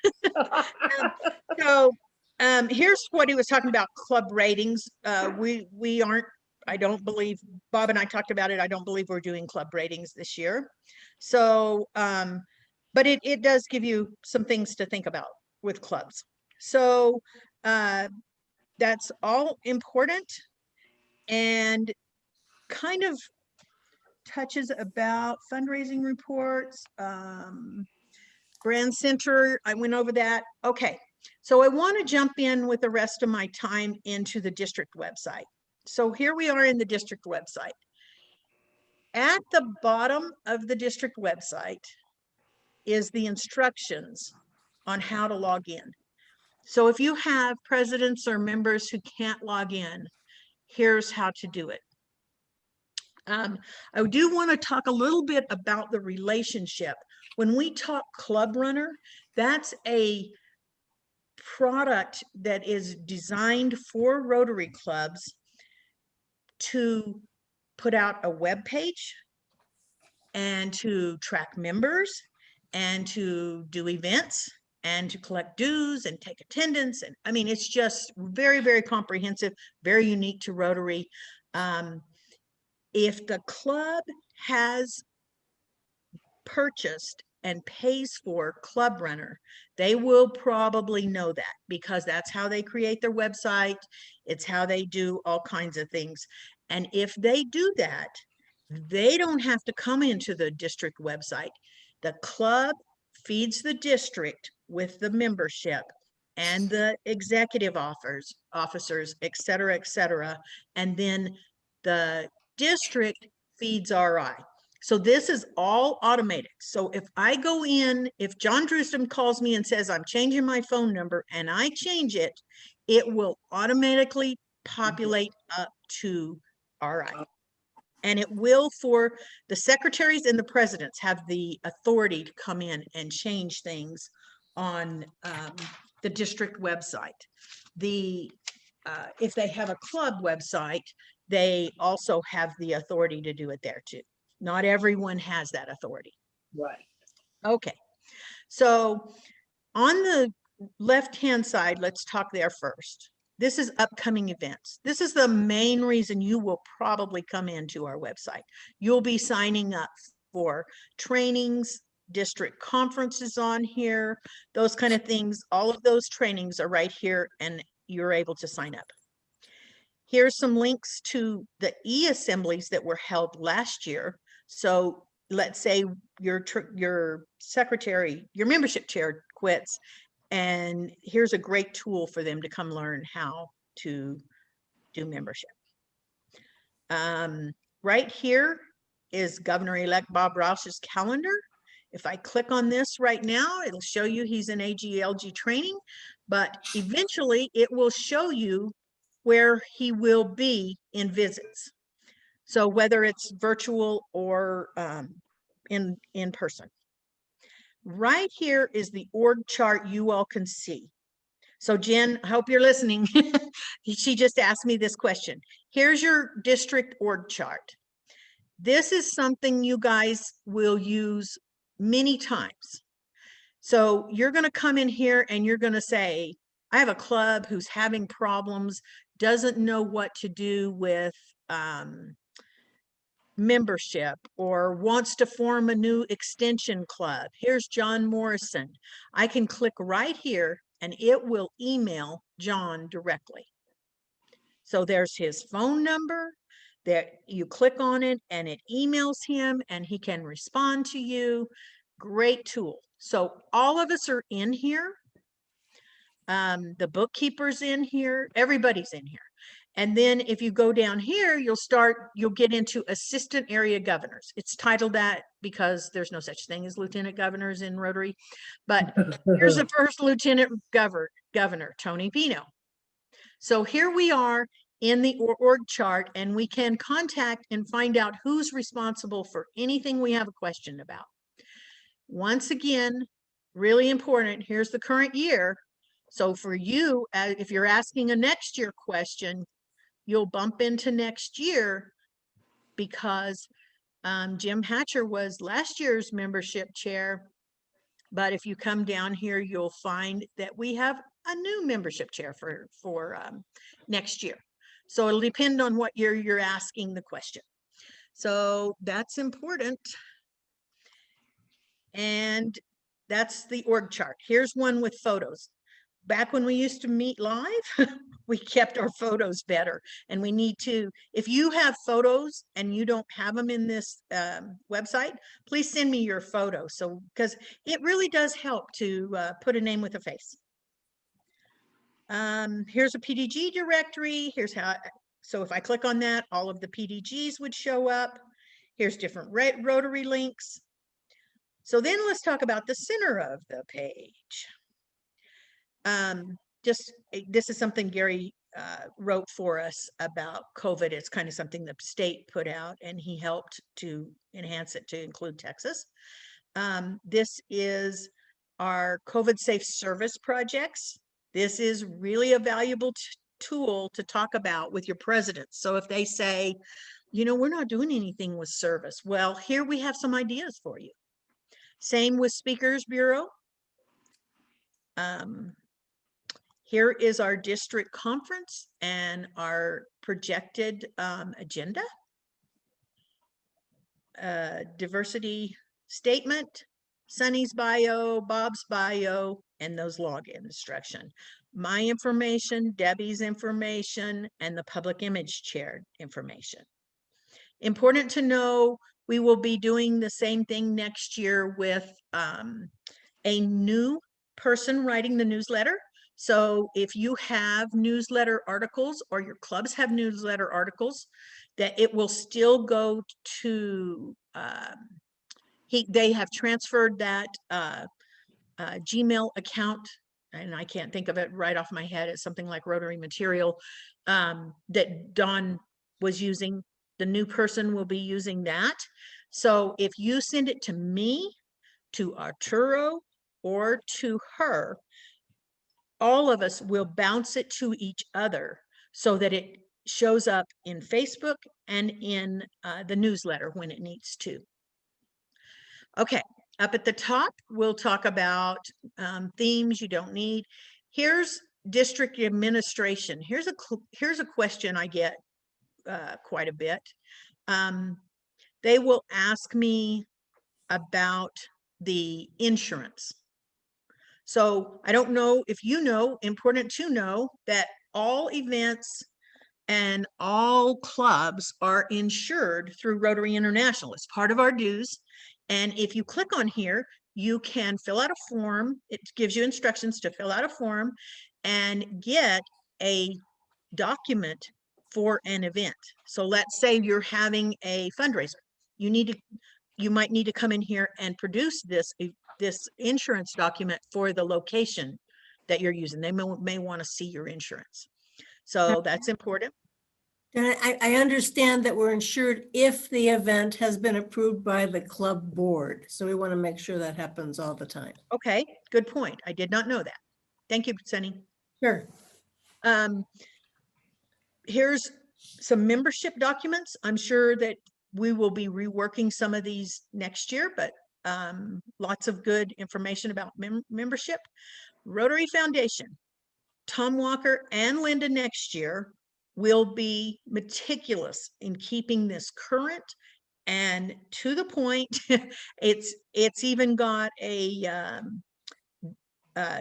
Here's what he was talking about, club ratings. We aren't, I don't believe, Bob and I talked about it, I don't believe we're doing club ratings this year. So, but it does give you some things to think about with clubs. So that's all important and kind of touches about fundraising reports, Grand Center, I went over that. Okay, so I want to jump in with the rest of my time into the district website. So here we are in the district website. At the bottom of the district website is the instructions on how to log in. So if you have presidents or members who can't log in, here's how to do it. I do want to talk a little bit about the relationship. When we talk Club Runner, that's a product that is designed for Rotary clubs to put out a web page and to track members and to do events and to collect dues and take attendance. And I mean, it's just very, very comprehensive, very unique to Rotary. If the club has purchased and pays for Club Runner, they will probably know that because that's how they create their website. It's how they do all kinds of things. And if they do that, they don't have to come into the district website. The club feeds the district with the membership and the executive officers, et cetera, and then the district feeds RI. So this is all automated. So if I go in, if John Drewston calls me and says, I'm changing my phone number and I change it, it will automatically populate up to RI. And it will for the secretaries and the presidents have the authority to come in and change things on the district website. If they have a club website, they also have the authority to do it there too. Not everyone has that authority. Right. Okay. So on the left-hand side, let's talk there first. This is upcoming events. This is the main reason you will probably come into our website. You'll be signing up for trainings, district conferences on here, those kind of things. All of those trainings are right here and you're able to sign up. Here's some links to the e-assemblies that were held last year. So let's say your secretary, your membership chair quits, and here's a great tool for them to come learn how to do membership. Right here is Governor-elect Bob Roush's calendar. If I click on this right now, it'll show you he's in AGLG training, but eventually it will show you where he will be in visits. So whether it's virtual or in person. Right here is the org chart you all can see. So Jen, I hope you're listening. She just asked me this question. Here's your district org chart. This is something you guys will use many times. So you're going to come in here and you're going to say, I have a club who's having problems, doesn't know what to do with membership or wants to form a new extension club. Here's John Morrison. I can click right here and it will email John directly. So there's his phone number that you click on it and it emails him and he can respond to you. Great tool. So all of us are in here. The bookkeeper's in here, everybody's in here. And then if you go down here, you'll get into assistant area governors. It's titled that because there's no such thing as lieutenant governors in Rotary. But here's the first lieutenant governor, Tony Pino. So here we are in the org chart and we can contact and find out who's responsible for anything we have a question about. Once again, really important, here's the current year. So for you, if you're asking a next year question, you'll bump into next year because Jim Hatcher was last year's membership chair. But if you come down here, you'll find that we have a new membership chair for next year. So it'll depend on what year you're asking the question. So that's important. And that's the org chart. Here's one with photos. Back when we used to meet live, we kept our photos better. And we need to, if you have photos and you don't have them in this website, please send me your photo. So, because it really does help to put a name with a face. Here's a PDG directory. Here's how, so if I click on that, all of the PDGs would show up. Here's different Rotary links. So then let's talk about the center of the page. This is something Gary wrote for us about COVID. It's kind of something the state put out and he helped to enhance it to include Texas. This is our COVID safe service projects. This is really a valuable tool to talk about with your presidents. So if they say, you know, we're not doing anything with service, well, here we have some ideas for you. Same with Speakers Bureau. Here is our district conference and our projected agenda. Diversity statement, Sunny's bio, Bob's bio, and those login instruction. My information, Debbie's information, and the public image chair information. Important to know, we will be doing the same thing next year with a new person writing the newsletter. So if you have newsletter articles or your clubs have newsletter articles, that it will still go to, they have transferred that Gmail account, and I can't think of it right off my head. It's something like Rotary Material that Don was using. The new person will be using that. So if you send it to me, to Arturo, or to her, all of us will bounce it to each other so that it shows up in Facebook and in the newsletter when it needs to. Okay, up at the top, we'll talk about themes you don't need. Here's district administration. Here's a question I get quite a bit. They will ask me about the insurance. So I don't know if you know, important to know that all events and all clubs are insured through Rotary International. It's part of our dues. And if you click on here, you can fill out a form. It gives you instructions to fill out a form and get a document for an event. So let's say you're having a fundraiser. You might need to come in here and produce this insurance document for the location that you're using. They may want to see your insurance. So that's important. And I understand that we're insured if the event has been approved by the club board. So we want to make sure that happens all the time. Okay, good point. I did not know that. Thank you, Sunny. Sure. Here's some membership documents. I'm sure that we will be reworking some of these next year, but lots of good information about membership. Rotary Foundation, Tom Walker and Linda next year will be meticulous in keeping this current and to the point. It's even got a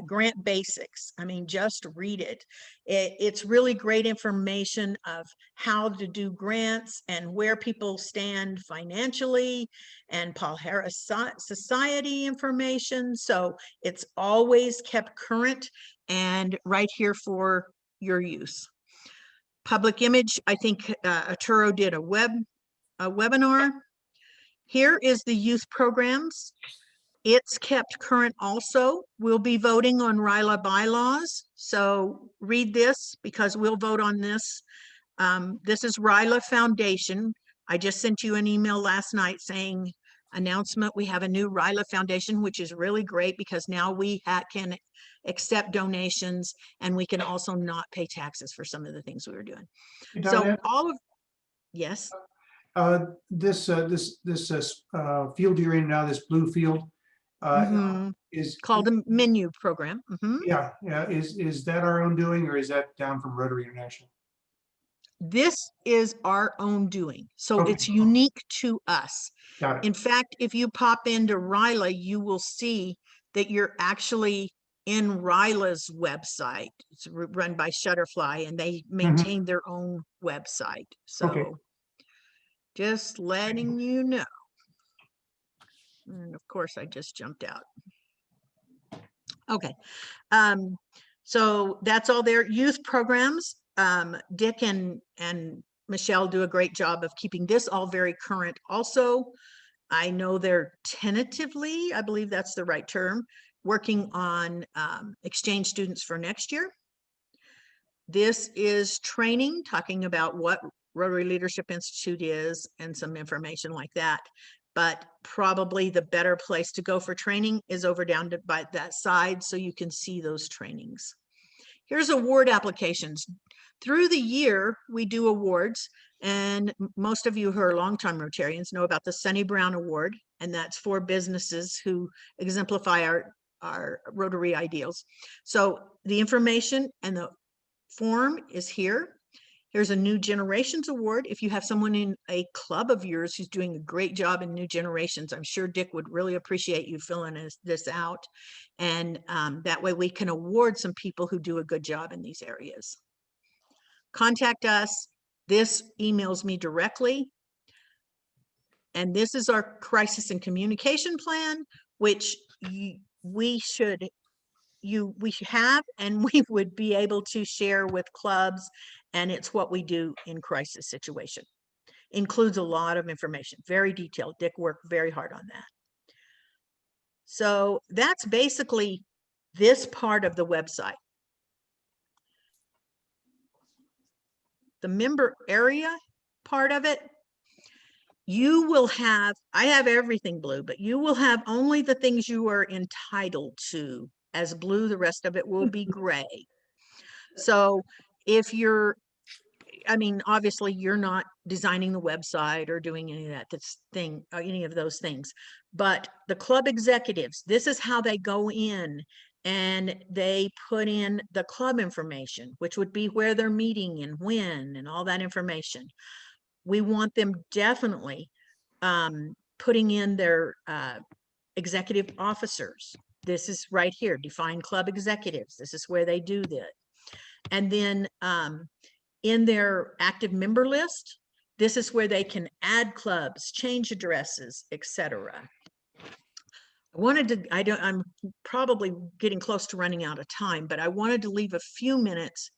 grant basics. I mean, just read it. It's really great information of how to do grants and where people stand financially, and Paul Harris Society information. So it's always kept current and right here for your use. Public image, I think Arturo did a webinar. Here is the youth programs. It's kept current also. We'll be voting on RILA bylaws. So read this because we'll vote on this. This is RILA Foundation. I just sent you an email last night saying, announcement, we have a new RILA Foundation, which is really great because now we can accept donations and we can also not pay taxes for some of the things we were doing. So all of, yes. This field you're in now, this blue field, is called a menu program. Yeah. Is that our own doing, or is that down from Rotary International? This is our own doing. So Okay. It's unique to us. Got it. In fact, if you pop into RILA, you will see that you're actually in RILA's website. It's run by Shutterfly and they maintain their own website. So okay. Just letting you know. And of course, I just jumped out. Okay. So that's all there. Youth programs. Dick and Michelle do a great job of keeping this all very current. Also, I know they're tentatively, I believe that's the right term, working on exchange students for next year. This is training, talking about what Rotary Leadership Institute is and some information like that. But probably the better place to go for training is over down by that side so you can see those trainings. here's award applications. Through the year, we do awards, and most of you who are longtime Rotarians know about the Sunny Brown Award, and that's for businesses who exemplify our Rotary ideals. So the information and the form is here. Here's a New Generations Award. If you have someone in a club of yours who's doing a great job in New Generations, I'm sure Dick would really appreciate you filling this out. And that way we can award some people who do a good job in these areas. Contact us. This emails me directly. And this is our crisis and communication plan, which we have and we would be able to share with clubs, and it's what we do in crisis situation. Includes a lot of information, very detailed. Dick worked very hard on that. So that's basically this part of the website. The member area part of it, you will have, I have everything blue, but you will have only the things you are entitled to as blue. The rest of it will be gray. So if you're, I mean, obviously you're not designing the website or doing any of that thing, or any of those things, but the club executives, this is how they go in and they put in the club information, which would be where they're meeting and when and all that information. We want them definitely putting in their executive officers. This is right here, define club executives. This is where they do that. And then in their active member list, this is where they can add clubs, change addresses, etc. I wanted to, I'm probably getting close to running out of time, but I wanted to leave a few minutes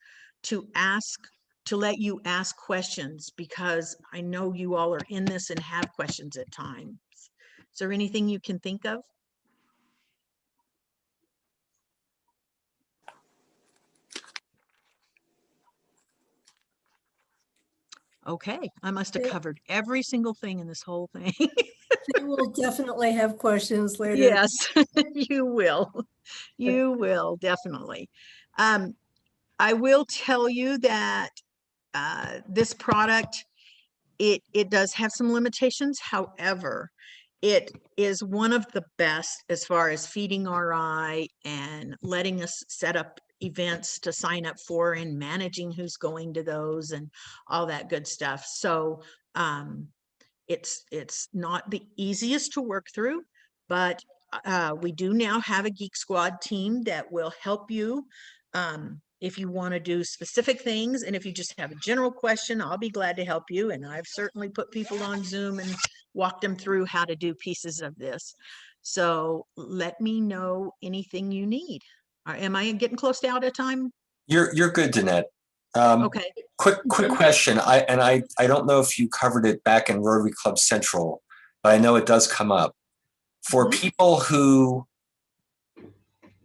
to let you ask questions, because I know you all are in this and have questions at times. Is there anything you can think of? Okay, I must have covered every single thing in this whole thing. You will definitely have questions later. Yes, you will. You will, definitely. I will tell you that this product, it does have some limitations. However, it is one of the best as far as feeding RI and letting us set up events to sign up for and managing who's going to those and all that good stuff. So it's not the easiest to work through, but we do now have a Geek Squad team that will help you if you want to do specific things. And if you just have a general question, I'll be glad to help you. And I've certainly put people on Zoom and walked them through how to do pieces of this. So let me know anything you need. Am I getting close to out of time? You're good, Danette. Okay. Quick question. I don't know if you covered it back in Rotary Club Central, but I know it does come up. For people who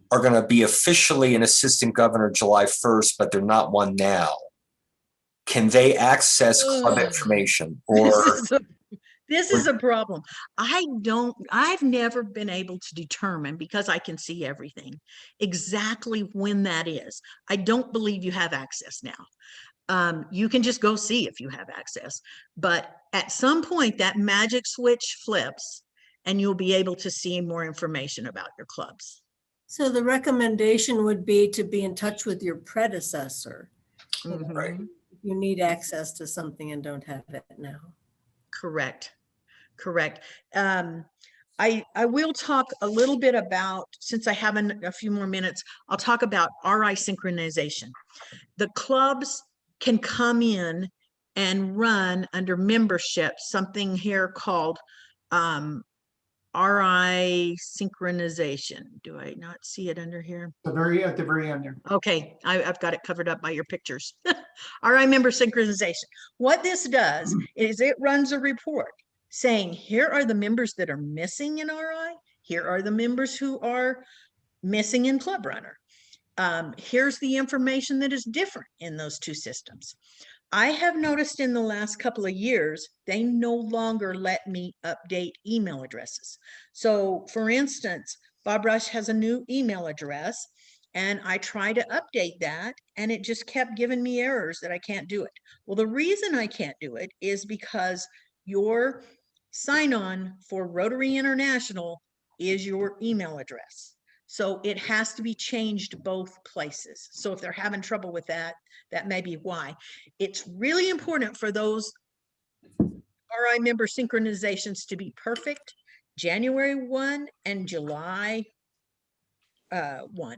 are going to be officially an assistant governor July 1st, but they're not one now, can they access club information? Or This is a problem. I've never been able to determine, because I can see everything, exactly when that is. I don't believe you have access now. You can just go see if you have access, but at some point that magic switch flips and you'll be able to see more information about your clubs. So the recommendation would be to be in touch with your predecessor. Right. If you need access to something and don't have it now. Correct. I will talk a little bit about, since I have a few more minutes, I'll talk about RI synchronization. The clubs can come in and run under membership something here called RI synchronization. Do I not see it under here? At the very end there. Okay, I've got it covered up by your pictures. RI member synchronization. What this does is it runs a report saying, here are the members that are missing in RI. Here are the members who are missing in Club Runner. Here's the information that is different in those two systems. I have noticed in the last couple of years, they no longer let me update email addresses. So for instance, Bob Rush has a new email address And I try to update that and it just kept giving me errors that I can't do it. Well, the reason I can't do it is because your sign-on for Rotary International is your email address. So it has to be changed both places. So if they're having trouble with that, that may be why. It's really important for those RI member synchronizations to be perfect, January 1 and July 1,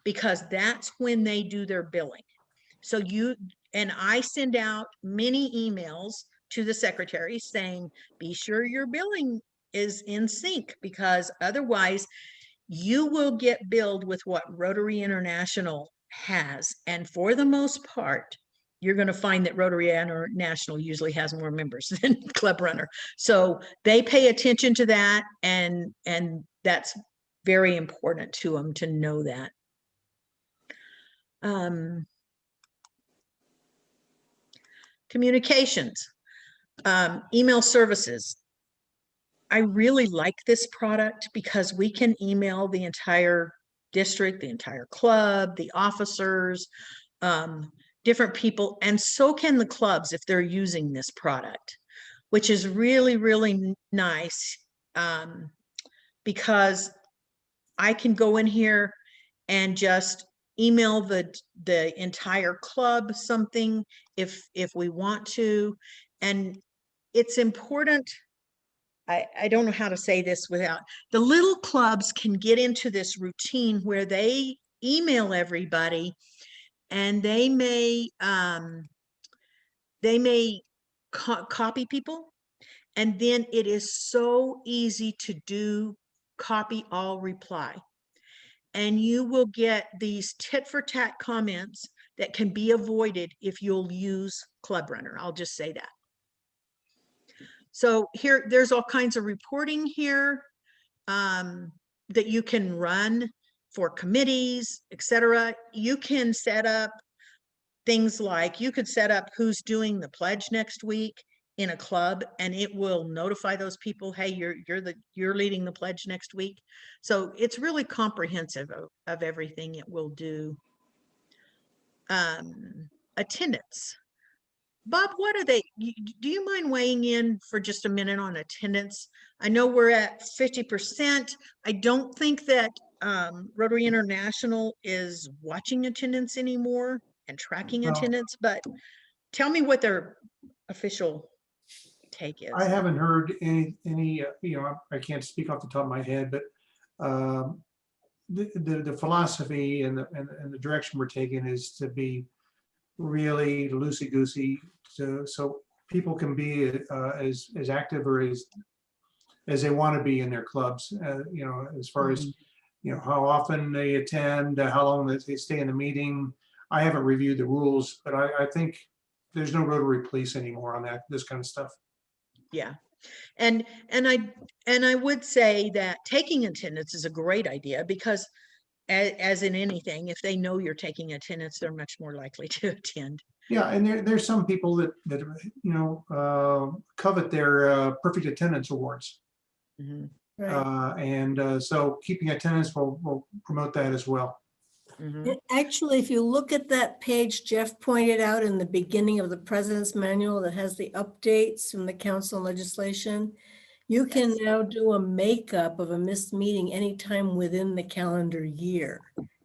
because that's when they do their billing. So I send out many emails to the secretary saying, be sure your billing is in sync, because otherwise you will get billed with what Rotary International has. And for the most part, you're going to find that Rotary International usually has more members than Club Runner. So they pay attention to that, and that's very important to them to know that. Communications, email services. I really like this product because we can email the entire district, the entire club, the officers, different people, and so can the clubs if they're using this product, which is really, really nice, because I can go in here and just email the entire club something if we want to. And it's important. I don't know how to say this without, the little clubs can get into this routine where they email everybody, and they may copy people, and then it is so easy to do copy all reply. And you will get these tit for tat comments that can be avoided if you'll use Club Runner. I'll just say that. So here, there's all kinds of reporting here that you can run for committees, etc. You can set up things like, you could set up who's doing the pledge next week in a club, and it will notify those people, hey, you're leading the pledge next week. So it's really comprehensive of everything it will do. Attendance. Bob, what are they? Do you mind weighing in for just a minute on attendance? I know we're at 50%. I don't think that Rotary International is watching attendance anymore and tracking attendance, but tell me what their official take is. I haven't heard any, I can't speak off the top of my head, but the philosophy and the direction we're taking is to be really loosey-goosey, so people can be as active or as they want to be in their clubs, as far as how often they attend, how long they stay in the meeting. I haven't reviewed the rules, but I think there's no Rotary police anymore on this kind of stuff. Yeah. And I would say that taking attendance is a great idea, because as in anything, if they know you're taking attendance, they're much more likely to attend. Yeah, and there's some people that covet their perfect attendance awards. Mm-hmm. Right. So keeping attendance will promote that as well. Mm-hmm. Actually, if you look at that page Jeff pointed out in the beginning of the President's Manual that has the updates from the council legislation, you can now do a makeup of a missed meeting anytime within the calendar year.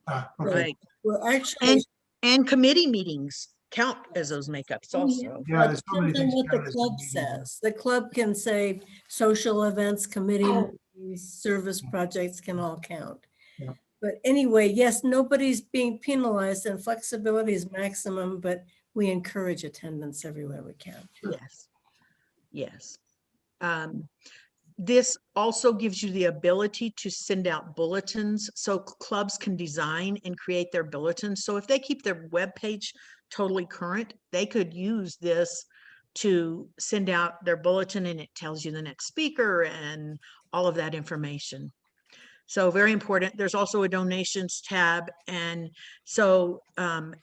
Okay. Right. Well, actually, and committee meetings count as those makeups also. Yeah, it depends on what the club says. The club can say social events, committee meetings, service projects can all count. Yeah. But anyway, yes, nobody's being penalized, and flexibility is maximum, but we encourage attendance everywhere we can. Yes. Yes. This also gives you the ability to send out bulletins, so clubs can design and create their bulletins. So if they keep their webpage totally current, they could use this to send out their bulletin, and it tells you the next speaker and all of that information. So very important. There's also a donations tab. And so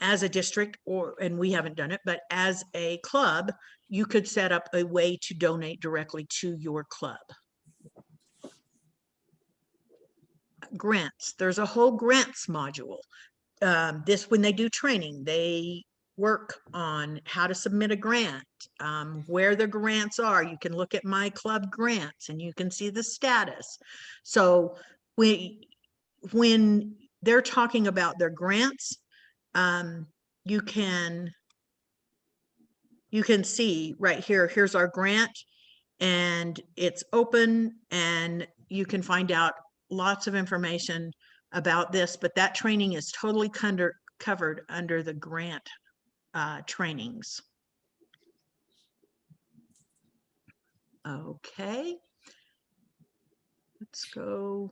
as a district, and we haven't done it, but as a club, you could set up a way to donate directly to your club. grants. There's a whole grants module. This, when they do training, they work on how to submit a grant, where the grants are. You can look at my club grants and you can see the status. So when they're talking about their grants, you can see right here, here's our grant, and it's open, and you can find out lots of information about this, but that training is totally covered under the grant trainings. Okay. Let's go.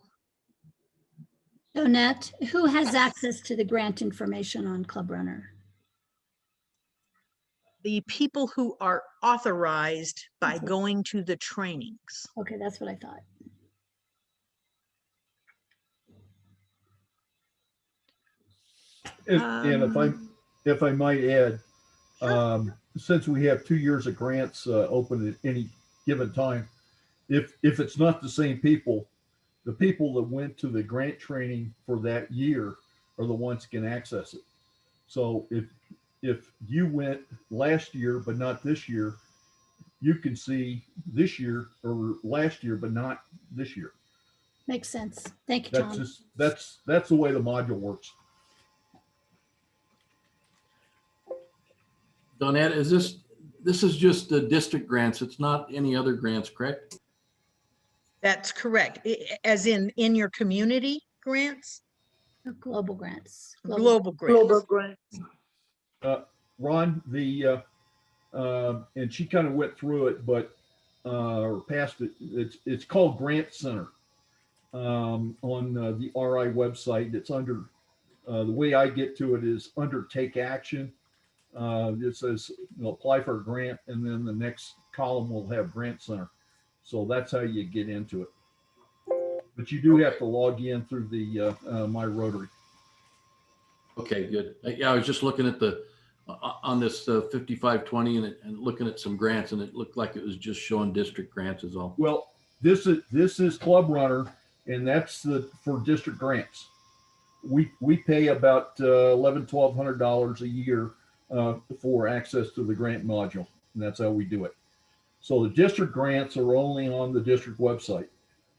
Donette, who has access to the grant information on Club Runner? The people who are authorized by going to the trainings. Okay, that's what I thought. And if I might add, since we have 2 years of grants open at any given time, if it's not the same people, the people that went to the grant training for that year are the ones who can access it. So if you went last year but not this year, you can see this year or last year but not this year. Makes sense. Thank you, That's Tom. just that's the way the module works. Donette, this is just the district grants. It's not any other grants, correct? That's correct. As in your community grants? Global grants. Global grants. Global grants. Ron, and she kind of went through it, but or past it. It's called Grant Center on the RI website. It's under the way I get to it is under Take Action. It says apply for a grant, and then the next column will have Grant Center. So that's how you get into it. But you do have to log in through the My Rotary. Okay, good. Yeah, I was just looking at the on this 5520 and looking at some grants, and it looked like it was just showing district grants is all. Well, this is Club Runner, and that's for district grants. We pay about $1,100-1,200 a year for access to the grant module, and that's how we do it. So the district grants are only on the district website.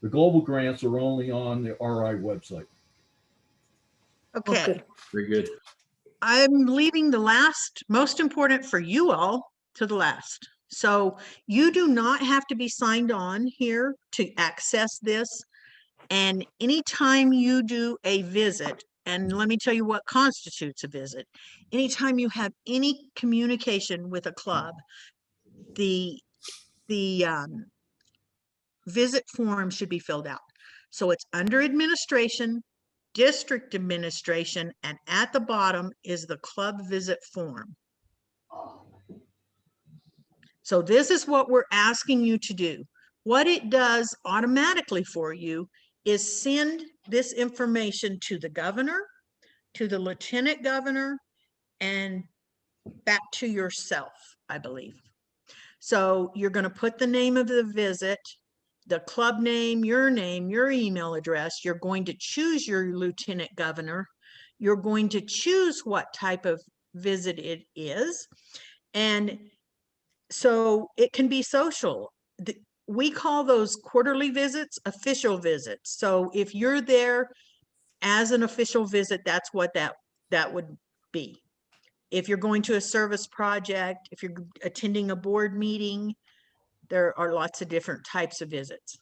The global grants are only on the RI website. Okay. Very good. I'm leaving the last, most important for you all to the last. So you do not have to be signed on here to access this. And anytime you do a visit, and let me tell you what constitutes a visit. Anytime you have any communication with a club, the visit form should be filled out. So it's under administration, district administration, and at the bottom is the club visit form. So this is what we're asking you to do. What it does automatically for you is send this information to the governor, to the lieutenant governor, and back to yourself, I believe. So you're going to put the name of the visit, the club name, your email address. You're going to choose your lieutenant governor. You're going to choose what type of visit it is. And so it can be social. We call those quarterly visits official visits. So if you're there as an official visit, that's what that would be. If you're going to a service project, if you're attending a board meeting, there are lots of different types of visits.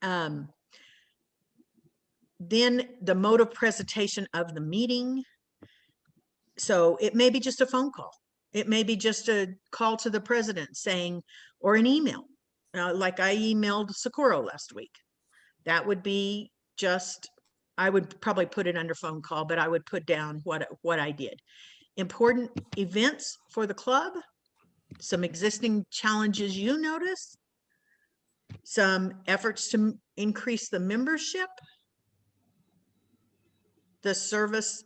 Then the mode of presentation of the meeting. So it may be just a phone call. It may be just a call to the president saying, or an email, like I emailed Socorro last week. That would be just, I would probably put it under phone call, but I would put down what I did. Important events for the club, some existing challenges you notice, some efforts to increase the membership, the service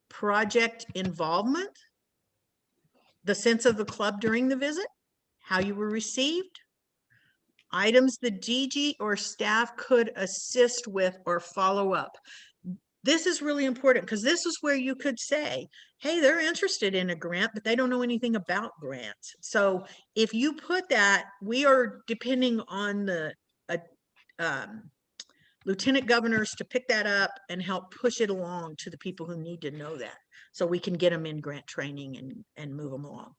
project involvement, the sense of the club during the visit, how you were received, items the DG or staff could assist with or follow up. This is really important because this is where you could say, hey, they're interested in a grant, but they don't know anything about grants. So if you put that, we are depending on the lieutenant governors to pick that up and help push it along to the people who need to know that. So we can get them in grant training and move them along.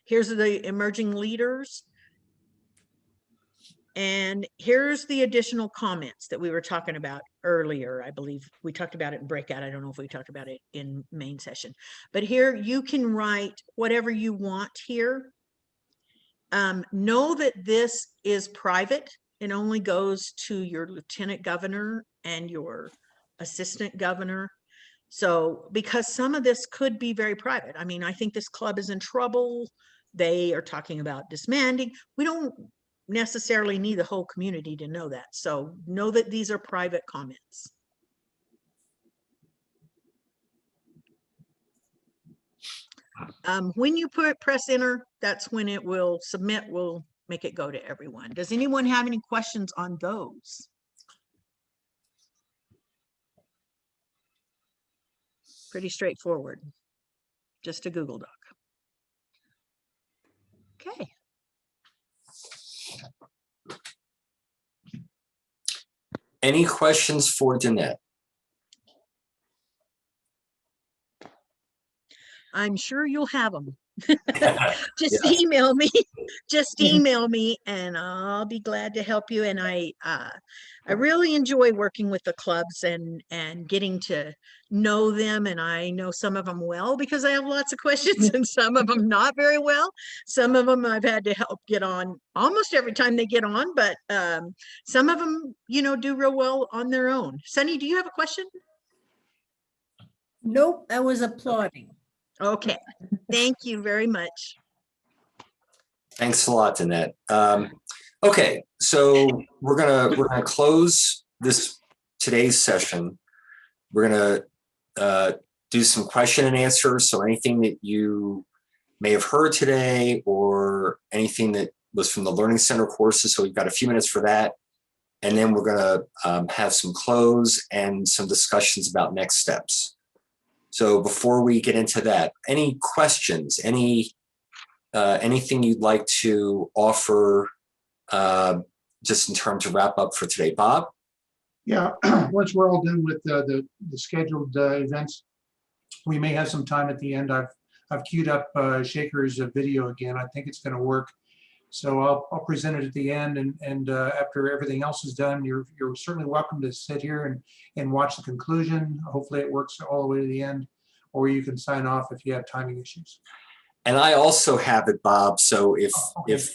Here's the emerging leaders. And here's the additional comments that we were talking about earlier. I believe we talked about it in breakout. I don't know if we talked about it in main session, but here you can write whatever you want here. Know that this is private. It only goes to your lieutenant governor and your assistant governor. So, because some of this could be very private. I mean, I think this club is in trouble. They are talking about disbanding. We don't necessarily need the whole community to know that. So know that these are private comments. When you press enter, that's when it will submit, will make it go to everyone. Does anyone have any questions on those? Pretty straightforward. Just a Google Doc. Okay. Any questions for Danette? I'm sure you'll have them. Just email me. Just email me and I'll be glad to help you. And I really enjoy working with the clubs and getting to know them. And I know some of them well because I have lots of questions and some of them not very well. Some of them I've had to help get on almost every time they get on, but some of them, you know, do real well on their own. Sunny, do you have a question? Nope, I was applauding. Okay, thank you very much. Thanks a lot, Danette. Okay, so we're gonna close today's session. We're gonna do some question and answers. So anything that you may have heard today or anything that was from the Learning Center courses. So we've got a few minutes for that. And then we're gonna have some close and some discussions about next steps. So before we get into that, any questions, anything you'd like to offer just in terms of wrap up for today? Bob? Yeah, once we're all done with the scheduled events, we may have some time at the end. I've queued up Shaker's video again. I think it's going to work. So I'll present it at the end, and after everything else is done, you're certainly welcome to sit here and watch the conclusion. Hopefully it works all the way to the end, or you can sign off if you have timing issues. And I also have it, Bob. So if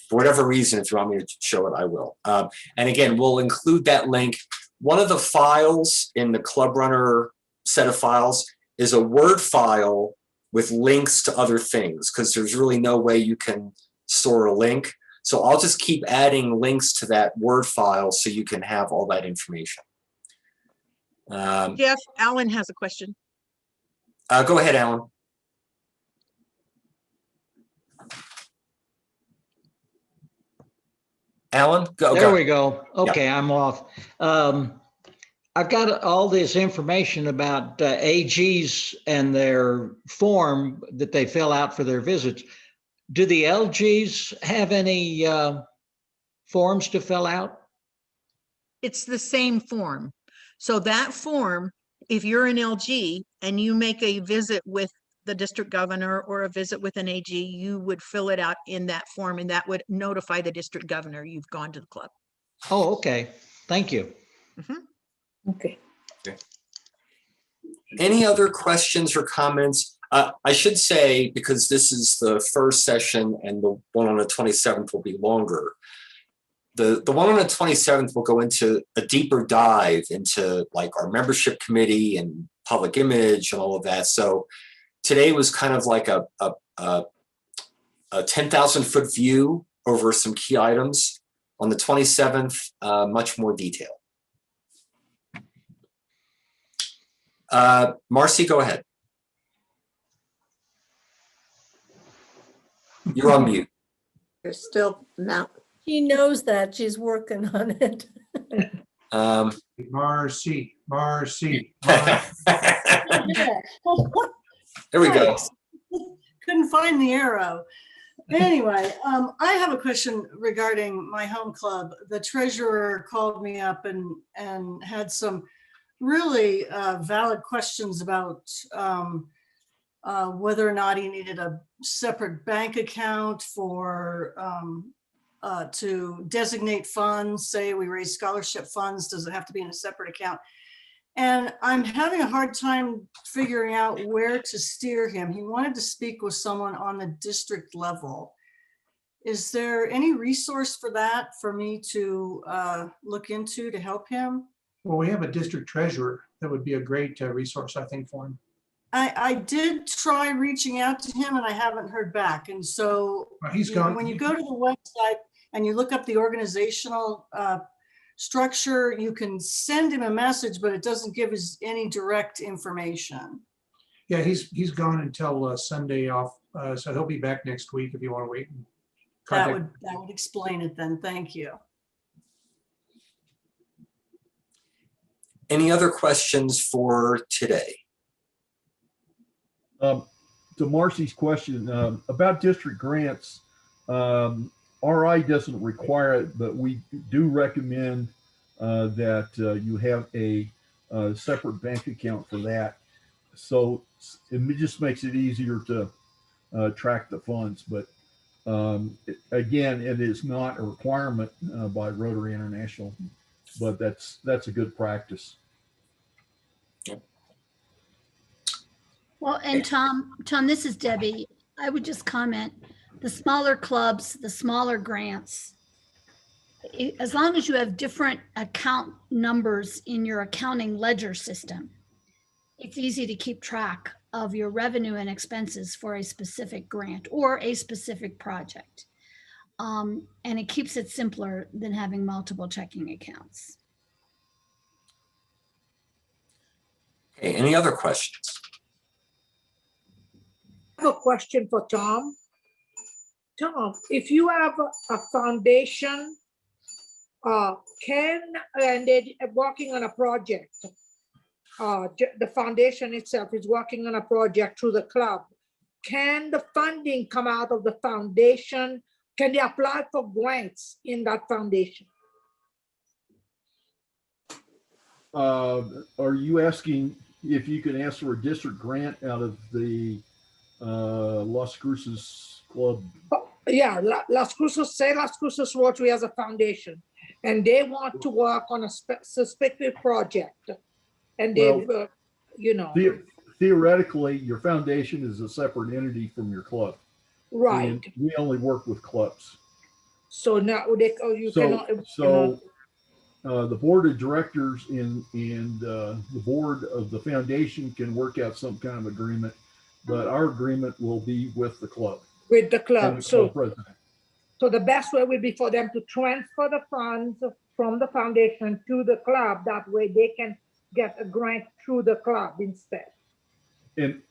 for whatever reason, if you want me to show it, I will. And again, we'll include that link. One of the files in the Club Runner set of files is a Word file with links to other things, because there's really no way you can store a link. So I'll just keep adding links to that Word file so you can have all that information. Jeff, Alan has a question. Go ahead, Alan. Alan, go. There we go. Okay, yeah. I'm off. I've got all this information about AGs and their form that they fill out for their visits. Do the LGs have any forms to fill out? It's the same form. So that form, if you're an LG and you make a visit with the district governor or a visit with an AG, you would fill it out in that form, and that would notify the district governor you've gone to the club. Oh, okay. Thank you. Mm-hmm. Okay. Any other questions or comments? I should say, because this is the first session and the one on the 27th will be longer. The one on the 27th will go into a deeper dive into like our membership committee and public image and all of that. So today was kind of like a 10,000-foot view over some key items. On the 27th, much more detail. Marcy, go ahead. You're on mute. You're still not. She knows that. She's working on it. Marcy. There we go. Couldn't find the arrow. Anyway, I have a question regarding my home club. The treasurer called me up and had some really valid questions about whether or not he needed a separate bank account for to designate funds. Say we raise scholarship funds, does it have to be in a separate account? And I'm having a hard time figuring out where to steer him. He wanted to speak with someone on the district level. Is there any resource for that for me to look into to help him? Well, we have a district treasurer. That would be a great resource, I think, for him. I did try reaching out to him and I haven't heard back. And so He's gone. When you go to the website and you look up the organizational structure, you can send him a message, but it doesn't give us any direct information. Yeah, he's gone until Sunday off, so he'll be back next week if you want to wait. And That contact. would explain it then. Thank you. Any other questions for today? To Marcy's question about district grants, RI doesn't require it, but we do recommend that you have a separate bank account for that. So it just makes it easier to track the funds. But again, it is not a requirement by Rotary International, but that's a good practice. Well, and Tom, this is Debbie. I would just comment, the smaller clubs, the smaller grants, as long as you have different account numbers in your accounting ledger system, it's easy to keep track of your revenue and expenses for a specific grant or a specific project. And it keeps it simpler than having multiple checking accounts. Okay, any other questions? I have a question for Tom. Tom, if you have a foundation, and they're working on a project, the foundation itself is working on a project through the club, can the funding come out of the foundation? Can they apply for grants in that foundation? Are you asking if you can ask for a district grant out of the Las Cruces Club? Yeah, Las Cruces Rotary has a foundation, and they want to work on a specific project, and they, you know. Theoretically, your foundation is a separate entity from your club. Right. And we only work with clubs. So now the board of directors and the board of the foundation can work out some kind of agreement, but our agreement will be with the club. With the club. So the best way would be for them to transfer the funds from the foundation to the club. That way they can get a grant through the club instead. And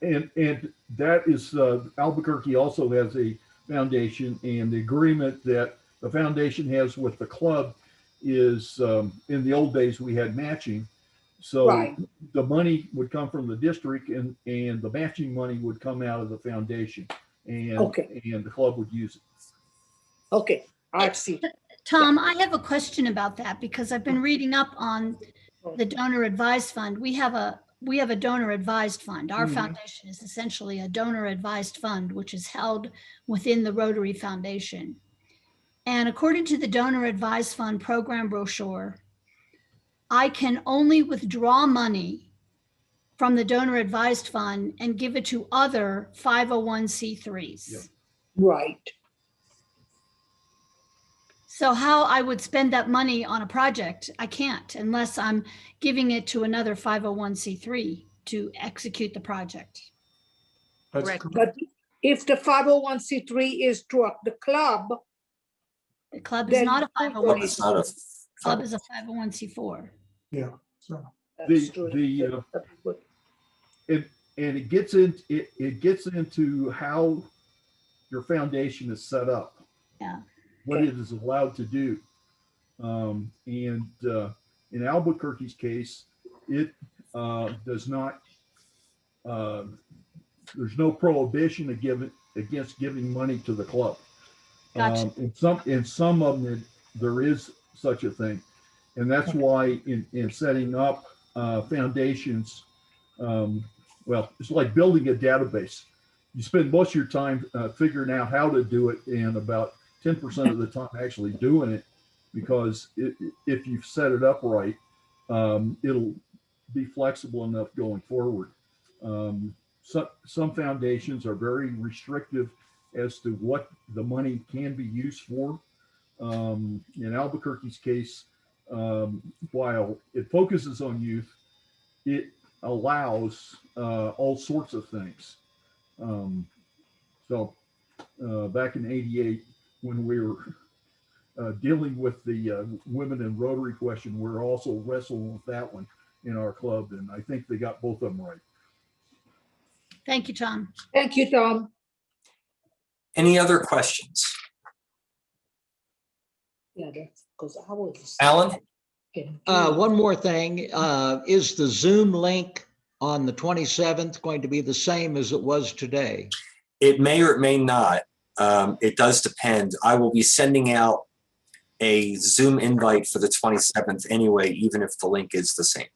that is Albuquerque also has a foundation, and the agreement that the foundation has with the club is in the old days we had matching. So the money would come from the district and the matching money would come out of the foundation, and the club would use it. Okay, I see. Tom, I have a question about that because I've been reading up on the donor advised fund. We have a donor advised fund. Our foundation is essentially a donor advised fund, which is held within the Rotary Foundation. And according to the donor advised fund program brochure, I can only withdraw money from the donor advised fund and give it to other 501c3s. Yep. Right. So how I would spend that money on a project, I can't unless I'm giving it to another 501c3 to execute the project. Correct. But if the 501c3 is to the club is not a 501c3. It's not a Club is a 501c4. Yeah. So it gets into how your foundation is set up. Yeah. what it is allowed to do. In Albuquerque's case, it does not, there's no prohibition against giving money to the club. Gotcha. In some of them, there is such a thing. And that's why in setting up foundations, well, it's like building a database. You spend most of your time figuring out how to do it and about 10% of the time actually doing it, because if you've set it up right, it'll be flexible enough going forward. Some foundations are very restrictive as to what the money can be used for. In Albuquerque's case, while it focuses on youth, it allows all sorts of things. So back in '88, when we were dealing with the women in Rotary question, we're also wrestling with that one in our club, and I think they got both of them right. Thank you, Tom. Thank you, Tom. Any other questions? Yeah, that's because I was. Alan? One more thing, is the Zoom link on the 27th going to be the same as it was today? It may or it may not. It does depend. I will be sending out a Zoom invite for the 27th anyway, even if the link is the same.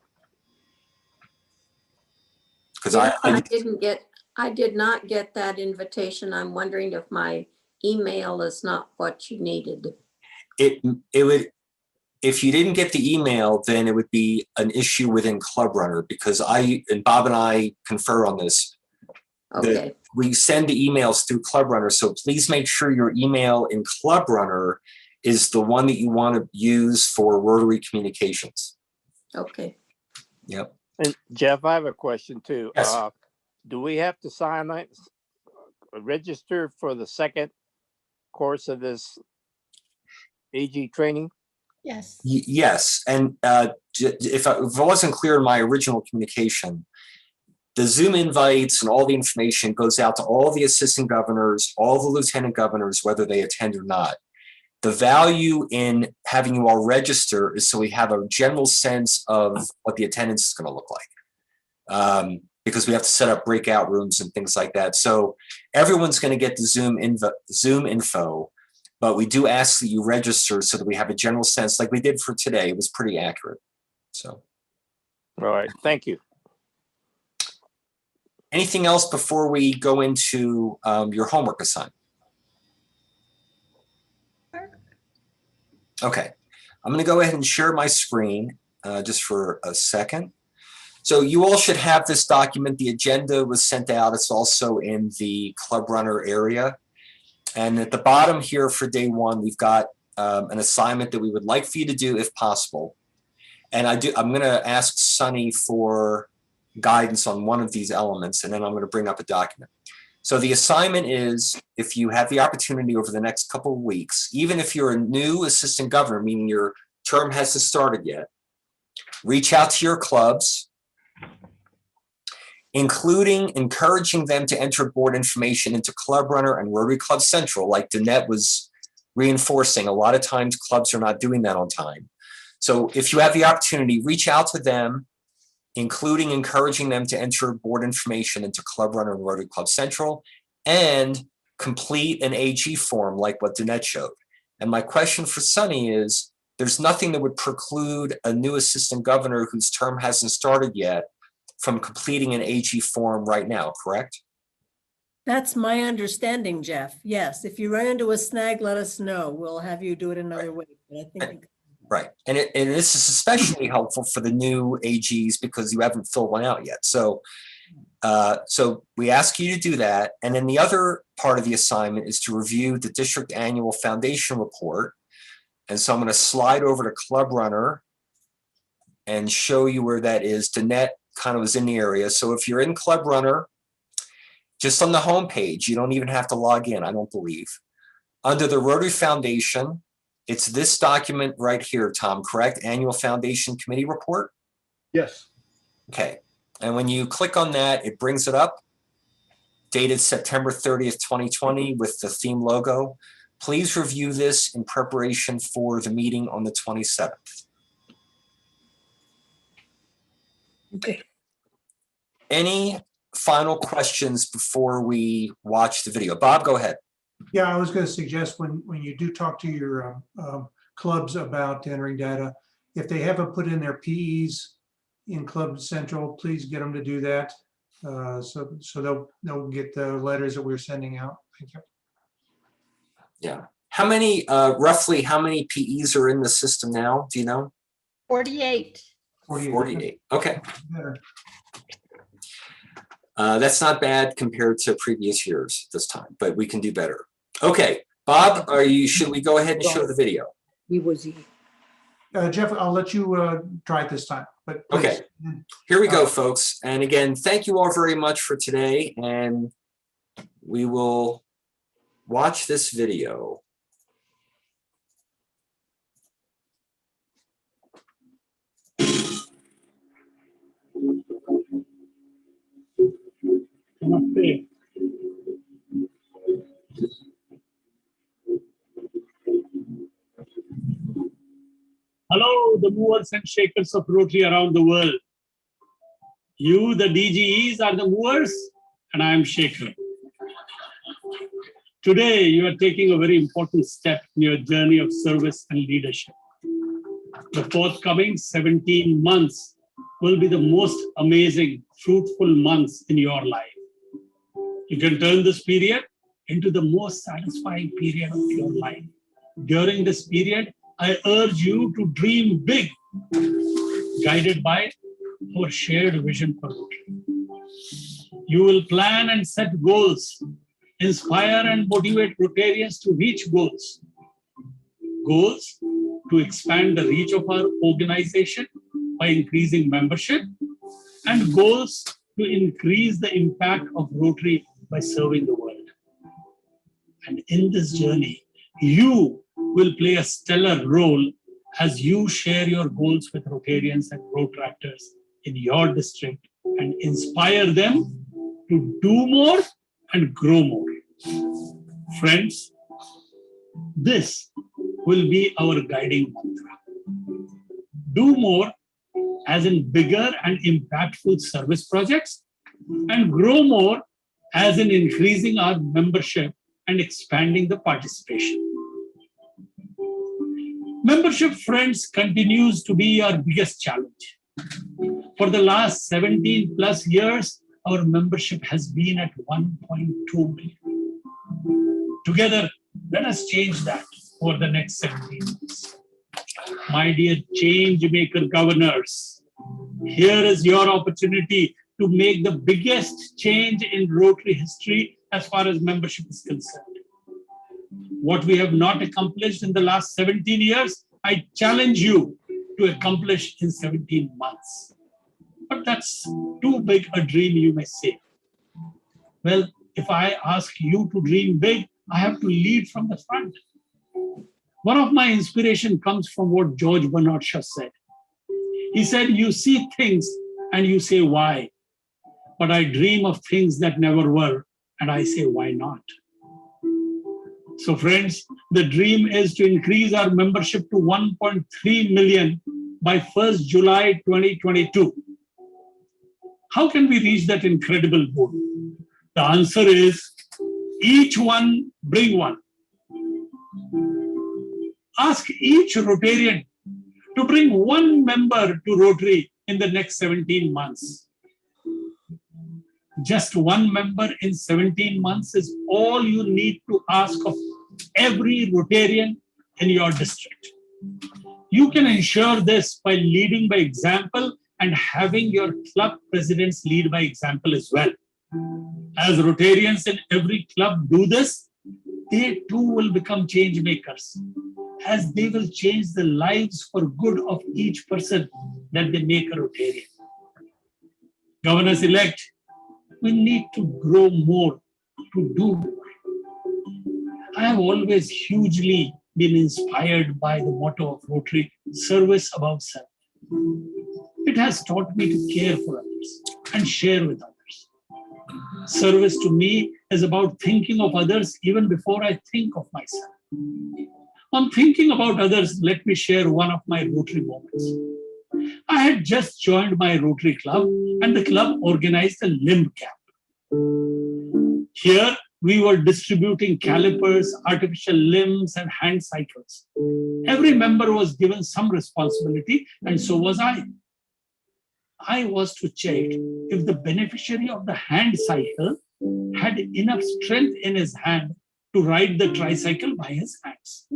Because I did not get that invitation. I'm wondering if my email is not what you needed. it would, if you didn't get the email, then it would be an issue within Club Runner, because Bob and I confer on this. Okay. We send the emails through Club Runner, so please make sure your email in Club Runner is the one that you want to use for Rotary communications. Okay. Yep. And Jeff, I have a question too. Yes. Do we have to register for the second course of this AG training? Yes. Yes, and if it wasn't clear in my original communication, the Zoom invites and all the information goes out to all the assistant governors, all the lieutenant governors, whether they attend or not. The value in having you all register is so we have a general sense of what the attendance is going to look like, because we have to set up breakout rooms and things like that. So everyone's going to get the Zoom info, but we do ask that you register so that we have a general sense, like we did for today. It was pretty accurate. So. All right. Thank you. Anything else before we go into your homework assignment? Okay, I'm going to go ahead and share my screen just for a second. So you all should have this document. The agenda was sent out. It's also in the Club Runner area. And at the bottom here for day one, we've got an assignment that we would like for you to do if possible. And I'm going to ask Sunny for guidance on one of these elements, and then I'm going to bring up a document. So the assignment is, if you have the opportunity over the next couple of weeks, even if you're a new assistant governor, meaning your term hasn't started yet, reach out to your clubs, including encouraging them to enter board information into Club Runner and Rotary Club Central, like Danette was reinforcing. A lot of times clubs are not doing that on time. So if you have the opportunity, reach out to them, including encouraging them to enter board information into Club Runner and Rotary Club Central, and complete an AG form like what Danette showed. And my question for Sunny is, there's nothing that would preclude a new assistant governor whose term hasn't started yet from completing an AG form right now, correct? That's my understanding, Jeff. Yes, if you run into a snag, let us know. We'll have you do it another way. But I think Right, and this is especially helpful for the new AGs because you haven't filled one out yet. So, so we ask you to do that, and then the other part of the assignment is to review the district annual foundation report. And so I'm going to slide over to Club Runner and show you where that is. Danette kind of was in the area. So if you're in Club Runner, just on the home page, you don't even have to log in, I don't believe. Under the Rotary Foundation, it's this document right here, Tom, correct? Annual Foundation Committee Report? Yes. Okay. And when you click on that, it brings it up, dated September 30th, 2020, with the theme logo. Please review this in preparation for the meeting on the 27th. Okay. Any final questions before we watch the video? Bob, go ahead. Yeah, I was going to suggest when you do talk to your clubs about entering data, if they haven't put in their PEs in Club Central, please get them to do that. So they'll get the letters that we're sending out. Thank you. Yeah. How many, roughly how many PEs are in the system now? Do you know? 48. 48. Okay. Better. That's not bad compared to previous years this time, but we can do better. Okay, Bob, should we go ahead and show the video? Jeff, I'll let you try it this time, but please. Okay, here we go, folks. And again, thank you all very much for today, and we will watch this video. Namaste. Hello, the movers and shakers of Rotary around the world. You, the DGEs, are the movers, and I am shaker. Today, you are taking a very important step in your journey of service and leadership. The forthcoming 17 months will be the most amazing, fruitful months in your life. You can turn this period into the most satisfying period of your life. During this period, I urge you to dream big, guided by our shared vision for Rotary. You will plan and set goals, inspire and motivate Rotarians to reach goals. Goals to expand the reach of our organization by increasing membership, and goals to increase the impact of Rotary by serving the world. And in this journey, you will play a stellar role as you share your goals with Rotarians and Rotaractors in your district and inspire them to do more and grow more. Friends, this will be our guiding mantra. Do more, as in bigger and impactful service projects, and grow more, as in increasing our membership and expanding the participation. Membership, friends, continues to be our biggest challenge. For the last 17 plus years, our membership has been at 1.2 million. Together, let us change that over the next 17 months. My dear change maker governors, here is your opportunity to make the biggest change in Rotary history as far as membership is concerned. What we have not accomplished in the last 17 years, I challenge you to accomplish in 17 months. But that's too big a dream, you may say. Well, if I ask you to dream big, I have to lead from the front. One of my inspiration comes from what George Bernard Shaw said. He said, you see things and you say, why? But I dream of things that never were, and I say, why not? So friends, the dream is to increase our membership to 1.3 million by 1st July 2022. How can we reach that incredible goal? The answer is, each one bring one. Ask each Rotarian to bring one member to Rotary in the next 17 months. Just one member in 17 months is all you need to ask of every Rotarian in your district. You can ensure this by leading by example and having your club presidents lead by example as well. As Rotarians in every club do this, they too will become change makers, as they will change the lives for good of each person that they make a Rotarian. Governors-elect, we need to grow more, to do more. I have always hugely been inspired by the motto of Rotary, service above self. It has taught me to care for others and share with others. Service to me is about thinking of others even before I think of myself. On thinking about others, let me share one of my Rotary moments. I had just joined my Rotary club and the club organized a limb camp. Here, we were distributing calipers, artificial limbs, and hand cycles. Every member was given some responsibility, and so was I. I was to check if the beneficiary of the hand cycle had enough strength in his hand to ride the tricycle by his hands.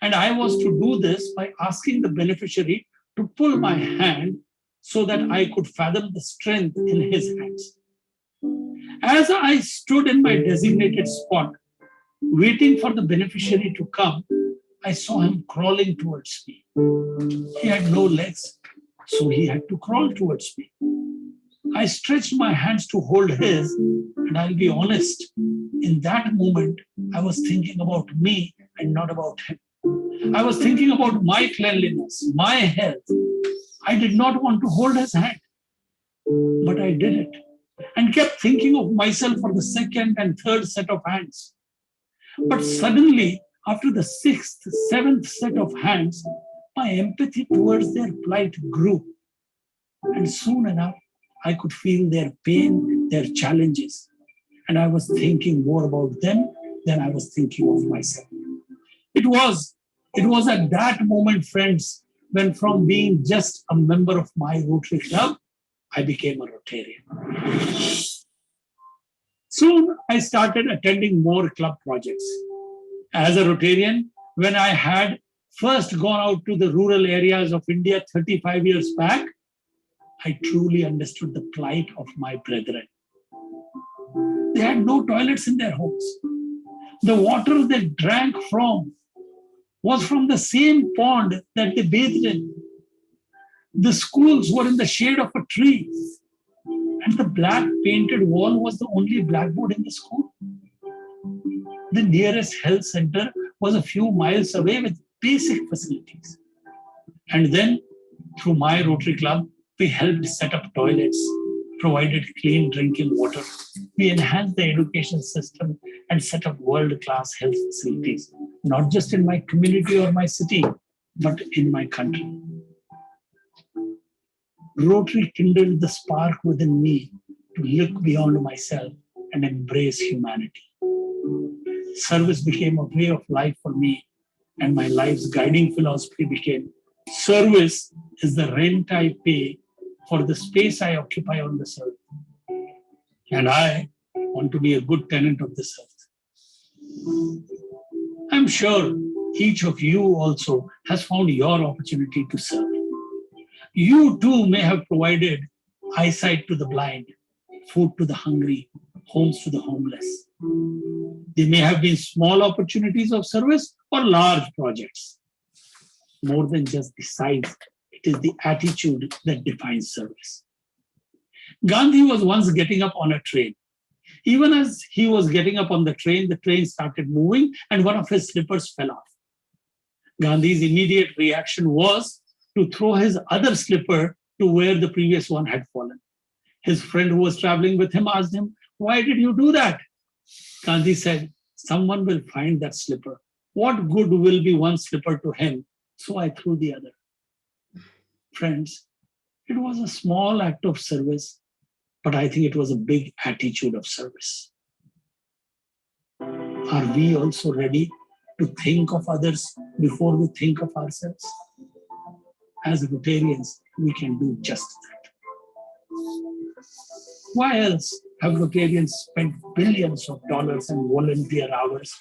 And I was to do this by asking the beneficiary to pull my hand so that I could fathom the strength in his hands. As I stood in my designated spot, waiting for the beneficiary to come, I saw him crawling towards me. He had no legs, so he had to crawl towards me. I stretched my hands to hold his, and I'll be honest, in that moment, I was thinking about me and not about him. I was thinking about my cleanliness, my health. I did not want to hold his hand, but I did it and kept thinking of myself for the second and third set of hands. But suddenly, after the sixth, seventh set of hands, my empathy towards their plight grew. And soon enough, I could feel their pain, their challenges. And I was thinking more about them than I was thinking of myself. It was at that moment, friends, when from being just a member of my Rotary club, I became a Rotarian. Soon, I started attending more club projects. As a Rotarian, when I had first gone out to the rural areas of India 35 years back, I truly understood the plight of my brethren. They had no toilets in their homes. The water they drank from was from the same pond that they bathed in. The schools were in the shade of a tree, and the black painted wall was the only blackboard in the school. The nearest health center was a few miles away with basic facilities. And then, through my Rotary Club, we helped set up toilets, provided clean drinking water. We enhanced the education system and set up world-class health facilities, not just in my community or my city, but in my country. Rotary kindled the spark within me to look beyond myself and embrace humanity. Service became a way of life for me, and my life's guiding philosophy became, service is the rent I pay for the space I occupy on this earth. And I want to be a good tenant of this earth. I'm sure each of you also has found your opportunity to serve. You too may have provided eyesight to the blind, food to the hungry, homes to the homeless. They may have been small opportunities of service or large projects. More than just the size, it is the attitude that defines service. Gandhi was once getting up on a train. Even as he was getting up on the train started moving and one of his slippers fell off. Gandhi's immediate reaction was to throw his other slipper to where the previous one had fallen. His friend who was traveling with him asked him, "Why did you do that?" Gandhi said, "Someone will find that slipper. What good will be one slipper to him? So I threw the other." Friends, it was a small act of service, but I think it was a big attitude of service. Are we also ready to think of others before we think of ourselves? As Rotarians, we can do just that. Why else have Rotarians spent billions of dollars and volunteer hours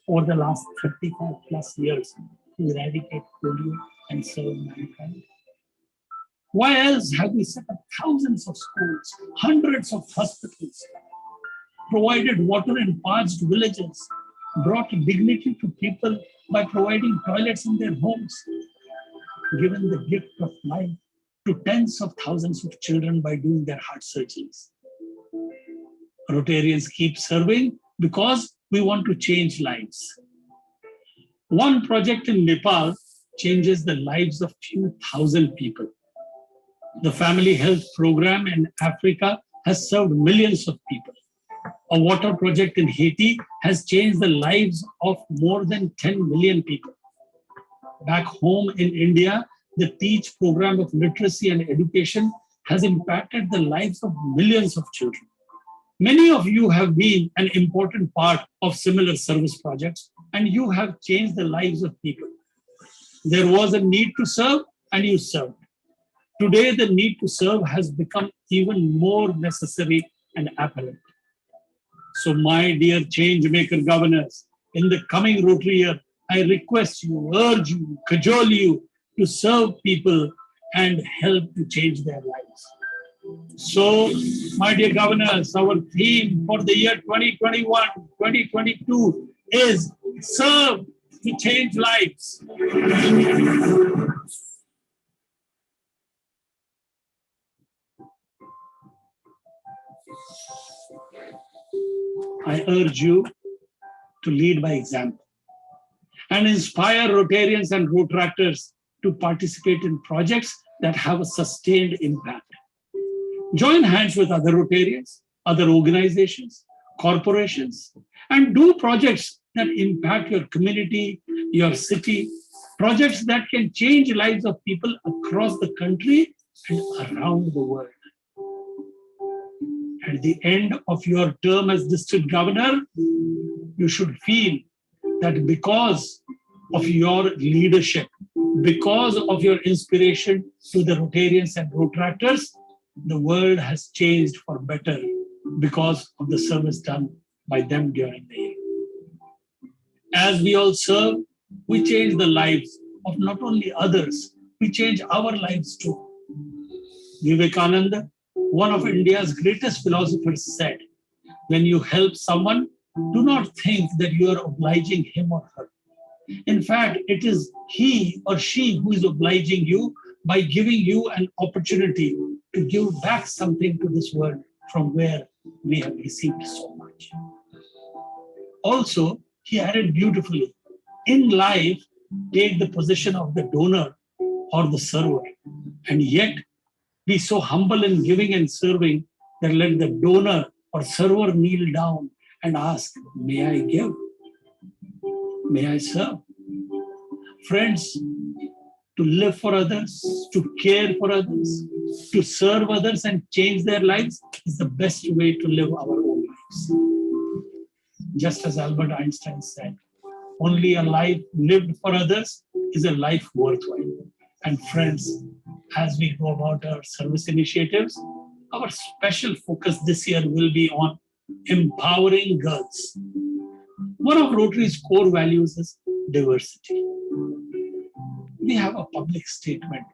over the last 35 plus years to eradicate polio and serve mankind? Why else have we set up thousands of schools, hundreds of hospitals, provided water in parched villages, brought dignity to people by providing toilets in their homes, given the gift of life to tens of thousands of children by doing their heart surgeries? Rotarians keep serving because we want to change lives. One project in Nepal changes the lives of few thousand people. The family health program in Africa has served millions of people. A water project in Haiti has changed the lives of more than 10 million people. Back home in India, the TEACH program of literacy and education has impacted the lives of millions of children. Many of you have been an important part of similar service projects, and you have changed the lives of people. There was a need to serve, and you served. Today, the need to serve has become even more necessary and apparent. So, my dear change maker governors, in the coming Rotary year, I request you, urge you, cajole you to serve people and help to change their lives. So, my dear governors, our theme for the year 2021-2022 is serve to change lives. I urge you to lead by example and inspire Rotarians and Rotractors to participate in projects that have a sustained impact. Join hands with other Rotarians, other organizations, corporations, and do projects that impact your community, your city, projects that can change lives of people across the country and around the world. At the end of your term as district governor, you should feel that because of your leadership, because of your inspiration to the Rotarians and Rotractors, the world has changed for better because of the service done by them during the year. As we all serve, we change the lives of not only others, we change our lives too. Vivekananda, one of India's greatest philosophers, said, when you help someone, do not think that you are obliging him or her. In fact, it is he or she who is obliging you by giving you an opportunity to give back something to this world from where we have received so much. Also, he added beautifully, in life, take the position of the donor or the server, and yet be so humble in giving and serving that let the donor or server kneel down and ask, may I give? May I serve? Friends, to live for others, to care for others, to serve others and change their lives is the best way to live our own lives. Just as Albert Einstein said, only a life lived for others is a life worthwhile. And friends, as we go about our service initiatives, our special focus this year will be on empowering girls. One of Rotary's core values is diversity. We have a public statement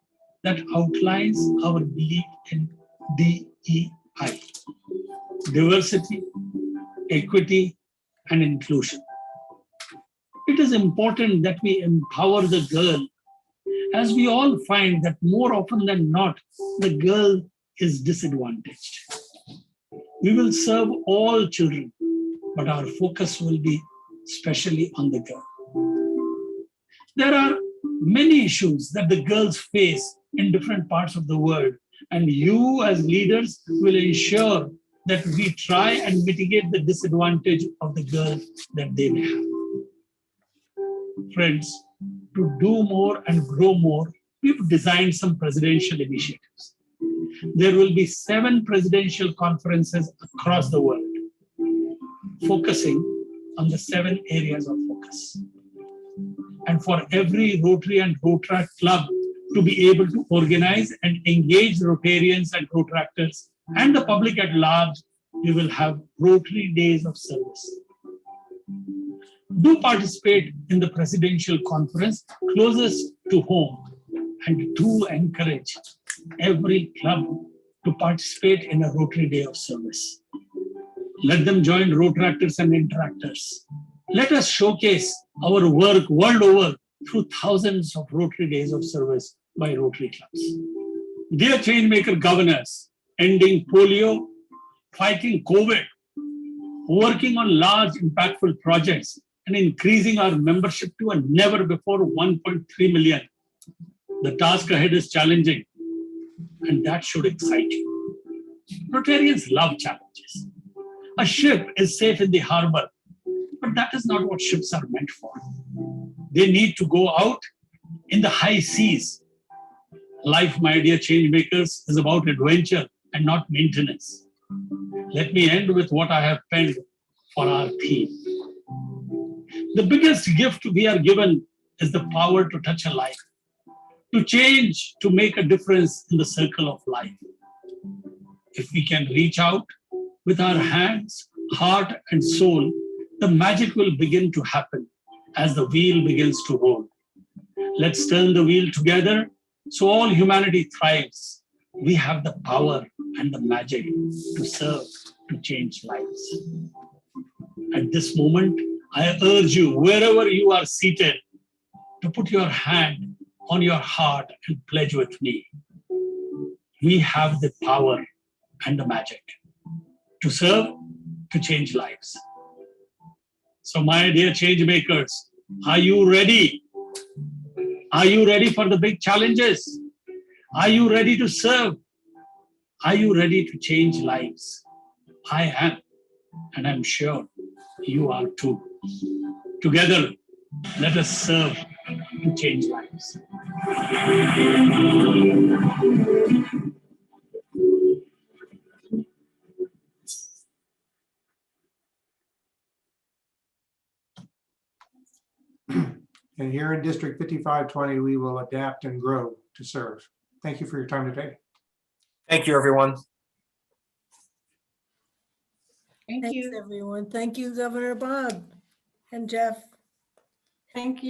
that outlines our belief in DEI, diversity, equity, and inclusion. It is important that we empower the girl, as we all find that more often than not, the girl is disadvantaged. We will serve all children, but our focus will be especially on the girl. There are many issues that the girls face in different parts of the world, and you as leaders will ensure that we try and mitigate the disadvantage of the girls that they may have. Friends, to do more and grow more, we've designed some presidential initiatives. There will be 7 presidential conferences across the world, focusing on the 7 areas of focus. And for every Rotary and Rotract club to be able to organize and engage Rotarians and Rotractors and the public at large, we will have Rotary Days of Service. Do participate in the presidential conference closest to home, and do encourage every club to participate in a Rotary Day of Service. Let them join Rotractors and Interactors. Let us showcase our work world over through thousands of Rotary Days of Service by Rotary clubs. Dear Changemaker governors, ending polio, fighting COVID, working on large impactful projects, and increasing our membership to a never before 1.3 million. The task ahead is challenging, and that should excite you. Rotarians love challenges. A ship is safe in the harbor, but that is not what ships are meant for. They need to go out in the high seas. Life, my dear change makers, is about adventure and not maintenance. Let me end with what I have penned for our theme. The biggest gift we are given is the power to touch a life, to change, to make a difference in the circle of life. If we can reach out with our hands, heart, and soul, the magic will begin to happen as the wheel begins to roll. Let's turn the wheel together so all humanity thrives. We have the power and the magic to serve, to change lives. At this moment, I urge you, wherever you are seated, to put your hand on your heart and pledge with me. We have the power and the magic to serve, to change lives. So my dear change makers, are you ready? Are you ready for the big challenges? Are you ready to serve? Are you ready to change lives? I am, and I'm sure you are too. Together, let us serve to change lives. And here in District 5520, we will adapt and grow to serve. Thank you for your time today. Thank you, everyone. Thanks, everyone. Thank you, Governor Bob and Jeff. Thank you.